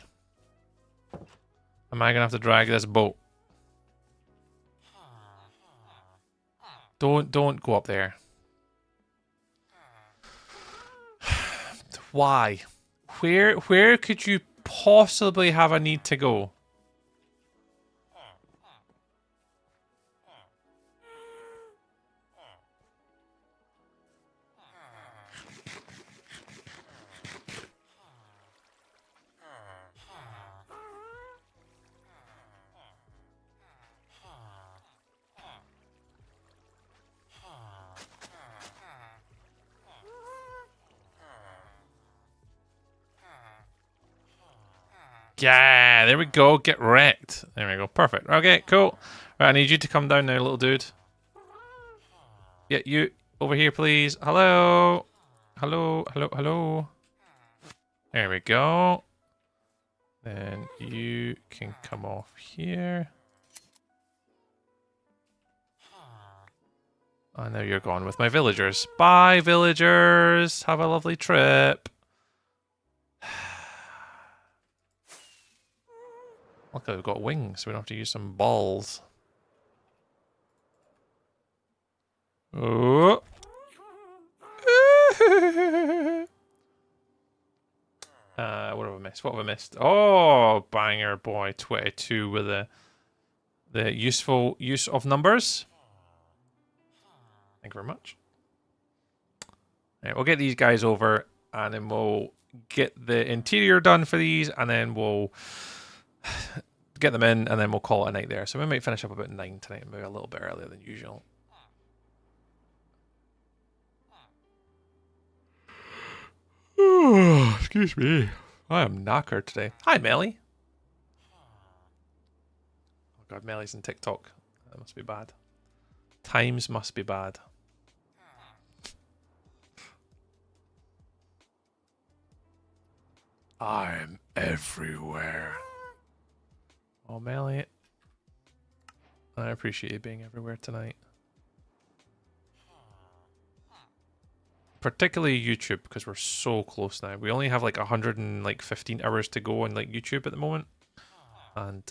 Am I gonna have to drag this boat? Don't go up there. Why? Where could you possibly have a need to go? Yeah, there we go. Get wrecked. There we go. Perfect. Okay, cool. Right, I need you to come down now, little dude. Yeah, you over here, please. Hello. Hello, hello, hello. There we go. Then you can come off here. And now you're gone with my villagers. Bye, villagers. Have a lovely trip. Look, I've got wings, so we don't have to use some balls. Oh. What have I missed? What have I missed? Oh, banger boy. 22 with the useful use of numbers. Thank you very much. Right, we'll get these guys over, and then we'll get the interior done for these, and then we'll get them in, and then we'll call it a night there. So we might finish up about 9 tonight, maybe a little bit earlier than usual. Oh, excuse me. I am knackered today. Hi, Melly. Oh god, Melly's in TikTok. That must be bad. Times must be bad. I'm everywhere. Oh, Melly. I appreciate you being everywhere tonight. Particularly YouTube, because we're so close now. We only have like 115 hours to go on like YouTube at the moment. And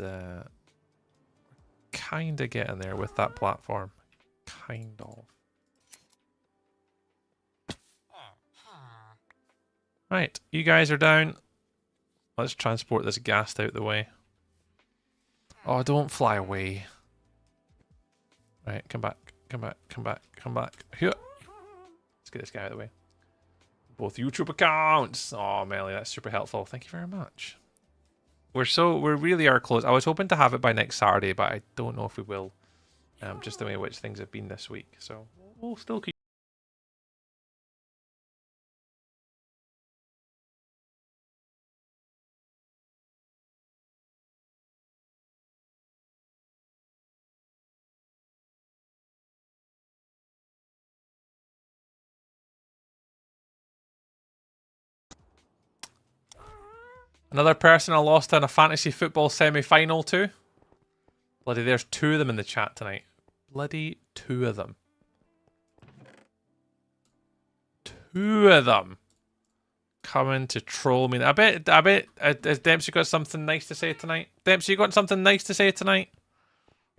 kind of getting there with that platform. Kind of. Right, you guys are down. Let's transport this ghast out the way. Oh, don't fly away. Right, come back, come back, come back, come back. Here. Let's get this guy out of the way. Both YouTube accounts. Oh, Melly, that's super helpful. Thank you very much. We really are close. I was hoping to have it by next Saturday, but I don't know if we will. Just the way in which things have been this week. So we'll still keep. Another person I lost in a fantasy football semi-final to. Bloody, there's 2 of them in the chat tonight. Bloody 2 of them. 2 of them. Coming to troll me. I bet, has Dempsey got something nice to say tonight? Dempsey, you got something nice to say tonight?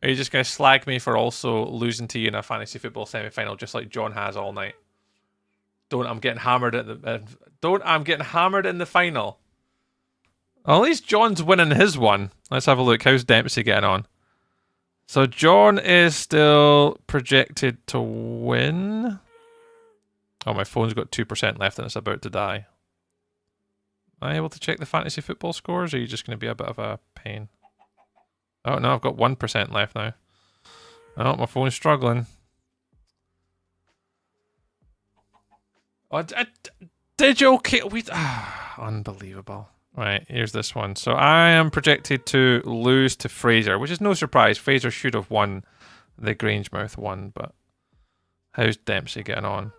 Or are you just going to slag me for also losing to you in a fantasy football semi-final just like John has all night? I'm getting hammered at the... I'm getting hammered in the final. Well, at least John's winning his one. Let's have a look. How's Dempsey getting on? So John is still projected to win. Oh, my phone's got 2% left and it's about to die. Am I able to check the fantasy football scores, or are you just going to be a bit of a pain? Oh, no, I've got 1% left now. Oh, my phone's struggling. Oh, did you okay? Unbelievable. Right, here's this one. So I am projected to lose to Fraser, which is no surprise. Fraser should have won the Grangemouth one, but how's Dempsey getting on?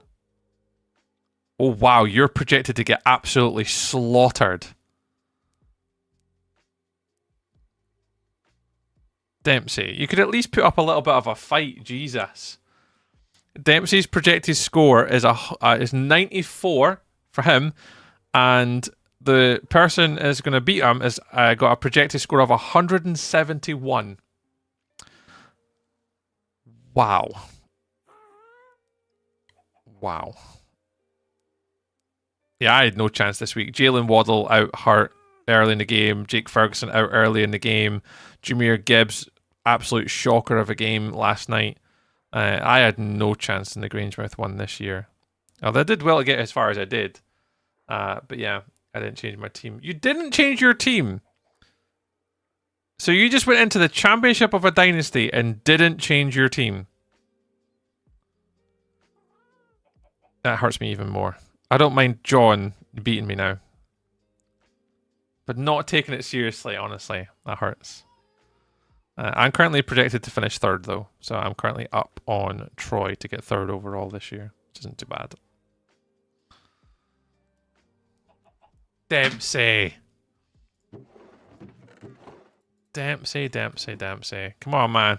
Oh, wow, you're projected to get absolutely slaughtered. Dempsey, you could at least put up a little bit of a fight, Jesus. Dempsey's projected score is 94 for him, and the person is going to beat him has got a projected score of 171. Wow. Wow. Yeah, I had no chance this week. Jalen Waddle out hurt early in the game. Jake Ferguson out early in the game. Jameer Gibbs, absolute shocker of a game last night. I had no chance in the Grangemouth one this year. Although I did well to get as far as I did. But yeah, I didn't change my team. You didn't change your team. So you just went into the championship of a dynasty and didn't change your team. That hurts me even more. I don't mind John beating me now. But not taking it seriously, honestly. That hurts. I'm currently projected to finish third, though. So I'm currently up on Troy to get third overall this year, which isn't too bad. Dempsey. Dempsey. Come on, man.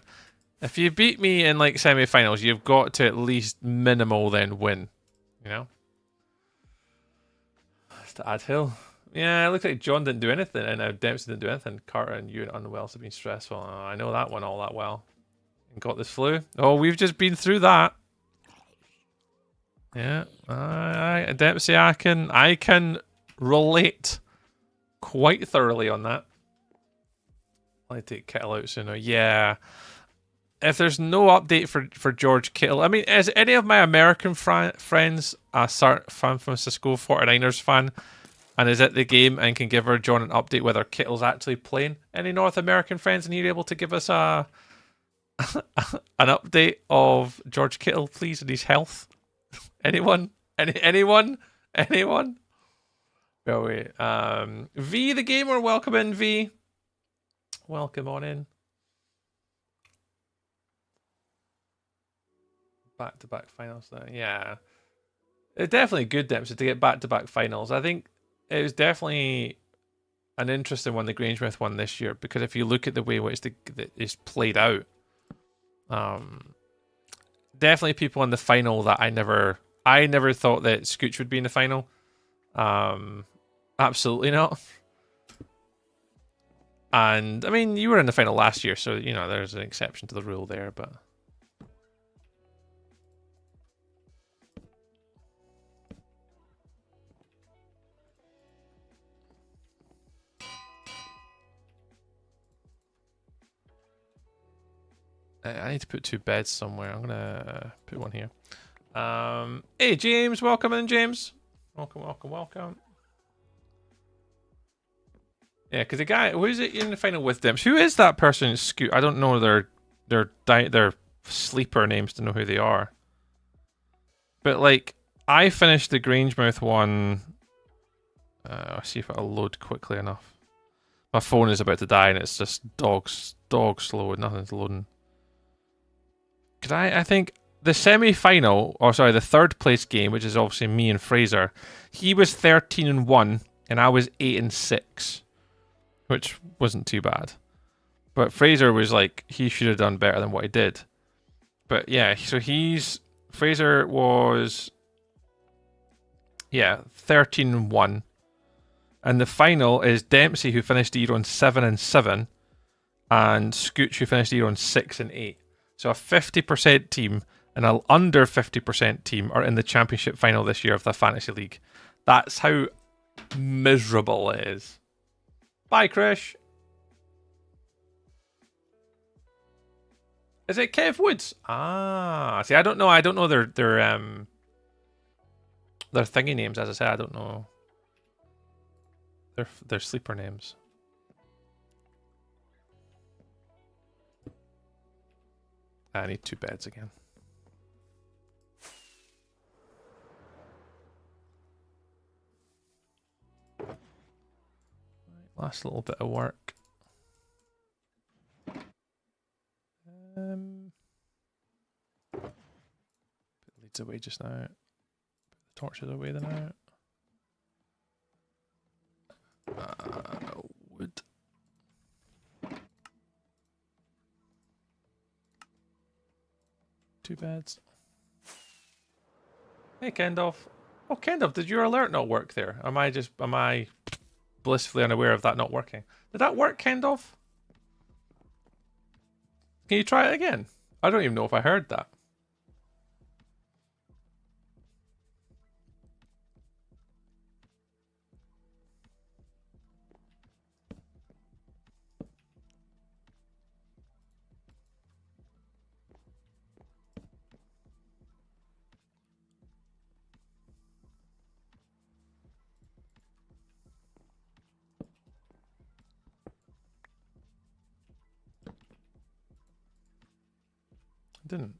If you beat me in like semi-finals, you've got to at least minimal then win. You know? It's to add hill. Yeah, it looks like John didn't do anything, and Dempsey didn't do anything. Carter and you and Unwells have been stressful. Oh, I know that one all that well. And got this flu. Oh, we've just been through that. Yeah, Dempsey, I can relate quite thoroughly on that. I'll take Kittle out sooner. Yeah. If there's no update for George Kittle, I mean, is any of my American friends a San Francisco 49ers fan and is at the game and can give her John an update whether Kittle's actually playing? Any North American friends and you're able to give us an update of George Kittle, please, and his health? Anyone? Anyone? Oh, wait. V the gamer, welcome in, V. Welcome on in. Back-to-back finals there. Yeah. It's definitely good, Dempsey, to get back-to-back finals. I think it was definitely an interesting one, the Grangemouth one this year, because if you look at the way which it's played out, definitely people in the final that I never thought that Scooch would be in the final. Absolutely not. And I mean, you were in the final last year, so you know there's an exception to the rule there, but I need to put 2 beds somewhere. I'm gonna put one here. Hey James, welcome in, James. Welcome. Yeah, because the guy, who is it in the final with them? Who is that person? Scoot. I don't know their sleeper names to know who they are. But like, I finished the Grangemouth one. I'll see if it'll load quickly enough. My phone is about to die, and it's just dog slow. Nothing's loading. Cause I think the semi-final, or sorry, the third place game, which is obviously me and Fraser, he was 13-1, and I was 8-6. Which wasn't too bad. But Fraser was like, he should have done better than what he did. But yeah, so Fraser was, 13-1. And the final is Dempsey, who finished the year on 7-7, and Scooch, who finished the year on 6-8. So a 50% team and an under 50% team are in the championship final this year of the Fantasy League. That's how miserable it is. Bye, Krish. Is it Kev Woods? Ah, see, I don't know their thingy names. As I said, I don't know their sleeper names. I need 2 beds again. Last little bit of work. Put the leads away just now. Put the torches away then now. Wood. Two beds. Hey Kendall. Oh Kendall, did your alert not work there? Am I blissfully unaware of that not working? Did that work, Kendall? Can you try it again? I don't even know if I heard that. Didn't.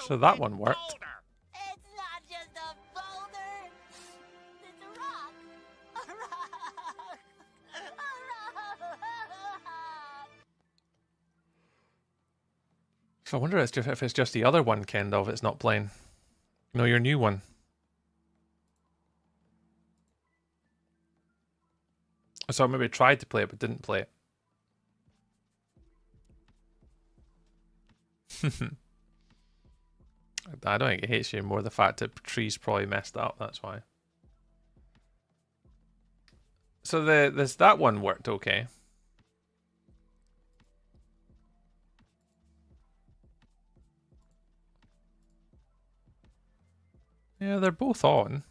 So that one worked. It's not just a folder. So I wonder if it's just the other one, Kendall, it's not playing. No, your new one. So I maybe tried to play it, but didn't play it. I don't think it hates you more the fact that Tree's probably messed up, that's why. So that one worked okay. Yeah, they're both on.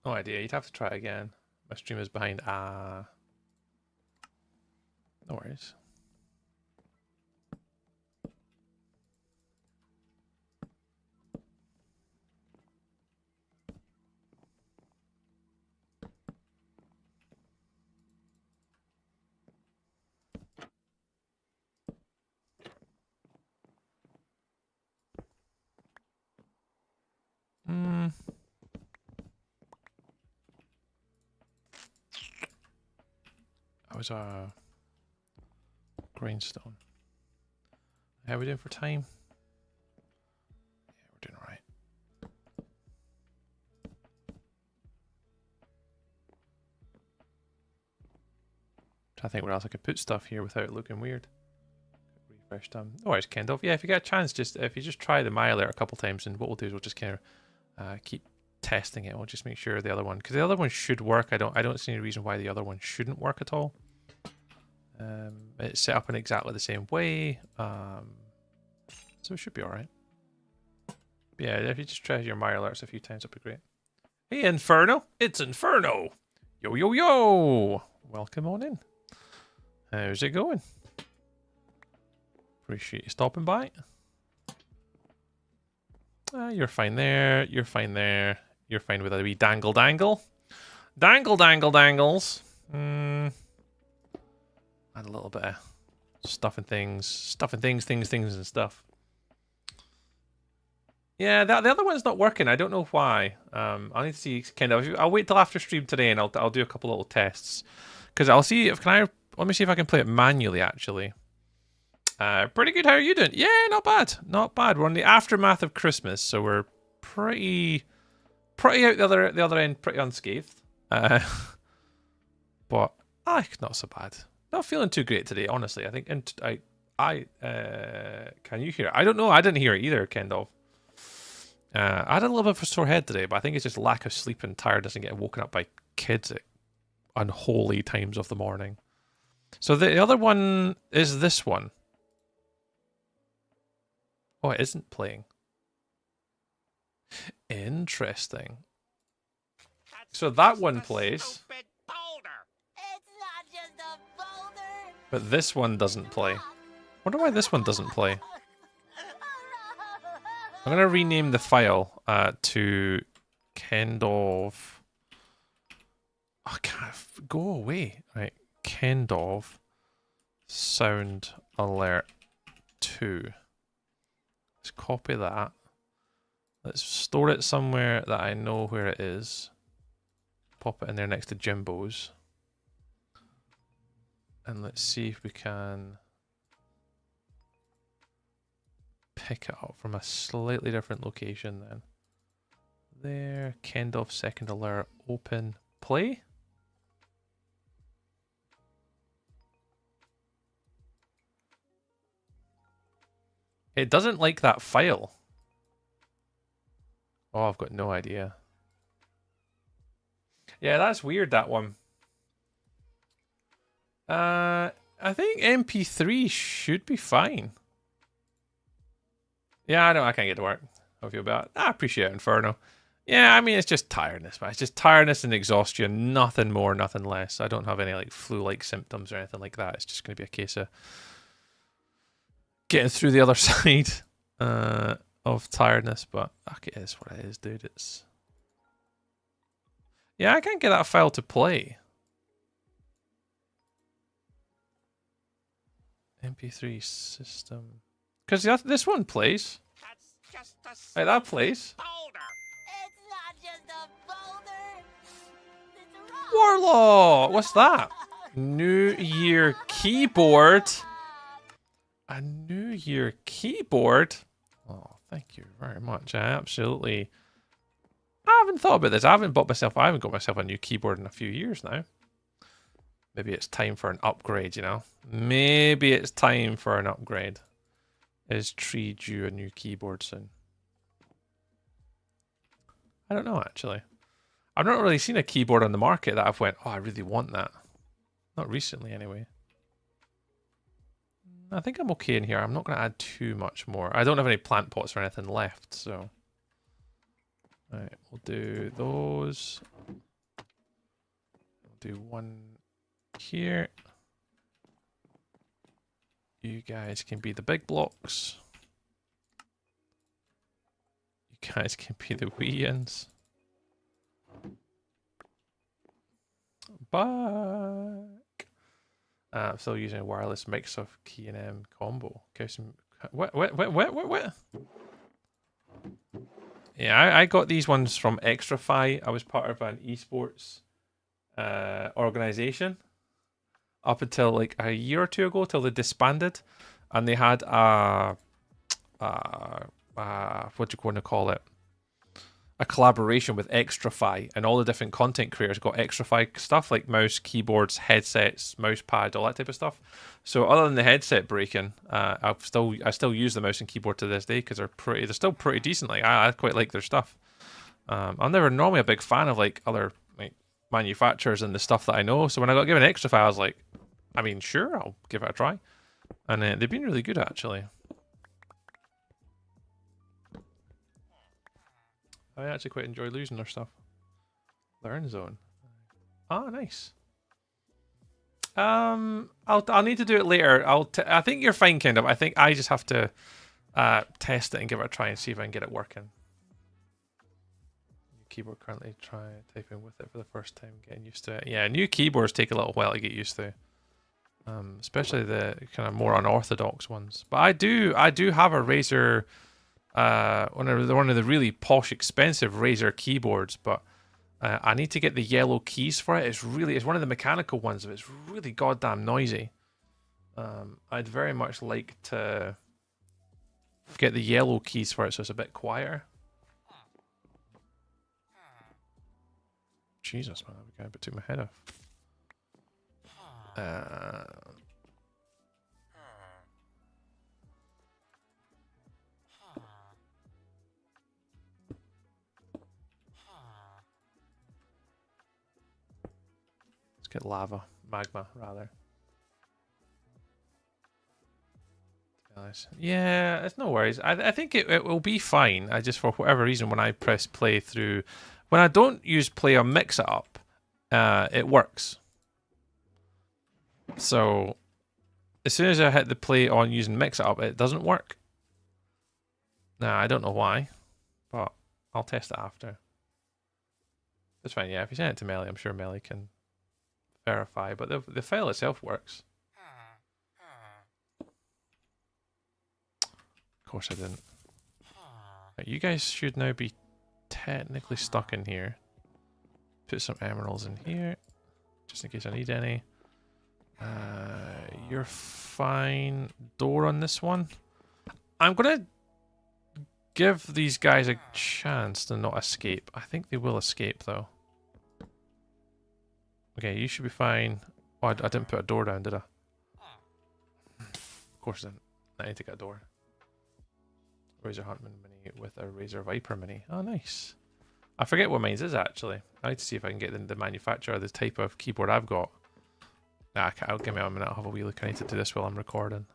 No idea, you'd have to try it again. My stream is behind. No worries. That was a grindstone. How are we doing for time? Yeah, we're doing alright. Trying to think where else I could put stuff here without it looking weird. Refresh time. No worries, Kendall. Yeah, if you get a chance, if you just try the My Alert a couple times, and what we'll do is we'll just kind of keep testing it. We'll just make sure the other one, because the other one should work. I don't see any reason why the other one shouldn't work at all. It's set up in exactly the same way, so it should be all right. But yeah, if you just try your My Alerts a few times, that'd be great. Hey, Inferno! It's Inferno! Yo, yo, yo! Welcome on in. How's it going? Appreciate you stopping by. You're fine there. You're fine there. You're fine with a wee dangle dangle. Dangle dangle dangles. And a little bit of stuffing things and stuff. Yeah, the other one's not working. I don't know why. I need to see kind of. I'll wait till after stream today, and I'll do a couple little tests, because I'll see if let me see if I can play it manually actually. Pretty good. How are you doing? Yeah, not bad. Not bad. We're on the aftermath of Christmas, so we're pretty out the other end, pretty unscathed. But not so bad. Not feeling too great today, honestly. I think, and can you hear it? I don't know. I didn't hear it either, Kendall. I had a little bit of a sore head today, but I think it's just lack of sleep and tiredness and getting woken up by kids at unholy times of the morning. So the other one is this one. Oh, it isn't playing. Interesting. So that one plays. But this one doesn't play. Wonder why this one doesn't play. I'm gonna rename the file to Kendov. Oh, go away. Right, Kendov Sound Alert 2. Let's copy that. Let's store it somewhere that I know where it is. Pop it in there next to Jimbo's. And let's see if we can pick it up from a slightly different location then. There, Kendall second alert, open, play. It doesn't like that file. Oh, I've got no idea. Yeah, that's weird, that one. I think MP3 should be fine. Yeah, I know I can't get to work. How I feel about it. I appreciate it, Inferno. Yeah, I mean, it's just tiredness, man. It's just tiredness and exhaustion. Nothing more, nothing less. I don't have any like flu-like symptoms or anything like that. It's just going to be a case of getting through the other side of tiredness. But it is what it is, dude. It's... Yeah, I can't get that file to play. MP3 system. Because this one plays. Hey, that plays. It's not just a boulder. Warlaw! What's that? New Year keyboard. A New Year keyboard. Oh, thank you very much. I absolutely. I haven't thought about this. I haven't got myself a new keyboard in a few years now. Maybe it's time for an upgrade, you know? Maybe it's time for an upgrade. Is Tree due a new keyboard soon? I don't know, actually. I've not really seen a keyboard on the market that I've went, oh, I really want that. Not recently, anyway. I think I'm okay in here. I'm not going to add too much more. I don't have any plant pots or anything left, so... Alright, we'll do those. We'll do one here. You guys can be the big blocks. You guys can be the wee ones. Back. I'm still using a wireless mix of key and M combo. Okay, some what? Yeah, I got these ones from Extrafy. I was part of an esports organization up until like a year or two ago, till they disbanded, and they had what do you want to call it? A collaboration with Extrafy, and all the different content creators got Extrafy stuff like mouse, keyboards, headsets, mouse pad, all that type of stuff. So other than the headset breaking, I still use the mouse and keyboard to this day because they're still pretty decent. Like I quite like their stuff. I'm never normally a big fan of like other like manufacturers and the stuff that I know. So when I got given Extrafy, I was like, I mean, sure, I'll give it a try, and they've been really good actually. I actually quite enjoy losing their stuff. Learn zone. Oh, nice. I'll need to do it later. I think you're fine, kind of. I think I just have to test it and give it a try and see if I can get it working. New keyboard currently typing with it for the first time, getting used to it. Yeah, new keyboards take a little while to get used to. Especially the kind of more unorthodox ones. But I do have a Razer. One of the really posh, expensive Razer keyboards, but I need to get the yellow keys for it. It's one of the mechanical ones, but it's really goddamn noisy. I'd very much like to get the yellow keys for it, so it's a bit quieter. Jesus, man, I got to took my head off. Get magma rather. Yeah, it's no worries. I think it will be fine. I just, for whatever reason, when I press play through, when I don't use play or mix it up, it works. So as soon as I hit the play on using mix it up, it doesn't work. Now I don't know why, but I'll test it after. That's fine. Yeah, if you send it to Melly, I'm sure Melly can verify, but the file itself works. Of course I didn't. Right, you guys should now be technically stuck in here. Put some emeralds in here, just in case I need any. You're fine. Door on this one. I'm gonna give these guys a chance to not escape. I think they will escape though. Okay, you should be fine. Oh, I didn't put a door down, did I? Of course I didn't. I need to get a door. Razer Huntman Mini with a Razer Viper Mini. Oh, nice. I forget what mine's is, actually. I need to see if I can get the manufacturer, the type of keyboard I've got. Nah, I'll give me a minute. I'll have a wee look into this while I'm recording.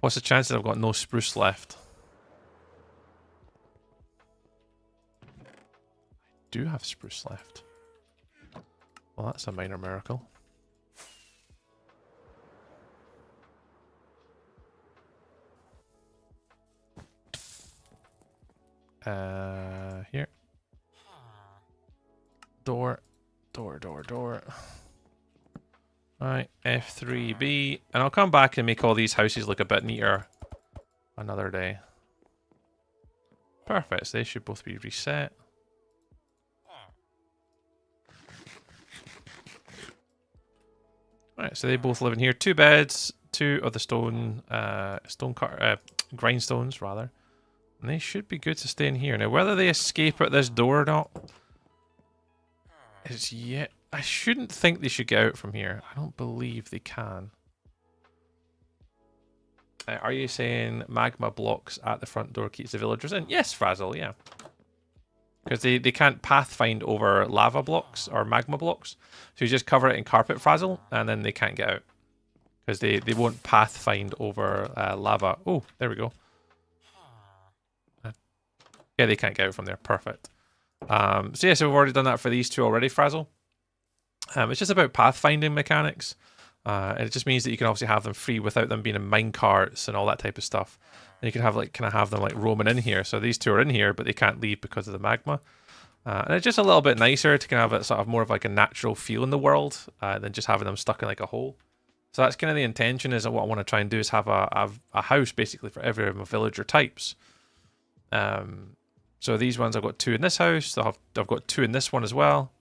What's the chance that I've got no spruce left? Do have spruce left. Well, that's a minor miracle. Here. Door. Alright, F3B. And I'll come back and make all these houses look a bit neater another day. Perfect, so they should both be reset. Alright, so they both live in here. 2 beds, 2 of the grindstones, rather. And they should be good to stay in here. Now, whether they escape at this door or not is yet... I shouldn't think they should get out from here. I don't believe they can. Are you saying magma blocks at the front door keeps the villagers in? Yes, Frazzle, yeah. Because they can't pathfind over lava blocks or magma blocks. So you just cover it in carpet, Frazzle, and then they can't get out. Because they won't pathfind over lava. Oh, there we go. Yeah, they can't get out from there. Perfect. So yeah, so we've already done that for these 2 already, Frazzle. It's just about pathfinding mechanics. And it just means that you can obviously have them free without them being in mine carts and all that type of stuff. And you can have like kind of have them like roaming in here. So these 2 are in here, but they can't leave because of the magma. And it's just a little bit nicer to kind of have a sort of more of like a natural feel in the world than just having them stuck in like a hole. So that's kind of the intention. Is what I want to try and do is have a house basically for every of my villager types. So these ones I've got 2 in this house. I've got 2 in this one as well.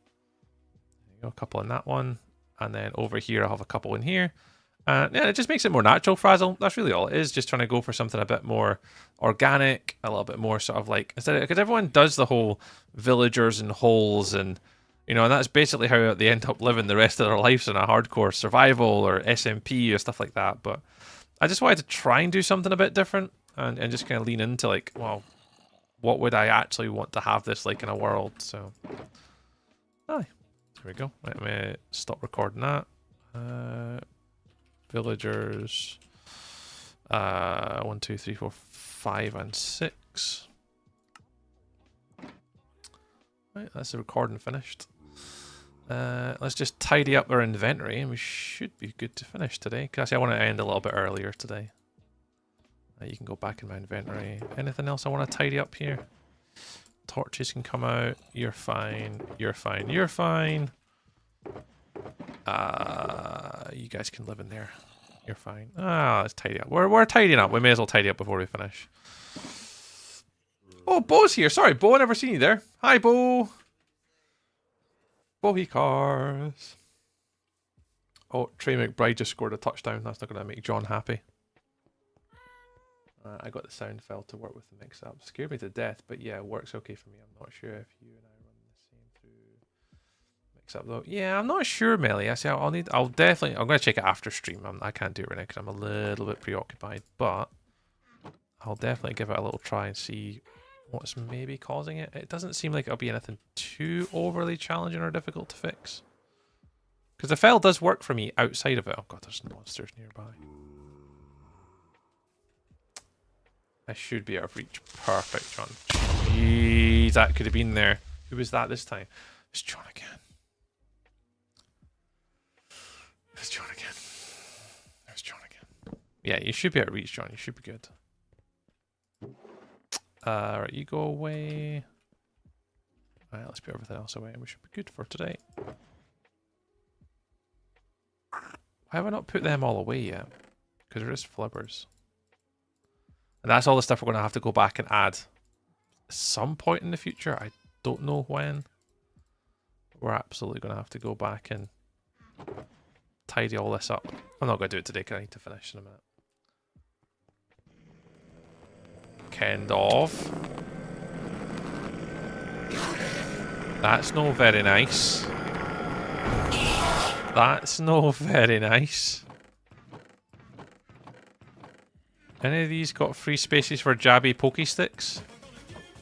There you go, a couple in that one. And then over here, I'll have a couple in here. Yeah, it just makes it more natural, Frazzle. That's really all it is. Just trying to go for something a bit more organic, a little bit more sort of like... Because everyone does the whole villagers and holes and... You know, and that's basically how they end up living the rest of their lives in a hardcore survival or SMP or stuff like that. But I just wanted to try and do something a bit different and just kind of lean into like, well, what would I actually want to have this like in a world? So, aye. There we go. Let me stop recording that. Villagers. 1, 2, 3, 4, 5, and 6. Right, that's the recording finished. Let's just tidy up our inventory and we should be good to finish today. Because actually I want to end a little bit earlier today. You can go back in my inventory. Anything else I want to tidy up here? Torches can come out. You're fine. You're fine. You're fine. You guys can live in there. You're fine. Let's tidy up. We're tidying up. We may as well tidy up before we finish. Oh, Bo's here. Sorry, Bo. I never seen you there. Hi, Bo. Bohy cars. Oh, Trey McBride just scored a touchdown. That's not going to make John happy. I got the sound file to work with the mix-up. Scared me to death, but yeah, it works okay for me. I'm not sure if you and I run the same through mix-up though. Yeah, I'm not sure, Melly. I'm going to check it after stream. I can't do it right now because I'm a little bit preoccupied, but I'll definitely give it a little try and see what's maybe causing it. It doesn't seem like it'll be anything too overly challenging or difficult to fix. Because the file does work for me outside of it. Oh god, there's monsters nearby. I should be out of reach. Perfect, John. Jeez, that could have been there. Who was that this time? It's John again. It's John again. There's John again. Yeah, you should be out of reach, John. You should be good. Right, you go away. Alright, let's put everything else away. We should be good for today. Why have I not put them all away yet? Because they're just flippers. And that's all the stuff we're going to have to go back and add at some point in the future. I don't know when. We're absolutely going to have to go back and tidy all this up. I'm not going to do it today because I need to finish in a minute. Kind of. That's no very nice. That's no very nice. Any of these got free spaces for jabby pokey sticks?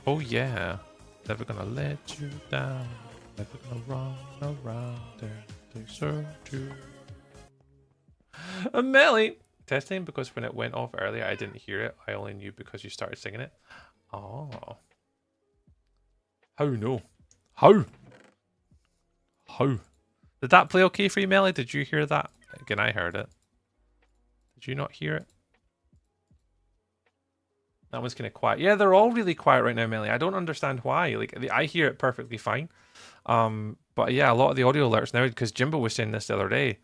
Oh yeah. Never gonna let you down. Never gonna run around and desert you. Melly! Testing because when it went off earlier I didn't hear it. I only knew because you started singing it. Oh. How no? How? How? Did that play okay for you, Melly? Did you hear that? Again, I heard it. Did you not hear it? That one's kind of quiet. Yeah, they're all really quiet right now, Melly. I don't understand why. Like, I hear it perfectly fine. But yeah, a lot of the audio alerts now, because Jimbo was saying this the other day,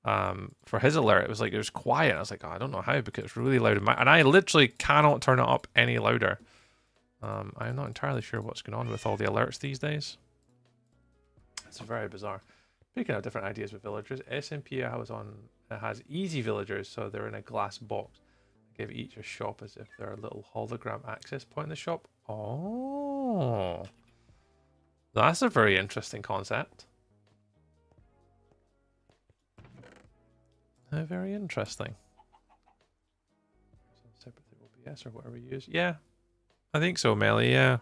for his alert, it was quiet. I was like, oh, I don't know how, because it's really loud. And I literally cannot turn it up any louder. I'm not entirely sure what's going on with all the alerts these days. It's very bizarre. Speaking of different ideas with villagers, SMP I was on has easy villagers, so they're in a glass box. Give each a shop as if they're a little hologram access point in the shop. Oh, that's a very interesting concept. Very interesting. Separate OBS or whatever you use. Yeah, I think so, Melly. Yeah.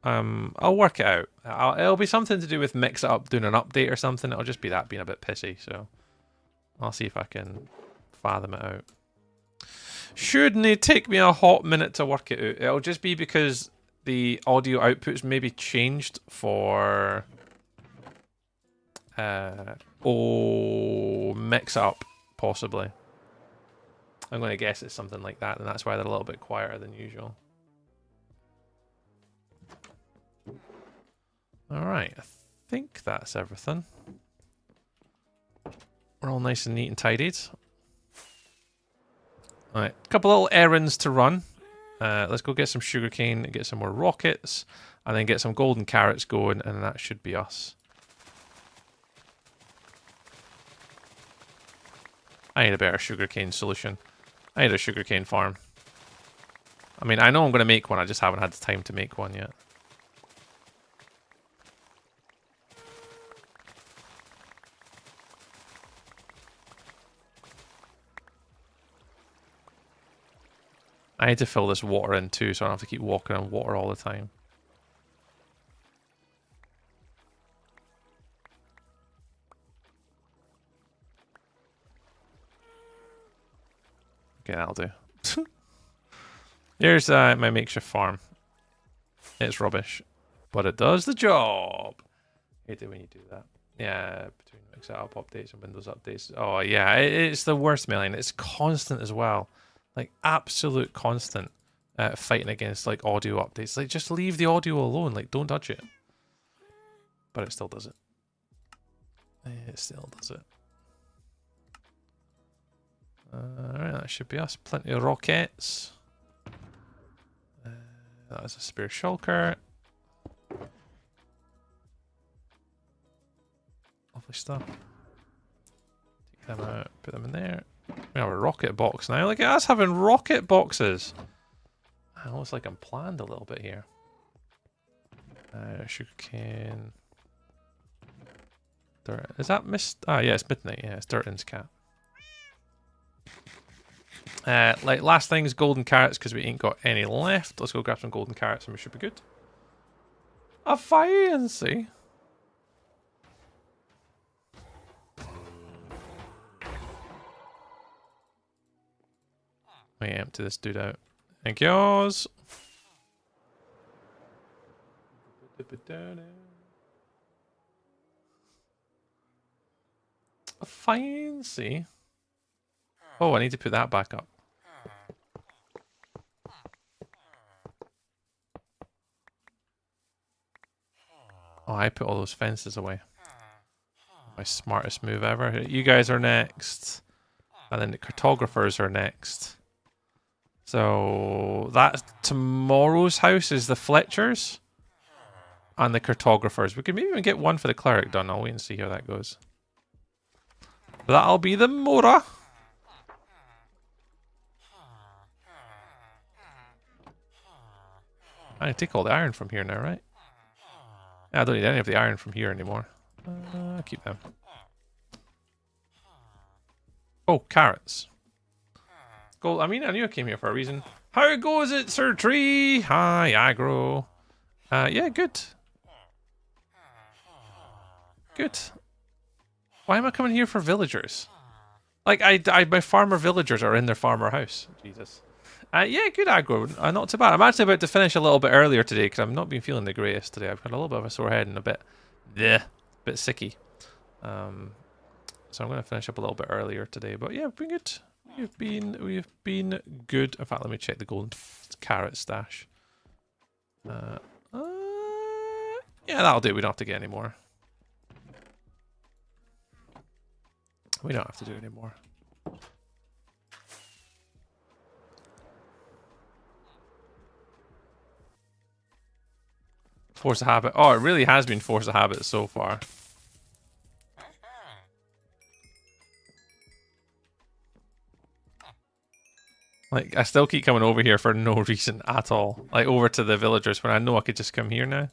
I'll work it out. It'll be something to do with mix it up, doing an update or something. It'll just be that being a bit pissy. So I'll see if I can fathom it out. Shouldn't it take me a hot minute to work it out? It'll just be because the audio outputs maybe changed for mix up, possibly. I'm going to guess it's something like that, and that's why they're a little bit quieter than usual. Alright, I think that's everything. We're all nice and neat and tidied. Alright, a couple little errands to run. Let's go get some sugarcane, get some more rockets, and then get some golden carrots going, and that should be us. I need a better sugarcane solution. I need a sugarcane farm. I mean, I know I'm going to make one, I just haven't had the time to make one yet. I need to fill this water in too, so I don't have to keep walking on water all the time. Okay, that'll do. Here's my makeshift farm. It's rubbish, but it does the job. I hate it when you do that. Yeah, between mix setup updates and Windows updates. Oh yeah, it's the worst, Million. It's constant as well. Like, absolute constant fighting against, like, audio updates. Like, just leave the audio alone. Like, don't touch it. But it still does it. It still does it. Alright, that should be us. Plenty of rockets. That is a spare shulker. Lovely stuff. Take them out, put them in there. We have a rocket box now. Look at us having rocket boxes. Almost like I'm planned a little bit here. Sugarcane. Dirt. Is that mist? Ah, yeah, it's midnight. Yeah, it's Durton's cat. Like last thing is golden carrots because we ain't got any left. Let's go grab some golden carrots and we should be good. A fancy. Let me empty this dude out. Thank yours. A fancy. Oh, I need to put that back up. Oh, I put all those fences away. My smartest move ever. You guys are next. And then the cartographers are next. So that tomorrow's house is the Fletchers and the cartographers. We could maybe even get one for the cleric done. I'll wait and see how that goes. That'll be the Mora. I take all the iron from here now, right? I don't need any of the iron from here anymore. I'll keep them. Oh, carrots. Gold. I mean, I knew I came here for a reason. How goes it, Sir Tree? Hi, aggro. Yeah, good. Good. Why am I coming here for villagers? Like, my farmer villagers are in their farmer house. Jesus. Yeah, good aggro. Not too bad. I'm actually about to finish a little bit earlier today because I've not been feeling the greatest today. I've got a little bit of a sore head and a bit sicky. So I'm going to finish up a little bit earlier today. But yeah, we've been good. We've been good. In fact, let me check the golden carrot stash. Yeah, that'll do. We don't have to get any more. We don't have to do any more. Force of habit. Oh, it really has been force of habit so far. Like, I still keep coming over here for no reason at all. Like, over to the villagers when I know I could just come here now.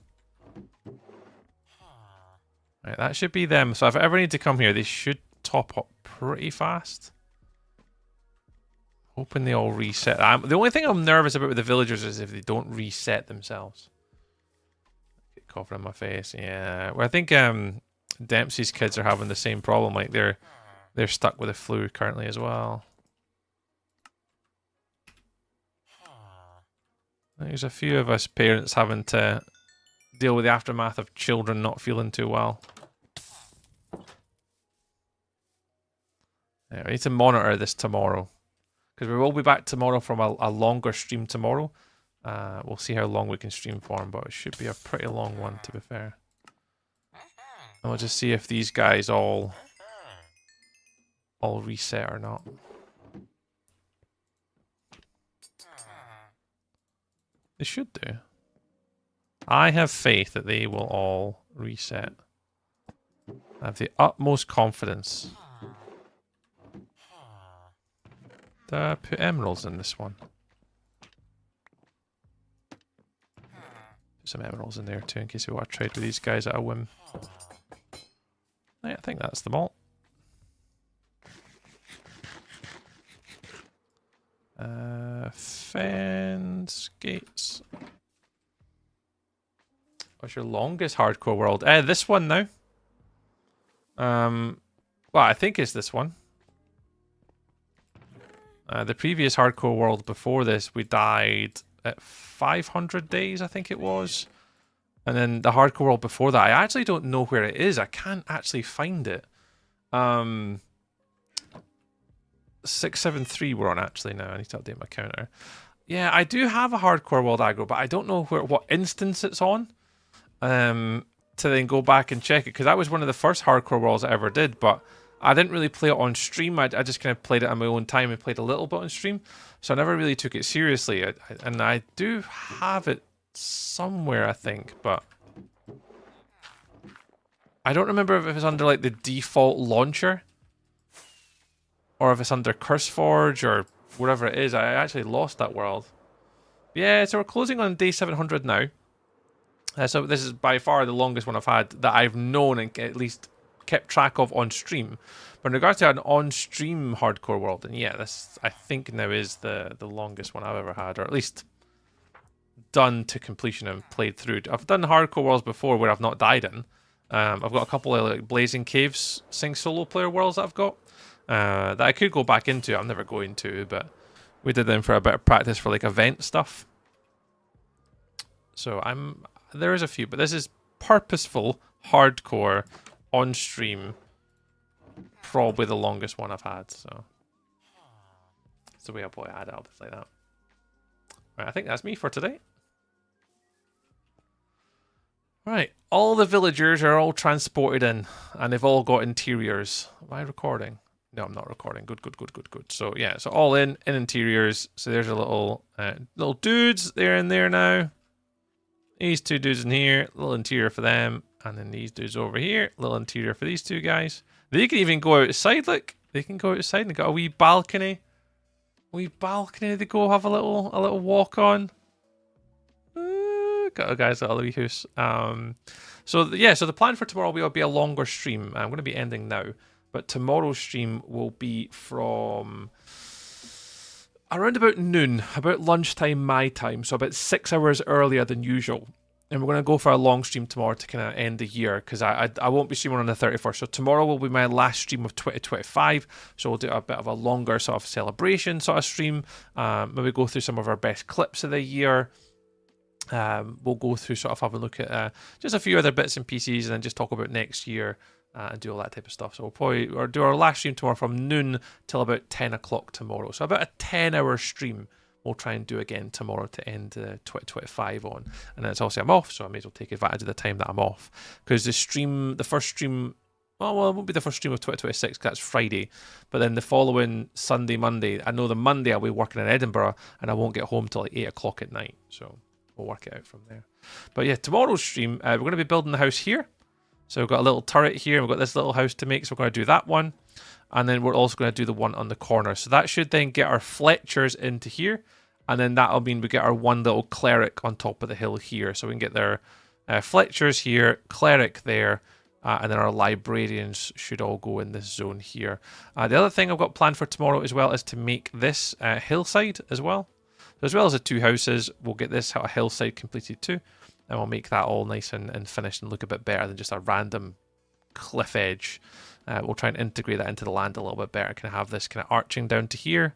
Right, that should be them. So if I ever need to come here, they should top up pretty fast. Hoping they all reset. The only thing I'm nervous about with the villagers is if they don't reset themselves. Get coffee on my face. Yeah. Well, I think Dempsey's kids are having the same problem. Like, they're stuck with the flu currently as well. There's a few of us parents having to deal with the aftermath of children not feeling too well. Yeah, we need to monitor this tomorrow. Because we will be back tomorrow from a longer stream tomorrow. We'll see how long we can stream for them, but it should be a pretty long one, to be fair. And we'll just see if these guys all reset or not. They should do. I have faith that they will all reset. I have the utmost confidence. Did I put emeralds in this one? Put some emeralds in there too in case we want to trade with these guys at a whim. Yeah, I think that's them all. Fence gates. What's your longest hardcore world? This one now. Well, I think it's this one. The previous hardcore world before this, we died at 500 days, I think it was. And then the hardcore world before that, I actually don't know where it is. I can't actually find it. 673 we're on actually now. I need to update my counter. Yeah, I do have a hardcore world aggro, but I don't know what instance it's on. To then go back and check it, because that was one of the first hardcore worlds I ever did, but I didn't really play it on stream. I just kind of played it on my own time and played a little bit on stream, so I never really took it seriously. And I do have it somewhere, I think, but I don't remember if it was under like the default launcher or if it's under CurseForge or wherever it is. I actually lost that world. Yeah, so we're closing on day 700 now. So this is by far the longest one I've had that I've known and at least kept track of on stream. But in regards to an on-stream hardcore world, and yeah, this I think now is the longest one I've ever had, or at least done to completion and played through. I've done hardcore worlds before where I've not died in. I've got a couple of like Blazing Caves Sing solo player worlds that I've got that I could go back into. I'm never going to, but we did them for a bit of practice for like event stuff. So there is a few, but this is purposeful hardcore on stream. Probably the longest one I've had. So it's the way I'll probably add it up like that. Right, I think that's me for today. Right, all the villagers are all transported in, and they've all got interiors. Am I recording? No, I'm not recording. Good. So yeah, so all in interiors. So there's a little dudes. They're in there now. These two dudes in here, little interior for them, and then these dudes over here, little interior for these two guys. They can even go outside. Look, they can go outside and got a wee balcony. To go have a little walk on. Got a guy's little wee house. So the plan for tomorrow will be a longer stream. I'm going to be ending now, but tomorrow's stream will be from around about noon, about lunchtime my time, so about 6 hours earlier than usual. And we're going to go for a long stream tomorrow to kind of end the year, because I won't be streaming on the 31st. So tomorrow will be my last stream of 2025. So we'll do a bit of a longer sort of celebration sort of stream. Maybe go through some of our best clips of the year. We'll go through sort of have a look at just a few other bits and pieces, and then just talk about next year and do all that type of stuff. So we'll probably do our last stream tomorrow from noon till about 10 o'clock tomorrow. So about a 10-hour stream we'll try and do again tomorrow to end 2025 on. And then it's obviously I'm off, so I may as well take advantage of the time that I'm off. Because the first stream, well, it won't be the first stream of 2026 because that's Friday. But then the following Sunday, Monday, I know the Monday I'll be working in Edinburgh and I won't get home till like 8 o'clock at night. So we'll work it out from there. But yeah, tomorrow's stream, we're going to be building the house here. So we've got a little turret here, and we've got this little house to make, so we're going to do that one. And then we're also going to do the one on the corner. So that should then get our Fletchers into here. And then that'll mean we get our one little cleric on top of the hill here. So we can get their Fletchers here, cleric there, and then our librarians should all go in this zone here. The other thing I've got planned for tomorrow as well is to make this hillside as well. So as well as the two houses, we'll get this hillside completed too. And we'll make that all nice and finished and look a bit better than just a random cliff edge. We'll try and integrate that into the land a little bit better. Kind of have this kind of arching down to here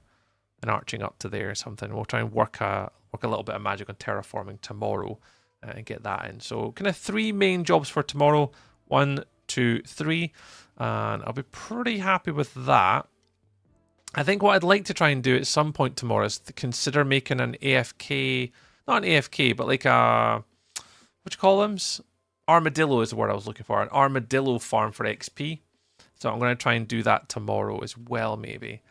and arching up to there or something. We'll try and work a little bit of magic on terraforming tomorrow and get that in. So kind of 3 main jobs for tomorrow. 1, 2, 3. And I'll be pretty happy with that. I think what I'd like to try and do at some point tomorrow is to consider making an AFK, not an AFK, but like a, what do you call them? Armadillo is the word I was looking for. An armadillo farm for XP. So I'm going to try and do that tomorrow as well, maybe.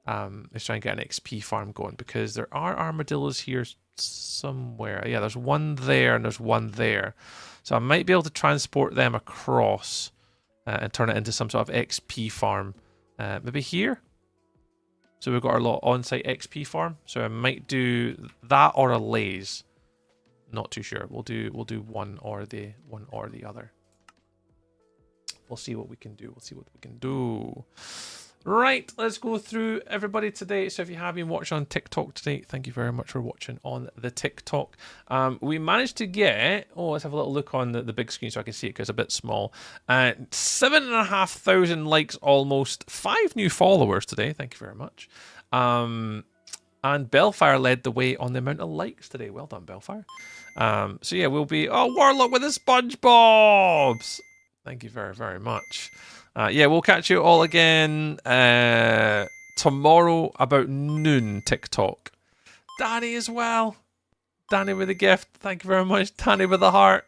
Let's try and get an XP farm going because there are armadillos here somewhere. Yeah, there's one there and there's one there. So I might be able to transport them across and turn it into some sort of XP farm. Maybe here. So we've got our little on-site XP farm. So I might do that or a laze. Not too sure. We'll do one or the other. We'll see what we can do. We'll see what we can do. Right, let's go through everybody today. So if you have been watching on TikTok today, thank you very much for watching on the TikTok. We managed to get, let's have a little look on the big screen so I can see it because it's a bit small. 7,500 likes almost. 5 new followers today. Thank you very much. And Bellfire led the way on the amount of likes today. Well done, Bellfire. So yeah, we'll be, Warlock with the SpongeBobs. Thank you very, very much. Yeah, we'll catch you all again tomorrow about noon TikTok. Danny as well. Danny with a gift. Thank you very much. Danny with a heart.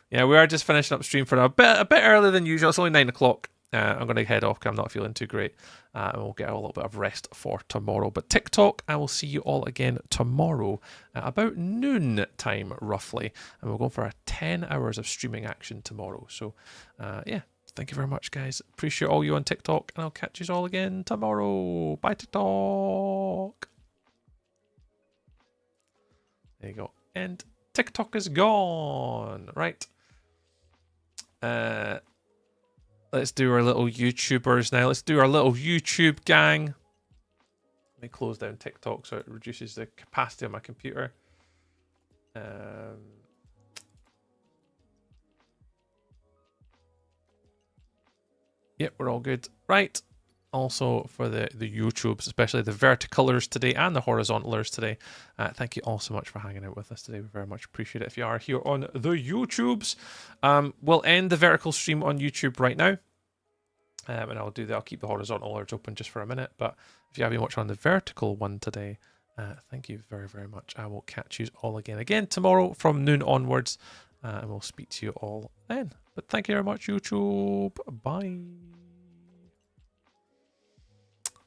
Yeah, we are just finishing up stream for a bit earlier than usual. It's only 9 o'clock. I'm going to head off because I'm not feeling too great. And we'll get a little bit of rest for tomorrow. But TikTok, I will see you all again tomorrow at about noon time, roughly. And we'll go for a 10 hours of streaming action tomorrow. So, yeah. Thank you very much, guys. Appreciate all you on TikTok, and I'll catch you all again tomorrow. Bye, TikTok. There you go. And TikTok is gone. Right. Let's do our little YouTubers now. Let's do our little YouTube gang. Let me close down TikTok so it reduces the capacity of my computer. Yep, we're all good. Right. Also for the YouTubes, especially the verticalers today and the horizontalers today. Thank you all so much for hanging out with us today. We very much appreciate it. If you are here on the YouTubes, we'll end the vertical stream on YouTube right now. And I'll keep the horizontal alerts open just for a minute. But if you have been watching on the vertical one today, thank you very, very much. I will catch you all again tomorrow from noon onwards. And we'll speak to you all then. But thank you very much, YouTube. Bye.